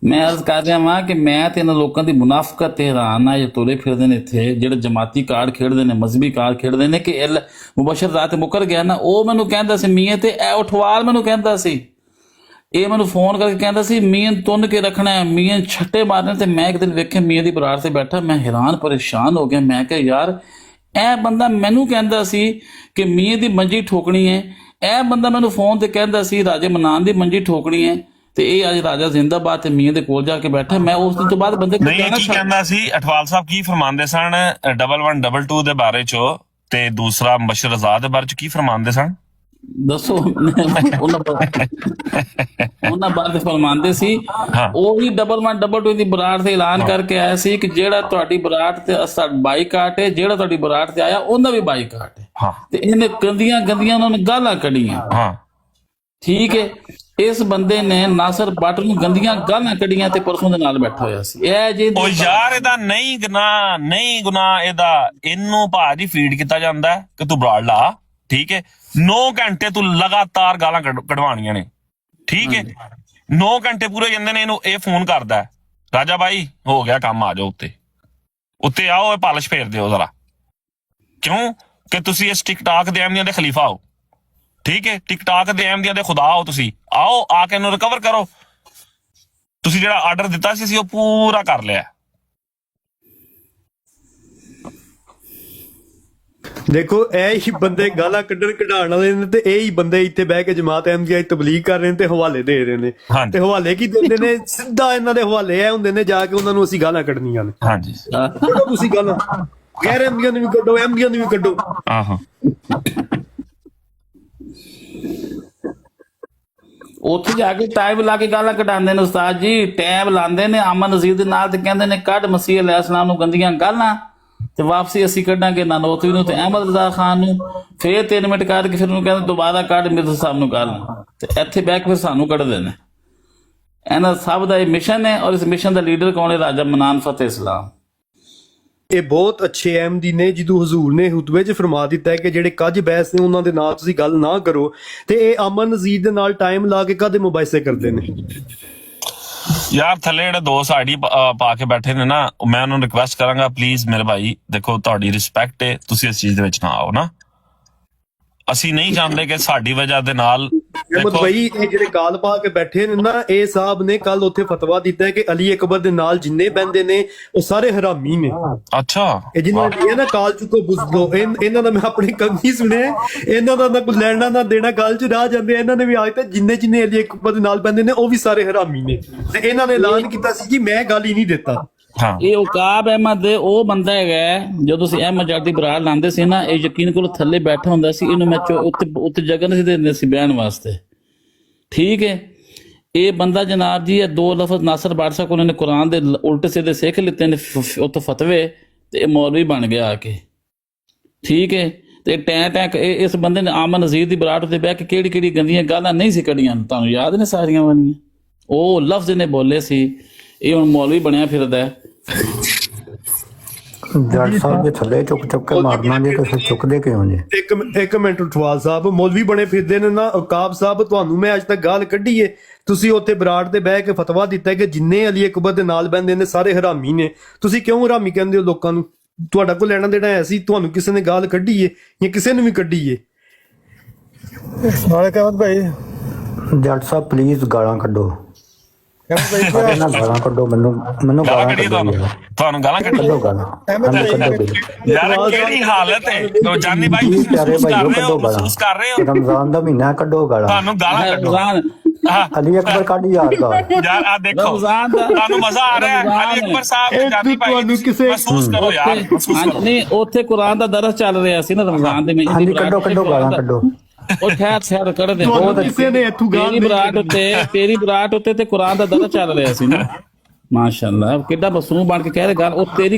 ਮੈਂ ਅਰਜ਼ ਕਰ ਰਿਹਾ ਵਾਂ ਕਿ ਮੈਂ ਤੇ ਇਹਨਾਂ ਲੋਕਾਂ ਦੀ ਮੁਨਾਫਕਤ ਤੇ ਹੈਰਾਨ ਆ, ਜੇ ਤੁਰੇ ਫਿਰਦੇ ਨੇ ਇੱਥੇ ਜਿਹੜੇ ਜਮਾਤੀ ਕਾਰਡ ਖੇਡਦੇ ਨੇ, ਮਜ਼ਹਬੀ ਕਾਰਡ ਖੇਡਦੇ ਨੇ ਕਿ ਮੁਬਸ਼ਰ ਰਾਤ ਮੁਕਰ ਗਿਆ ਨਾ। ਉਹ ਮੈਨੂੰ ਕਹਿੰਦਾ ਸੀ ਮੀਆਂ, ਤੇ ਇਹ ਉਠਵਾਲ ਮੈਨੂੰ ਕਹਿੰਦਾ ਸੀ, ਇਹ ਮੈਨੂੰ ਫੋਨ ਕਰਕੇ ਕਹਿੰਦਾ ਸੀ ਮੀਆਂ ਤੁੰਨ ਕੇ ਰੱਖਣਾ ਹੈ, ਮੀਆਂ ਛੱਟੇ ਮਾਰਨੇ। ਤੇ ਮੈਂ ਇੱਕ ਦਿਨ ਵੇਖਿਆ ਮੀਆਂ ਦੀ ਬਰਾਤ ਤੇ ਬੈਠਾ, ਮੈਂ ਹੈਰਾਨ ਪਰੇਸ਼ਾਨ ਹੋ ਗਿਆ। ਮੈਂ ਕਿਹਾ ਯਾਰ ਇਹ ਬੰਦਾ ਮੈਨੂੰ ਕਹਿੰਦਾ ਸੀ ਕਿ ਮੀਆਂ ਦੀ ਮੰਜੀ ਠੋਕਣੀ ਹੈ, ਇਹ ਬੰਦਾ ਮੈਨੂੰ ਫੋਨ ਤੇ ਕਹਿੰਦਾ ਸੀ ਰਾਜੇ ਮਨਾਨ ਦੀ ਮੰਜੀ ਠੋਕਣੀ ਹੈ, ਤੇ ਇਹ ਅੱਜ ਰਾਜਾ ਜ਼ਿੰਦਾਬਾਦ ਤੇ ਮੀਆਂ ਦੇ ਕੋਲ ਜਾ ਕੇ ਬੈਠਾ। ਮੈਂ ਉਸ ਦਿਨ ਤੋਂ ਬਾਅਦ ਬੰਦੇ ਨਹੀਂ ਕੀ ਕਹਿੰਦਾ ਸੀ ਅਠਵਾਲ ਸਾਹਿਬ, ਕੀ ਫਰਮਾਉਂਦੇ ਸਨ 1122 ਦੇ ਬਾਰੇ ਚ, ਤੇ ਦੂਸਰਾ ਮੁਬਸ਼ਰ ਆਜ਼ਾਦ ਦੇ ਬਾਰੇ ਚ ਕੀ ਫਰਮਾਉਂਦੇ ਸਨ ਦੱਸੋ? ਉਹਨਾਂ ਬਾਰੇ ਫਰਮਾਉਂਦੇ ਸੀ ਉਹੀ 1122 ਦੀ ਬਰਾਤ ਤੇ ਐਲਾਨ ਕਰਕੇ ਆਇਆ ਸੀ ਕਿ ਜਿਹੜਾ ਤੁਹਾਡੀ ਬਰਾਤ ਤੇ ਬਾਈਕਾਟ ਹੈ, ਜਿਹੜਾ ਤੁਹਾਡੀ ਬਰਾਤ ਤੇ ਆਇਆ ਉਹਦਾ ਵੀ ਬਾਈਕਾਟ ਹੈ। ਤੇ ਇਹਨੇ ਗੰਦੀਆਂ ਉਹਨਾਂ ਨੂੰ ਗਾਲਾਂ ਕੱਢੀਆਂ, ਠੀਕ ਹੈ। ਇਸ ਬੰਦੇ ਨੇ ਨਾਸਰ ਬੱਟ ਨੂੰ ਗੰਦੀਆਂ ਗਾਲਾਂ ਕੱਢੀਆਂ ਤੇ ਪਰਸੋਂ ਦੇ ਨਾਲ ਬੈਠਾ ਹੋਇਆ ਸੀ। ਇਹ ਜੇ ਉਹ ਯਾਰ ਇਹਦਾ ਨਹੀਂ ਗੁਨਾਹ ਇਹਦਾ, ਇਹਨੂੰ ਭਾਜੀ ਫੀਡ ਕੀਤਾ ਜਾਂਦਾ ਕਿ ਤੂੰ ਬਰਾੜ ਲਾ, ਠੀਕ ਹੈ। 9 ਘੰਟੇ ਤੂੰ ਲਗਾਤਾਰ ਗਾਲਾਂ ਕਢਵਾਣੀਆਂ ਨੇ, ਠੀਕ ਹੈ। 9 ਘੰਟੇ ਪੂਰੇ ਜਾਂਦੇ ਨੇ, ਇਹਨੂੰ ਇਹ ਫੋਨ ਕਰਦਾ ਰਾਜਾ ਬਾਈ ਹੋ ਗਿਆ ਕੰਮ, ਆ ਜਾਓ ਉੱਤੇ ਆਓ, ਇਹ ਪਾਲਿਸ਼ ਫੇਰ ਦਿਓ ਜ਼ਰਾ। ਕਿਉਂ ਕਿ ਤੁਸੀਂ ਇਸ ਟਿਕਟਾਕ ਦੇ ਅਹਿਮਦੀਆਂ ਦੇ ਖਲੀਫਾ ਹੋ, ਠੀਕ ਹੈ। ਟਿਕਟਾਕ ਦੇ ਅਹਿਮਦੀਆਂ ਦੇ ਖੁਦਾ ਹੋ, ਤੁਸੀਂ ਆਓ ਆ ਕੇ ਇਹਨੂੰ ਰਿਕਵਰ ਕਰੋ। ਤੁਸੀਂ ਜਿਹੜਾ ਆਰਡਰ ਦਿੱਤਾ ਸੀ ਉਹ ਪੂਰਾ ਕਰ ਲਿਆ। ਦੇਖੋ ਇਹ ਹੀ ਬੰਦੇ ਗਾਲਾਂ ਕੱਢਣ ਕਢਾਉਣ ਵਾਲੇ ਨੇ, ਤੇ ਇਹ ਹੀ ਬੰਦੇ ਇੱਥੇ ਬਹਿ ਕੇ ਜਮਾਤ ਅਹਿਮਦੀਆ ਤਬਲੀਗ ਕਰ ਰਹੇ ਨੇ ਤੇ ਹਵਾਲੇ ਦੇ ਰਹੇ ਨੇ। ਤੇ ਹਵਾਲੇ ਕੀ ਦਿੰਦੇ ਨੇ? ਸਿੱਧਾ ਇਹਨਾਂ ਦੇ ਹਵਾਲੇ ਇਹ ਹੁੰਦੇ ਨੇ, ਜਾ ਕੇ ਉਹਨਾਂ ਨੂੰ ਅਸੀਂ ਗਾਲਾਂ ਕੱਢਣੀਆਂ ਨੇ। ਹਾਂਜੀ ਤੁਸੀਂ ਗਾਲਾਂ ਗੈਰ ਅਹਿਮਦੀਆਂ ਨੂੰ ਵੀ ਕੱਢੋ, ਅਹਿਮਦੀਆਂ ਨੂੰ ਵੀ ਕੱਢੋ। ਆਹੋ ਉੱਥੇ ਜਾ ਕੇ ਟਾਈਮ ਲਾ ਕੇ ਗਾਲਾਂ ਕਢਾਉਂਦੇ ਨੇ ਉਸਤਾਦ ਜੀ, ਟਾਈਮ ਲਾਉਂਦੇ ਨੇ ਅਮਨ ਨਜ਼ੀਰ ਦੇ ਨਾਲ ਤੇ ਕਹਿੰਦੇ ਨੇ ਕੱਢ ਮਸੀਹ ਅਲੈਹਿ ਸਲਾਮ ਨੂੰ ਗੰਦੀਆਂ ਗਾਲਾਂ, ਤੇ ਵਾਪਸੀ ਅਸੀਂ ਕੱਢਾਂਗੇ ਨਾਨੋਤਵੀ ਨੂੰ ਤੇ ਅਹਿਮਦ ਰਜ਼ਾ ਖਾਨ ਨੂੰ। ਫੇਰ 3 ਮਿੰਟ ਕੱਢ ਕੇ ਫਿਰ ਉਹਨੂੰ ਕਹਿੰਦੇ ਦੁਬਾਰਾ ਕੱਢ ਮਿਰਜ਼ਾ ਸਾਹਿਬ ਨੂੰ ਗਾਲਾਂ, ਤੇ ਇੱਥੇ ਬਹਿ ਕੇ ਫਿਰ ਸਾਨੂੰ ਕੱਢਦੇ ਨੇ। ਇਹਨਾਂ ਸਭ ਦਾ ਇਹ ਮਿਸ਼ਨ ਹੈ, ਔਰ ਇਸ ਮਿਸ਼ਨ ਦਾ ਲੀਡਰ ਕੌਣ ਹੈ? ਰਾਜਾ ਮਨਾਨ ਫਤਿਹ ਇਸਲਾਮ। ਇਹ ਬਹੁਤ ਅੱਛੇ ਅਹਿਮਦੀ ਨੇ, ਜਦੋਂ ਹਜ਼ੂਰ ਨੇ ਹੁਤਬੇ 'ਚ ਫਰਮਾ ਦਿੱਤਾ ਹੈ ਕਿ ਜਿਹੜੇ ਕੱਜ ਬਹਿਸ ਨੇ ਉਹਨਾਂ ਦੇ ਨਾਲ ਤੁਸੀਂ ਗੱਲ ਨਾ ਕਰੋ, ਤੇ ਇਹ ਅਮਨ ਨਜ਼ੀਰ ਦੇ ਨਾਲ ਟਾਈਮ ਲਾ ਕੇ ਕਾਹਦੇ ਮੁਬਾਇਸੇ ਕਰਦੇ ਨੇ? ਯਾਰ ਥੱਲੇ ਜਿਹੜੇ 2 ਸਾਈਡੀ ਪਾ ਕੇ ਬੈਠੇ ਨੇ ਨਾ, ਮੈਂ ਉਹਨਾਂ ਨੂੰ ਰਿਕੁਐਸਟ ਕਰਾਂਗਾ ਪਲੀਜ਼ ਮੇਰੇ ਭਾਈ, ਦੇਖੋ ਤੁਹਾਡੀ ਰਿਸਪੈਕਟ ਹੈ, ਤੁਸੀਂ ਇਸ ਚੀਜ਼ ਦੇ ਵਿੱਚ ਨਾ ਆਓ ਨਾ। ਅਸੀਂ ਨਹੀਂ ਚਾਹੁੰਦੇ ਕਿ ਸਾਡੀ ਵਜ੍ਹਾ ਦੇ ਨਾਲ ਅਹਿਮਦ ਭਾਈ ਇਹ ਜਿਹੜੇ ਗਾਲ ਪਾ ਕੇ ਬੈਠੇ ਨੇ ਨਾ, ਇਹ ਸਾਹਿਬ ਨੇ ਕੱਲ ਉੱਥੇ ਫਤਵਾ ਦਿੱਤਾ ਹੈ ਕਿ ਅਲੀ ਅਕਬਰ ਦੇ ਨਾਲ ਜਿੰਨੇ ਬੰਦੇ ਨੇ ਉਹ ਸਾਰੇ ਹਰਾਮੀ ਨੇ। ਅੱਛਾ ਇਹ ਜਿਹਨਾਂ ਨੇ ਨਾ ਕਾਲ ਚੁੱਕੋ ਬੁੱਝੋ, ਇਹਨਾਂ ਦਾ ਮੈਂ ਆਪਣੀ ਕੰਨੀ ਸੁਣਿਆ, ਇਹਨਾਂ ਦਾ ਨਾ ਕੋਈ ਲੈਣਾ ਨਾ ਦੇਣਾ, ਗੱਲ 'ਚ ਰਾਹ ਜਾਂਦੇ। ਇਹਨਾਂ ਨੇ ਵੀ ਆਜ ਤੱਕ ਜਿੰਨੇ ਅਲੀ ਅਕਬਰ ਦੇ ਨਾਲ ਬੰਦੇ ਨੇ ਉਹ ਵੀ ਸਾਰੇ ਹਰਾਮੀ ਨੇ, ਤੇ ਇਹਨਾਂ ਨੇ ਐਲਾਨ ਕੀਤਾ ਸੀ ਜੀ ਮੈਂ ਗੱਲ ਹੀ ਨਹੀਂ ਦਿੱਤਾ। ਇਹ ਉਕਾਬ ਅਹਿਮਦ ਉਹ ਬੰਦਾ ਹੈਗਾ, ਜਦੋਂ ਤੁਸੀਂ ਅਹਿਮਦ ਜੱਟ ਦੀ ਬਰਾਤ ਲਾਉਂਦੇ ਸੀ ਨਾ, ਇਹ ਯਕੀਨ ਕੋਲ ਥੱਲੇ ਬੈਠਾ ਹੁੰਦਾ ਸੀ, ਇਹਨੂੰ ਮੈਂ ਉੱਤੇ ਜਗ੍ਹਾ ਨਹੀਂ ਦਿੰਦੇ ਸੀ ਬਹਿਣ ਵਾਸਤੇ, ਠੀਕ ਹੈ। ਇਹ ਬੰਦਾ ਜਨਾਬ ਜੀ ਇਹ 2 ਲਫ਼ਜ਼ ਨਾਸਰ ਬਾਟ ਸਾਹਿਬ ਕੋਲ, ਉਹਨੇ ਕੁਰਾਨ ਦੇ ਉਲਟੇ ਸਿੱਧੇ ਸਿੱਖ ਲਿੱਤੇ ਨੇ ਉੱਥੇ ਫਤਵੇ, ਤੇ ਇਹ ਮੌਲਵੀ ਬਣ ਗਿਆ ਆ ਕੇ, ਠੀਕ ਹੈ। ਤੇ ਟੈਂ ਇਸ ਬੰਦੇ ਨੇ ਆਮਨ ਨਜ਼ੀਰ ਦੀ ਬਰਾਤ ਉੱਤੇ ਬਹਿ ਕੇ ਕਿਹੜੀ ਗੰਦੀਆਂ ਗਾਲਾਂ ਨਹੀਂ ਸੀ ਕੱਢੀਆਂ, ਤੁਹਾਨੂੰ ਯਾਦ ਨੇ ਸਾਰੀਆਂ ਵਾਲੀਆਂ? ਉਹ ਲਫ਼ਜ਼ ਨੇ ਬੋਲੇ ਸੀ। ਇਹ ਹੁਣ ਮੌਲਵੀ ਬਣਿਆ ਫਿਰਦਾ ਹੈ। ਜੱਟ ਸਾਹਿਬ ਦੇ ਥੱਲੇ ਚੁੱਕ ਕੇ ਮਾਰਨਾ ਜੇ ਤੇ ਫਿਰ ਚੁੱਕਦੇ ਕਿਉਂ ਜੇ? ਇੱਕ ਮਿੰਟ ਉਠਵਾਲ ਸਾਹਿਬ, ਮੌਲਵੀ ਬਣੇ ਫਿਰਦੇ ਨੇ ਨਾ। ਔਕਾਬ ਸਾਹਿਬ, ਤੁਹਾਨੂੰ ਮੈਂ ਅੱਜ ਤੱਕ ਗਾਲ ਕੱਢੀ ਏ? ਤੁਸੀਂ ਉੱਥੇ ਬਰਾੜ ਤੇ ਬਹਿ ਕੇ ਫਤਵਾ ਦਿੱਤਾ ਕਿ ਜਿੰਨੇ ਅਲੀ ਅਕਬਰ ਦੇ ਨਾਲ ਬਹਿੰਦੇ ਨੇ ਸਾਰੇ ਹਰਾਮੀ ਨੇ। ਤੁਸੀਂ ਕਿਉਂ ਹਰਾਮੀ ਕਹਿੰਦੇ ਹੋ ਲੋਕਾਂ ਨੂੰ? ਤੁਹਾਡਾ ਕੋਈ ਲੈਣਾ ਦੇਣਾ ਹੈ ਸੀ? ਤੁਹਾਨੂੰ ਕਿਸੇ ਨੇ ਗਾਲ ਕੱਢੀ ਏ ਜਾਂ ਕਿਸੇ ਨੇ ਵੀ ਕੱਢੀ ਏ? भाई ਜੱਟ ਸਾਹਿਬ ਪਲੀਜ਼ ਗਾਲਾਂ ਕੱਢੋ, भाई ਨਾ ਗਾਲਾਂ ਕੱਢੋ, ਮੈਨੂੰ ਗਾਲਾਂ ਗਾਲਾਂ ਕੱਢੀਏ ਕੱਢੋ ਯਾਰ। ਤੁਹਾਨੂੰ ਗਾਲਾਂ ਕੱਢੀ ਕੱਢੋ ਗਾਲਾਂ, ਸਾਨੂੰ ਕੱਢੋ ਬਿਲ। ਯਾਰ ਕਿਹੜੀ ਹਾਲਤ ਹੈ ਤੋ ਜਾਨੀ ਭਾਈ, ਜੀ ਤੁਸੀਂ ਪਿਆਰੇ ਮਹਿਸੂਸ ਕਰ ਭਾਈਓ ਰਹੇ ਹੋ, ਕੱਢੋ ਗਾਲਾਂ। ਮਹਿਸੂਸ ਕਰ ਰਹੇ ਹੋ? ਰਮਜ਼ਾਨ ਦਾ ਮਹੀਨਾ, ਕੱਢੋ ਗਾਲਾਂ। ਤੁਹਾਨੂੰ ਗਾਲਾਂ ਕੱਢੋ ਰਮਜ਼ਾਨ ਅਲੀ ਅਕਬਰ ਕੱਢ ਯਾਰ ਗਾਲ। ਯਾਰ ਆ ਦੇਖੋ, ਰਮਜ਼ਾਨ ਦਾ ਤੁਹਾਨੂੰ ਮਜ਼ਾ ਆ ਰਿਹਾ ਹੈ? ਅਲੀ ਅਕਬਰ ਸਾਹਿਬ ਜਾਨੀ ਭਾਈ, ਤੁਹਾਨੂੰ ਕਿਸੇ ਮਹਿਸੂਸ ਕਰੋ ਯਾਰ, ਮਹਿਸੂਸ ਕਰੋ। ਨਹੀਂ, ਉੱਥੇ ਕੁਰਾਨ ਦਾ ਦਰਸ ਚੱਲ ਰਿਹਾ ਸੀ ਨਾ ਰਮਜ਼ਾਨ ਦੇ ਮਹੀਨੇ। ਹਾਂਜੀ ਕੱਢੋ ਗਾਲਾਂ ਕੱਢੋ। ਉਹ ਠਹਿਰ ਕਰ ਦੇ। ਤੁਹਾਨੂੰ ਕਿਸੇ ਨੇ ਇੱਥੋਂ ਗਾਲ ਤੇਰੀ ਬਰਾਤ ਉੱਤੇ ਤੇ ਕੁਰਾਨ ਦਾ ਦਰਸ ਚੱਲ ਰਿਹਾ ਸੀ ਨਾ। ਮਾਸ਼ਾਅੱਲਾ, ਕਿੱਡਾ ਮਾਸੂਮ ਬਣ ਕੇ ਕਹਿ ਰਹੇ ਗੱਲ। ਉਹ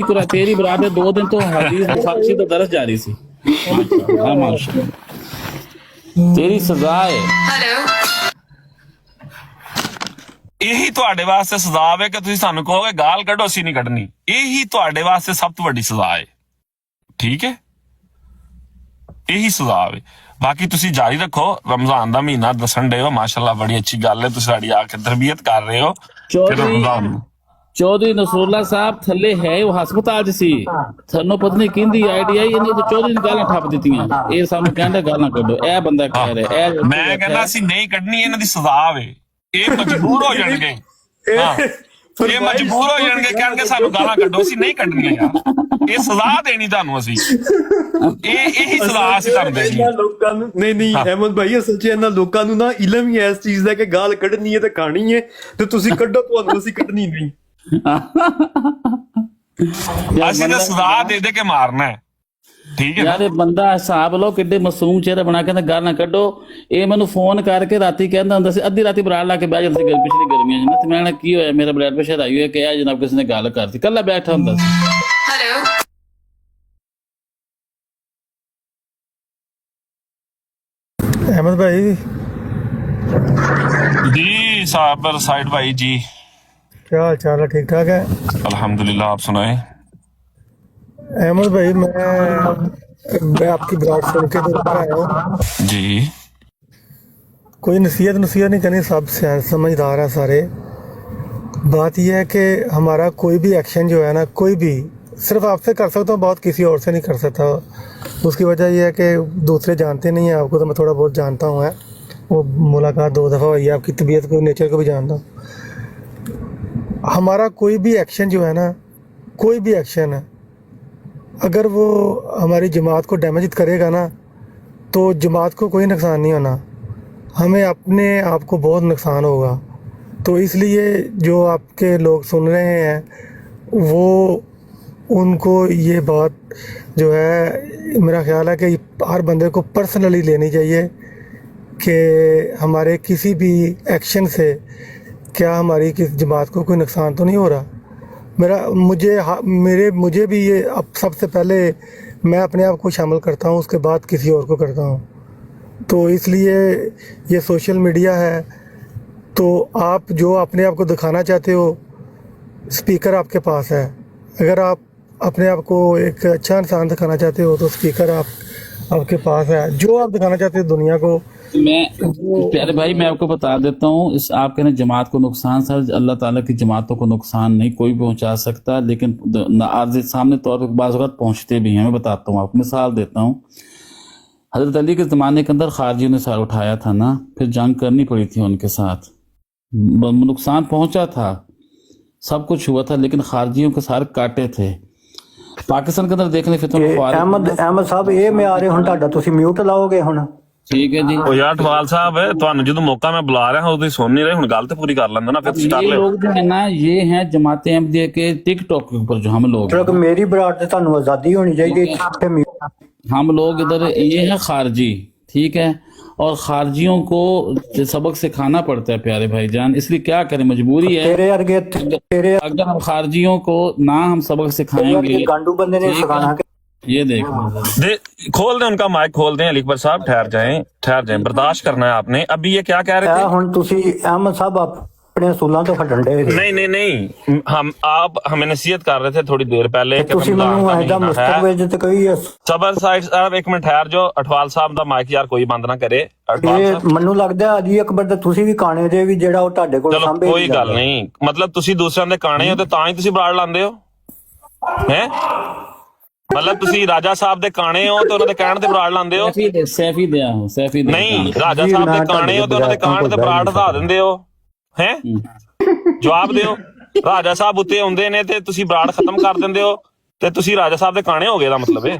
ਤੇਰੀ ਬਰਾਤ ਦੇ 2 ਦਿਨ ਤੋਂ ਹਦੀਸ ਫਾਰਸੀ ਦਾ ਦਰਸ ਜਾਰੀ ਸੀ। ਮਾਸ਼ਾਅੱਲਾ ਮਾਸ਼ਾਅੱਲਾ, ਤੇਰੀ ਸਜ਼ਾ ਹੈ। ਇਹੀ ਤੁਹਾਡੇ ਵਾਸਤੇ ਸਜ਼ਾ ਹੈ ਕਿ ਤੁਸੀਂ ਸਾਨੂੰ ਕਹੋਗੇ ਗਾਲ ਕੱਢੋ, ਅਸੀਂ ਨਹੀਂ ਕੱਢਣੀ। ਇਹੀ ਤੁਹਾਡੇ ਵਾਸਤੇ ਸਭ ਤੋਂ ਵੱਡੀ ਸਜ਼ਾ ਹੈ, ਠੀਕ ਹੈ? ਇਹੀ ਸਜ਼ਾ ਹੈ। ਬਾਕੀ ਤੁਸੀਂ ਜਾਰੀ ਰੱਖੋ। ਰਮਜ਼ਾਨ ਦਾ ਮਹੀਨਾ ਦੱਸਣ ਦੇ ਹੋ, ਮਾਸ਼ਾਅੱਲਾ ਬੜੀ ਅੱਛੀ ਗੱਲ ਹੈ। ਤੁਸੀਂ ਸਾਡੀ ਆ ਕੇ ਤਰਬੀਅਤ ਕਰ ਰਹੇ ਹੋ। ਚੌਧਰੀ ਨਸਰੁੱਲਾ ਸਾਹਿਬ ਥੱਲੇ ਹੈ, ਉਹ ਹਸਪਤਾਲ 'ਚ ਸੀ। ਤੁਹਾਨੂੰ ਪਤਾ ਨਹੀਂ ਕਿਹਦੀ ਆਈਡੀ ਆਈ, ਇਹਨੇ ਤਾਂ ਚੌਧਰੀ ਨੇ ਗਾਲਾਂ ਠੱਪ ਦਿੱਤੀਆਂ। ਇਹ ਸਾਨੂੰ ਕਹਿੰਦਾ ਗਾਲਾਂ ਕੱਢੋ, ਇਹ ਬੰਦਾ ਕਹਿ ਰਿਹਾ। ਮੈਂ ਕਹਿੰਦਾ ਅਸੀਂ ਨਹੀਂ ਕੱਢਣੀ, ਇਹਨਾਂ ਦੀ ਸਜ਼ਾ ਵੇ। ਇਹ ਮਜਬੂਰ ਹੋ ਜਾਣਗੇ, ਇਹ ਮਜਬੂਰ ਹੋ ਜਾਣਗੇ, ਕਹਿਣਗੇ ਸਾਨੂੰ ਗਾਲਾਂ ਕੱਢੋ, ਅਸੀਂ ਨਹੀਂ ਕੱਢਣੀਆਂ ਯਾਰ। ਇਹ ਸਜ਼ਾ ਦੇਣੀ ਤੁਹਾਨੂੰ ਅਸੀਂ, ਇਹੀ ਸਜ਼ਾ ਅਸੀਂ ਤੁਹਾਨੂੰ ਦੇਣੀ। ਲੋਕਾਂ ਨੂੰ ਨਹੀਂ ਅਹਿਮਦ ਭਾਈ, ਅਸਲ 'ਚ ਇਹਨਾਂ ਲੋਕਾਂ ਨੂੰ ਨਾ ਇਲਮ ਹੀ ਇਸ ਚੀਜ਼ ਦਾ ਕਿ ਗਾਲ ਕੱਢਣੀ ਹੈ ਤੇ ਖਾਣੀ ਹੈ, ਤੇ ਤੁਸੀਂ ਕੱਢੋ, ਤੁਹਾਨੂੰ ਅਸੀਂ ਕੱਢਣੀ ਨਹੀਂ। ਅਸੀਂ ਤਾਂ ਸਜ਼ਾ ਦੇ ਕੇ ਮਾਰਨਾ ਹੈ, ਠੀਕ ਹੈ? ਯਾਰ ਇਹ ਬੰਦਾ ਹਿਸਾਬ ਲਓ, ਕਿੱਡੇ ਮਾਸੂਮ ਚਿਹਰਾ ਬਣਾ ਕੇ ਗਾਲਾਂ ਕੱਢੋ। ਇਹ ਮੈਨੂੰ ਫੋਨ ਕਰਕੇ ਰਾਤੀ ਕਹਿੰਦਾ ਹੁੰਦਾ ਸੀ, ਅੱਧੀ ਰਾਤੀ ਬਰਾੜ ਲਾ ਕੇ ਬਹਿ ਜਾਂਦੇ ਸੀ ਪਿਛਲੀ ਗਰਮੀਆਂ 'ਚ ਨਾ। ਤੇ ਮੈਂ ਕੀ ਹੋਇਆ, ਮੇਰਾ ਬਲੱਡ ਪ੍ਰੈਸ਼ਰ ਹਾਈ ਹੋਇਆ ਕਿ ਜਨਾਬ ਕਿਸੇ ਨੇ ਗੱਲ ਕਰਤੀ। ਕੱਲਾ ਬੈਠਾ ਹੁੰਦਾ ਸੀ। अहमद भाई जी साबर साइड भाई जी, क्या हाल चाल है? ठीक ठाक है अल्हम्दुलिल्लाह, आप सुनाए? अहमद भाई, मैं आपकी बात सुन के तो आया हूँ जी। कोई नसीहत नहीं करनी, सब समझदार है सारे। बात यह है कि हमारा कोई भी एक्शन जो है ना, कोई भी सिर्फ आपसे कर सकता हूँ, बात किसी और से नहीं कर सकता। उसकी वजह यह है कि दूसरे जानते नहीं हैं आपको, तो मैं थोड़ा बहुत जानता हूँ। वो मुलाकात 2 दफ़ा हुई है, आपकी तबीयत को, नेचर को भी जानता हूँ। हमारा कोई भी एक्शन जो है ना, कोई भी एक्शन है, अगर वो हमारी जमात को डैमेज करेगा ना, तो जमात को कोई नुकसान नहीं होना, हमें अपने आप को बहुत नुकसान होगा। तो इसलिए जो आपके लोग सुन रहे हैं, वो उनको ये बात जो है, मेरा ख्याल है कि हर बंदे को पर्सनली लेनी चाहिए कि हमारे किसी भी एक्शन से क्या हमारी किस जमात को कोई नुकसान तो नहीं हो रहा। मुझे भी ये, अब सबसे पहले मैं अपने आप को शामिल करता हूँ, उसके बाद किसी और को करता हूँ। तो इसलिए ये सोशल मीडिया है, तो आप जो अपने आप को दिखाना चाहते हो, स्पीकर आपके पास है। अगर आप अपने आप को एक अच्छा इंसान दिखाना चाहते हो, तो स्पीकर आपके पास है। जो आप दिखाना चाहते हो दुनिया को, मैं प्यारे भाई, मैं आपको बता देता हूँ, इस आप कहने जमात को नुकसान, सर अल्लाह ताला की जमातों को नुकसान नहीं कोई भी पहुंचा सकता, लेकिन आज सामने तौर पर बाज़ वक़्त पहुंचते भी हैं। मैं बताता हूँ आपको, मिसाल देता हूँ। हजरत अली के ज़माने के अंदर खारजियों ने सार उठाया था ना, फिर जंग करनी पड़ी थी उनके साथ, नुकसान पहुंचा था, सब कुछ हुआ था, लेकिन खारजियों के सार काटे थे। पाकिस्तान के अंदर देख ले, फिर अहमद साहब, ये मैं आ रहे हूँ ਤੁਹਾਡਾ, ਤੁਸੀਂ ਮਿਊਟ ਲਾਓਗੇ ਹੁਣ? ठीक है जी। ਉਹ ਯਾਰ ਟਵਾਲ ਸਾਹਿਬ, ਤੁਹਾਨੂੰ ਜਦੋਂ ਮੌਕਾ ਮੈਂ ਬੁਲਾ ਰਿਹਾ ਹਾਂ ਉਦੋਂ ਸੁਣ नहीं रहे, ਹੁਣ ਗੱਲ ਤੇ ਪੂਰੀ ਕਰ ਲੈਂਦਾ ਨਾ, ਫਿਰ ਤੁਸੀਂ ਕਰ ये ਲਿਓ। लोग जो है ना, ये हैं जमात अहमदिया के टिकटॉक के ऊपर जो हम लोग हैं। मेरी बरात से ਤੁਹਾਨੂੰ आजादी होनी चाहिए। हम लोग इधर ये है खारजी, ठीक है, और खारजियों को सबक सिखाना पड़ता है प्यारे भाईजान, इसलिए क्या करें, मजबूरी है। अगर हम खारजियों को ना हम सबक सिखाएंगे, गांडू बंदे ने सिखाना ये देख खोल दें उनका माइक, खोल दें। अली अकबर साहब ठहर जाएं, बर्दाश्त करना है आपने। अभी ये क्या कह रहे थे? ਹੁਣ ਤੁਸੀਂ ਅਹਿਮਦ ਸਾਹਿਬ ਆਪਣੇ ਅਸੂਲਾਂ ਤੋਂ ਹਟਣ ਦੇ नहीं, आप हमें नसीहत कर रहे थे थोड़ी देर पहले कि ਤੁਸੀਂ ਮੈਨੂੰ ਐਦਾ ਮੁਸਤਕਬਲ ਤੇ ਕਹੀ सबर साहब एक मिनट ठहर जाओ। अठवाल साहब ਦਾ ਮਾਈਕ ਯਾਰ ਕੋਈ ਬੰਦ ਨਾ ਕਰੇ। ਅਠਵਾਲ ਇਹ ਸਾਹਿਬ ਮੈਨੂੰ ਲੱਗਦਾ ਅਲੀ ਅਕਬਰ ਦਾ ਤੁਸੀਂ ਵੀ ਕਾਣੇ ਦੇ ਵੀ ਜਿਹੜਾ ਉਹ ਤੁਹਾਡੇ ਕੋਲ ਚਲੋ ਸਾਂਭੇ ਕੋਈ ਗੱਲ ਨਹੀਂ, ਮਤਲਬ ਤੁਸੀਂ ਦੂਸਰਿਆਂ ਦੇ ਕਾਣੇ ਹੋ ਤੇ ਤਾਂ ਹੀ ਤੁਸੀਂ ਬਰਾੜ ਲਾਉਂਦੇ ਹੋ ਹੈ? ਮਤਲਬ ਤੁਸੀਂ ਰਾਜਾ ਸਾਹਿਬ ਦੇ ਕਾਣੇ ਹੋ ਤੇ ਉਹਨਾਂ ਦੇ ਕਹਿਣ ਤੇ ਬਰਾੜ ਲਾਉਂਦੇ ਹੋ? सैफी दिया हूँ, सैफी ਨਹੀਂ, ਰਾਜਾ ਸਾਹਿਬ ਦੇ ਕਾਣੇ ਹੋ ਤੇ ਉਹਨਾਂ ਦੇ ਕਹਿਣ ਤੇ ਬਰਾੜ ਵਧਾ ਦਿੰਦੇ ਹੋ ਹੈ? ਜਵਾਬ ਦਿਓ। ਰਾਜਾ ਸਾਹਿਬ ਉੱਤੇ ਆਉਂਦੇ ਨੇ ਤੇ ਤੁਸੀਂ ਬਰਾੜ ਖਤਮ ਕਰ ਦਿੰਦੇ ਹੋ ਤੇ ਤੁਸੀਂ ਰਾਜਾ ਸਾਹਿਬ ਦੇ ਕਾਣੇ ਹੋ ਗਏ ਦਾ ਮਤਲਬ ਹੈ?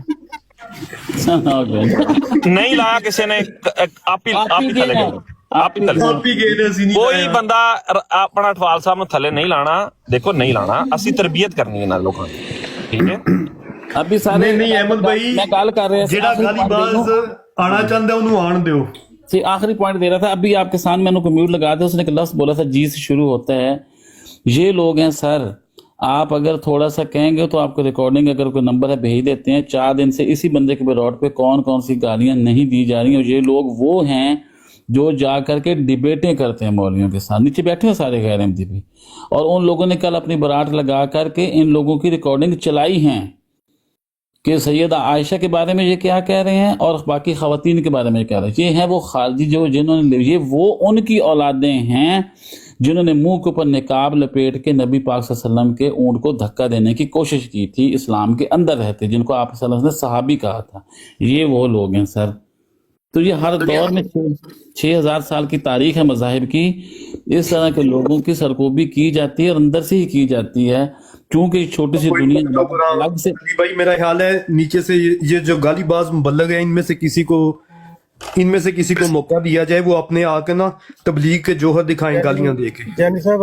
ਨਹੀਂ ਲਾਇਆ ਕਿਸੇ ਨੇ, ਆਪ ਹੀ ਥੱਲੇ ਗਏ, ਆਪ ਹੀ ਥੱਲੇ। ਕੋਈ ਬੰਦਾ ਆਪਣਾ ਅਠਵਾਲ ਸਾਹਿਬ ਨੂੰ ਥੱਲੇ ਨਹੀਂ ਲਾਣਾ। ਦੇਖੋ ਨਹੀਂ ਲਾਣਾ, ਅਸੀਂ ਤਰਬੀਅਤ ਕਰਨੀ ਹੈ ਨਾਲ ਲੋਕਾਂ ਦੀ, ਠੀਕ ਹੈ? अभी सारे नहीं अहमद भाई, मैं गाल कर रहे जेड़ा गालीबाज आना चाहता है उन्हें आन दो। आखिरी पॉइंट दे रहा था। अभी आपके सामने मैंने को म्यूट लगा दिया, उसने एक लफ्ज बोला था जी से शुरू होता है। ये लोग हैं सर, आप अगर थोड़ा सा कहेंगे तो आपको रिकॉर्डिंग अगर कोई नंबर है भेज देते हैं। 4 दिन से इसी बंदे के रोड पे कौन कौन सी गालियां नहीं दी जा रही हैं। ये लोग वो हैं जो जा करके डिबेटें करते हैं मौलवियों के साथ, नीचे बैठे हैं सारे गैर अहमदी भी, और उन लोगों ने कल अपनी बारात लगा करके इन लोगों की रिकॉर्डिंग चलाई हैं कि सैयदा आयशा के बारे में ये क्या कह रहे हैं और बाकी खवातीन के बारे में कह रहे हैं। ये हैं वो खारजी जो जिन्होंने, ये वो उनकी औलादें हैं जिन्होंने मुंह के ऊपर निकाब लपेट के नबी पाक सल्लल्लाहु अलैहि वसल्लम के ऊंट को धक्का देने की कोशिश की थी इस्लाम के अंदर रहते, जिनको आप सल्लल्लाहु अलैहि वसल्लम ने सहाबी कहा था। ये वो लोग हैं सर। तो ये हर दौर में 6000 साल की तारीख है मज़ाहिब की, इस तरह के लोगों की सरकोबी की जाती है और अंदर से ही की जाती है, क्योंकि छोटी सी दुनिया अलग से। भाई मेरा ख्याल है नीचे से ये जो गालीबाज मुबल्लग है इनमें से किसी को मौका दिया जाए, वो अपने आकर ना तबलीग के जोहर दिखाएं गालियां दे के। यानी साहब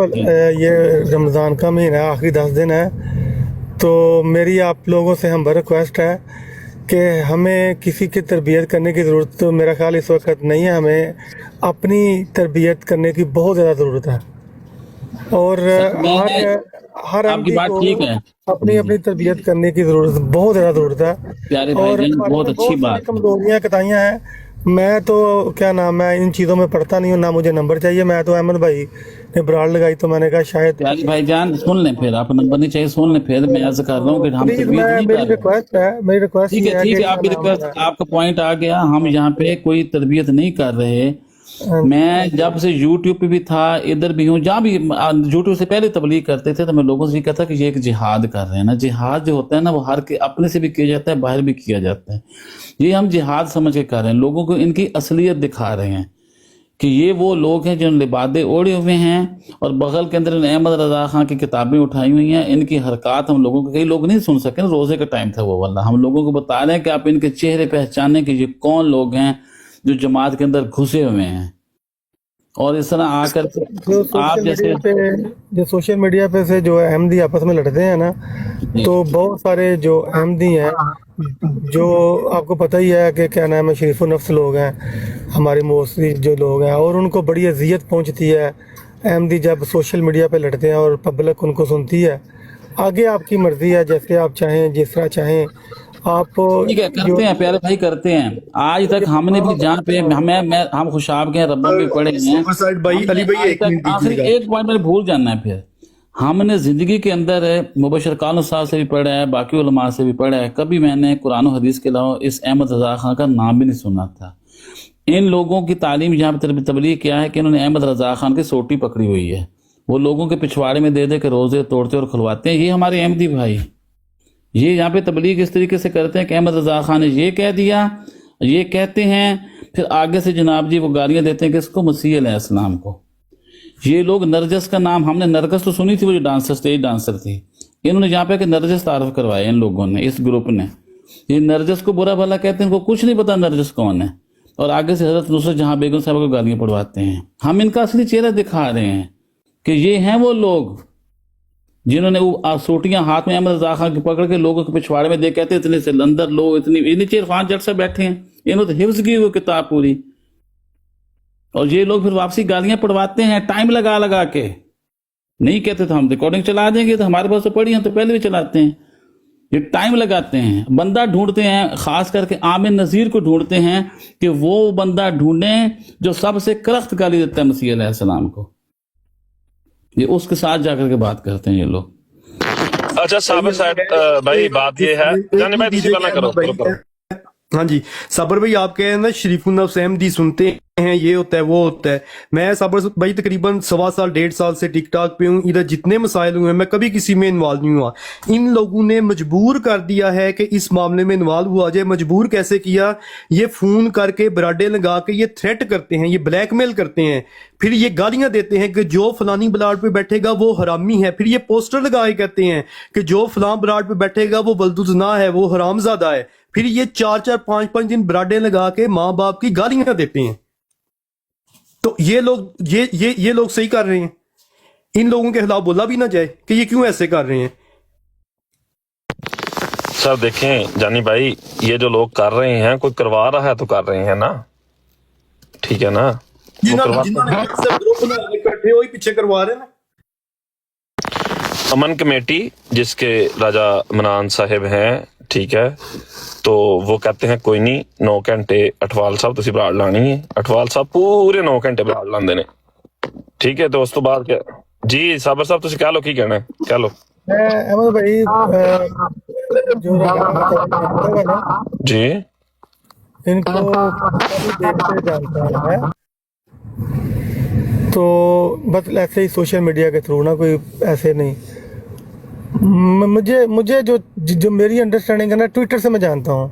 ये रमज़ान का महीना आखिरी 10 दिन है, तो मेरी आप लोगों से हम रिक्वेस्ट है कि हमें किसी की तरबियत करने की ज़रूरत तो मेरा ख्याल इस वक्त नहीं है। हमें अपनी तरबियत करने की बहुत ज़्यादा ज़रूरत है, और हर आपकी बात ठीक है, अपनी तरबियत करने की ज़रूरत बहुत ज़्यादा ज़रूरत है। प्यारे और भाईजान, बहुत अच्छी बात। कमजोरियाँ कताइयाँ हैं। मैं तो क्या नाम है इन चीज़ों में पढ़ता नहीं हूँ, ना मुझे नंबर चाहिए। मैं तो अहमद भाई ने बराड़ लगाई तो मैंने कहा शायद। प्यारे भाईजान सुन लें, फिर आप नंबर नहीं चाहिए, सुन लें। फिर मैं ऐसा कर रहा हूँ कि हम तरबियत नहीं कर मेरी रहे। रिक्वेस्ट है, मेरी रिक्वेस्ट ठीक है, ठीक है, आपकी रिक्वेस्ट, आपका पॉइंट आ गया। हम यहाँ पे कोई तरबियत नहीं कर रहे। मैं जब से यूट्यूब पे भी था, इधर भी हूँ, जहाँ भी यूट्यूब से पहले तबलीग करते थे, तो मैं लोगों से ये कहता कि ये एक जिहाद कर रहे हैं ना। जिहाद जो होता है ना, वो हर के अपने से भी किया जाता है, बाहर भी किया जाता है। ये हम जिहाद समझ के कर रहे हैं, लोगों को इनकी असलियत दिखा रहे हैं कि ये वो लोग हैं जिन्होंने लिबादे ओढ़े हुए हैं, और बगल के अंदर अहमद रजा खान की किताबें उठाई हुई हैं। इनकी हरकत हम लोगों को, कई लोग नहीं सुन सके, रोजे का टाइम था वो वाला, हम लोगों को बता रहे हैं कि आप इनके चेहरे पहचाने कि ये कौन लोग हैं जो जमात के अंदर घुसे हुए हैं। और इस तरह आकर आप जैसे जो सोशल मीडिया पे से जो अहमदी आपस में लड़ते हैं ना, तो बहुत सारे जो अहमदी हैं, जो आपको पता ही है कि क्या नाम है, शरीफ नफ्स लोग हैं, हमारे मोस्टली जो लोग हैं, और उनको बड़ी अजियत पहुंचती है अहमदी जब सोशल मीडिया पे लड़ते हैं और पब्लिक उनको सुनती है। आगे आपकी मर्जी है, जैसे आप चाहें, जिस तरह चाहें आप। ठीक है, करते हैं प्यारे भाई, करते हैं। आज तक हमने भी जहाँ पे हम खुशाब के रब्बा भी पढ़े हैं। भाई अली भाई आखिरी एक पॉइंट मैंने भूल जाना है। फिर हमने जिंदगी के अंदर मुबशर कानू साहब से भी पढ़ा है, बाकी उलमा से भी पढ़ा है, कभी मैंने कुरान और हदीस के अलावा इस अहमद रजा खान का नाम भी नहीं सुना था। इन लोगों की तालीम यहाँ पे तबलीग क्या है कि इन्होंने अहमद रजा खान की सोटी पकड़ी हुई है, वो लोगों के पिछवाड़े में दे दे के रोजे तोड़ते और खुलवाते हैं। ये हमारे अहमदी भाई, ये यहाँ पे तबलीग इस तरीके से करते हैं कि अहमद रजा खान ने ये कह दिया, ये कहते हैं, फिर आगे से जनाब जी वो गालियां देते हैं कि इसको मसीह अलैहिस्सलाम को। ये लोग नरजस का नाम, हमने नरगस तो सुनी थी, वो जो डांसर, स्टेज डांसर थी, इन्होंने यहाँ पे नरजस तारफ करवाया इन लोगों ने, इस ग्रुप ने। ये नरजस को बुरा भला कहते हैं, इनको कुछ नहीं पता नरजस कौन है, और आगे से हजरत नुसरत जहां बेगम साहब को गालियां पढ़वाते हैं। हम इनका असली चेहरा दिखा रहे हैं कि ये हैं वो लोग जिन्होंने वो सोटियां हाथ में अहमद रजा खान की पकड़ के लोगों के पिछवाड़े में दे कहते इतने से अंदर लो, इतनी नीचे इरफान जट से बैठे हैं, इन्होंने तो हिफ्ज की वो किताब पूरी, और ये लोग फिर वापसी गालियां पढ़वाते हैं टाइम लगा लगा के। नहीं कहते तो हम रिकॉर्डिंग चला देंगे, तो हमारे पास तो पड़ी हैं तो पहले भी चलाते हैं। ये टाइम लगाते हैं, बंदा ढूंढते हैं, खास करके आमिर नज़ीर को ढूंढते हैं कि वो बंदा ढूंढें जो सबसे करख्त गाली देता है मसीह अलैहिस्सलाम को, ये उसके साथ जाकर के बात करते हैं ये लोग। अच्छा साबिर साहब भाई बात ये है, जाने भाई तुसी गल्लां करो। हाँ जी साबर भाई, आप कह रहे हैं ना शरीफुल नफ्स अहमदी सुनते हैं, ये होता है वो होता है। मैं साबर भाई तकरीबन 1.25 साल 1.5 साल से टिकटॉक पे हूँ, इधर जितने मसाइल हुए हैं मैं कभी किसी में इन्वॉल्व नहीं हुआ। इन लोगों ने मजबूर कर दिया है कि इस मामले में इन्वॉल्व हुआ जाए। मजबूर कैसे किया? ये फोन करके बराडे लगा के ये थ्रेट करते हैं, ये ब्लैकमेल करते हैं, फिर ये गालियां देते हैं कि जो फलानी ब्लाड पे बैठेगा वो हरामी है। फिर ये पोस्टर लगाए कहते हैं कि जो फलां ब्लाड पे बैठेगा वो बल्दुजना है, वो हरामजादा है। फिर ये 4-4 5-5 दिन बराडे लगा के माँ बाप की गालियां देते हैं। तो ये लोग ये लोग सही कर रहे हैं? इन लोगों के खिलाफ बोला भी ना जाए कि ये क्यों ऐसे कर रहे हैं? सर देखें जानी भाई, ये जो लोग कर रहे हैं कोई करवा रहा है तो कर रहे हैं ना, ठीक है ना, जिन्होंने ग्रुप बना के इकट्ठे वही पीछे करवा रहे हैं ना। अमन कमेटी जिसके राजा मनान साहिब हैं, ठीक है, तो वो कहते हैं कोई नहीं 9 घंटे अठवाल साहब तुसी बराड़ लानी है। अठवाल साहब पूरे 9 घंटे बराड़ लांदे ने, ठीक है। तो उस तो बाद क्या जी साबर साहब तुसी कह लो की कहना है, कह लो। अहमद भाई जो ना जी इनको देखते जानता है, तो बस ऐसे ही सोशल मीडिया के थ्रू ना, कोई ऐसे नहीं। मुझे जो मेरी अंडरस्टैंडिंग है ना, ट्विटर से मैं जानता हूँ।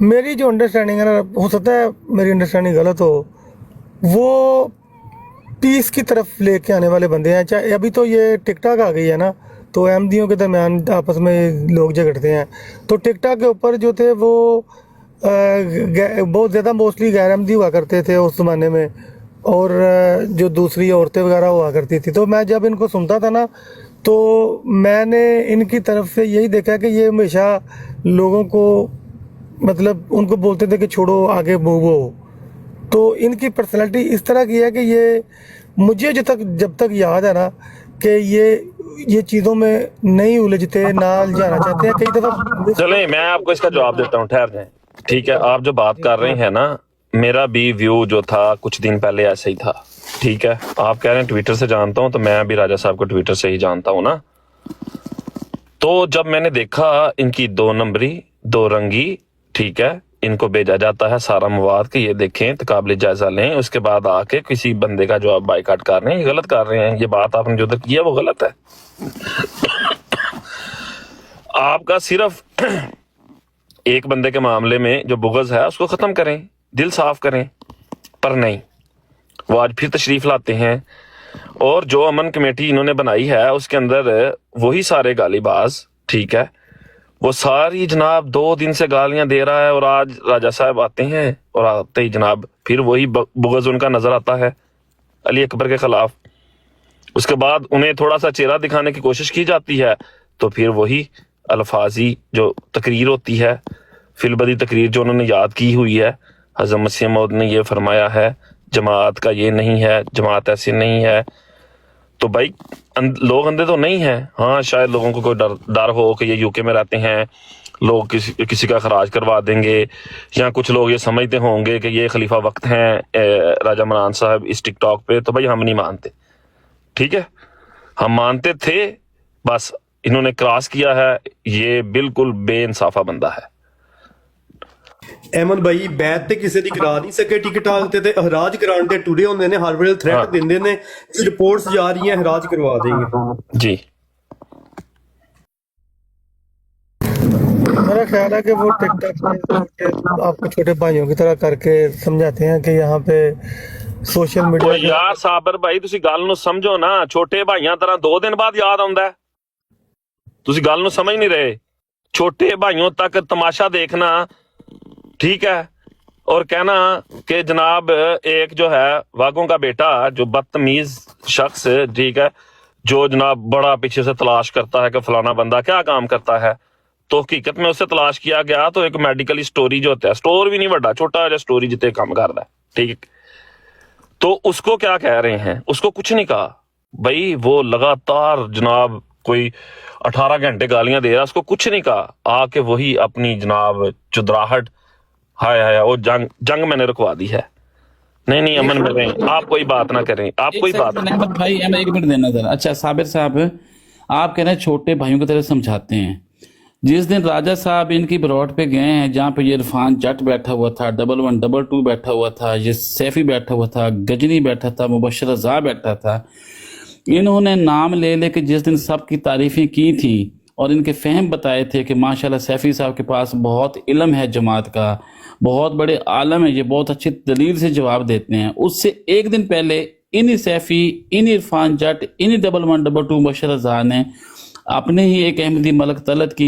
मेरी जो अंडरस्टैंडिंग है ना, हो सकता है मेरी अंडरस्टैंडिंग गलत हो, वो पीस की तरफ लेके आने वाले बंदे हैं। चाहे अभी तो ये टिकटॉक आ गई है ना, तो अहमदियों के दरमियान आपस में लोग झगड़ते हैं। तो टिकटॉक के ऊपर जो थे वो बहुत ज़्यादा मोस्टली गैर अहमदी हुआ करते थे उस ज़माने में, और जो दूसरी औरतें वगैरह हुआ करती थी। तो मैं जब इनको सुनता था ना, तो मैंने इनकी तरफ से यही देखा कि ये हमेशा लोगों को मतलब उनको बोलते थे कि छोड़ो आगे मूव हो। तो इनकी पर्सनैलिटी इस तरह की है कि ये मुझे जब तक याद है ना कि ये चीज़ों में नहीं उलझते, ना जाना चाहते हैं। कई दफ़ा चलें मैं आपको इसका जवाब देता हूँ, ठहर जाएं, ठीक है। आप जो बात कर रहे हैं ना, मेरा भी व्यू जो था कुछ दिन पहले ऐसे ही था, ठीक है। आप कह रहे हैं ट्विटर से जानता हूं, तो मैं भी राजा साहब को ट्विटर से ही जानता हूं ना। तो जब मैंने देखा इनकी 2 नंबरी 2 रंगी, ठीक है, इनको भेजा जाता है सारा मवाद कि ये देखें तकाबले जायजा लें, उसके बाद आके किसी बंदे का जो आप बाइकाट कर रहे हैं ये गलत कर रहे हैं, ये बात आपने जो उधर की है वो गलत है। आपका सिर्फ एक बंदे के मामले में जो बुग़्ज़ है उसको खत्म करें, दिल साफ करें, पर नहीं, वो आज फिर तशरीफ लाते हैं। और जो अमन कमेटी इन्होंने बनाई है उसके अंदर वही सारे गालीबाज, ठीक है, वो सारी जनाब 2 दिन से गालियां दे रहा है, और आज राजा साहब आते हैं और आते ही जनाब फिर वही बुग़्ज़ उनका नजर आता है अली अकबर के खिलाफ। उसके बाद उन्हें थोड़ा सा चेहरा दिखाने की कोशिश की जाती है, तो फिर वही अल्फाजी जो तकरीर होती है, फिलबदी तकरीर जो उन्होंने याद की हुई है, हज़रत मसीह मौद ने ये फरमाया है, जमात का ये नहीं है, जमात ऐसे नहीं है। तो भाई लोग अंधे तो नहीं हैं। हाँ शायद लोगों को कोई डर हो कि ये यूके में रहते हैं, लोग किसी का खराज करवा देंगे, या कुछ लोग ये समझते होंगे कि ये खलीफा वक्त हैं राजा मनान साहब इस टिकटॉक पे। तो भाई हम नहीं मानते, ठीक है, हम मानते थे, बस इन्होंने क्रॉस किया है, ये बिल्कुल बेइंसाफा बंदा है। अहमद भाई बैत ते किसी दी करा नहीं सके टिकटॉक ते हराज कराने ते टुरे होंदे ने, हर वेले थ्रेट दिंदे ने, रिपोर्ट्स जा रही हैं हराज करवा देंगे जी। मेरा ख्याल है कि वो टिकटॉक आपको छोटे भाइयों की तरह करके समझाते हैं कि यहाँ पे सोशल मीडिया यार साबर भाई तुसी गल नूं समझो ना, छोटे भाइयां तरह 2 दिन बाद याद आउंदा है, तुसी गल नूं समझ नहीं रहे। छोटे भाइयों तक तमाशा देखना, ठीक है, और कहना कि जनाब एक जो है वागों का बेटा जो बदतमीज शख्स, ठीक है, जो जनाब बड़ा पीछे से तलाश करता है कि फलाना बंदा क्या काम करता है, तो हकीकत में उससे तलाश किया गया तो एक मेडिकल स्टोरी जो होता है, स्टोर भी नहीं बड़ा, छोटा जो स्टोरी जितने काम कर रहा है, ठीक, तो उसको क्या कह रहे हैं, उसको कुछ नहीं कहा भाई, वो लगातार जनाब कोई 18 घंटे गालियां दे रहा, उसको कुछ नहीं कहा, आके वही अपनी जनाब चुदराहट, हाय हाय वो जंग मैंने रुकवा दी है। नहीं अमन में रहें, आप कोई बात ना करें, आप कोई बात अहमद भाई हमें 1 मिनट देना जरा। अच्छा साबिर साहब, आप कह रहे हैं छोटे भाइयों की तरह समझाते हैं। जिस दिन राजा साहब इनकी बरौट पे गए हैं, जहाँ पे ये इरफान जट बैठा हुआ था, 1122 बैठा हुआ था, ये सैफी बैठा हुआ था, गजनी बैठा था, मुबशर रज़ा बैठा था, इन्होंने नाम ले लेके जिस दिन सबकी तारीफें की थी और इनके फहम बताए थे कि माशाल्लाह सैफी साहब के पास बहुत इल्म है जमात का, बहुत बड़े आलम है, ये बहुत अच्छी दलील से जवाब देते हैं, उससे 1 दिन पहले इन्हीं सैफी, इन्हीं इरफान जट, इन्हीं 1122 मुबशर रज़ा ने अपने ही एक अहमदी मलक तलत की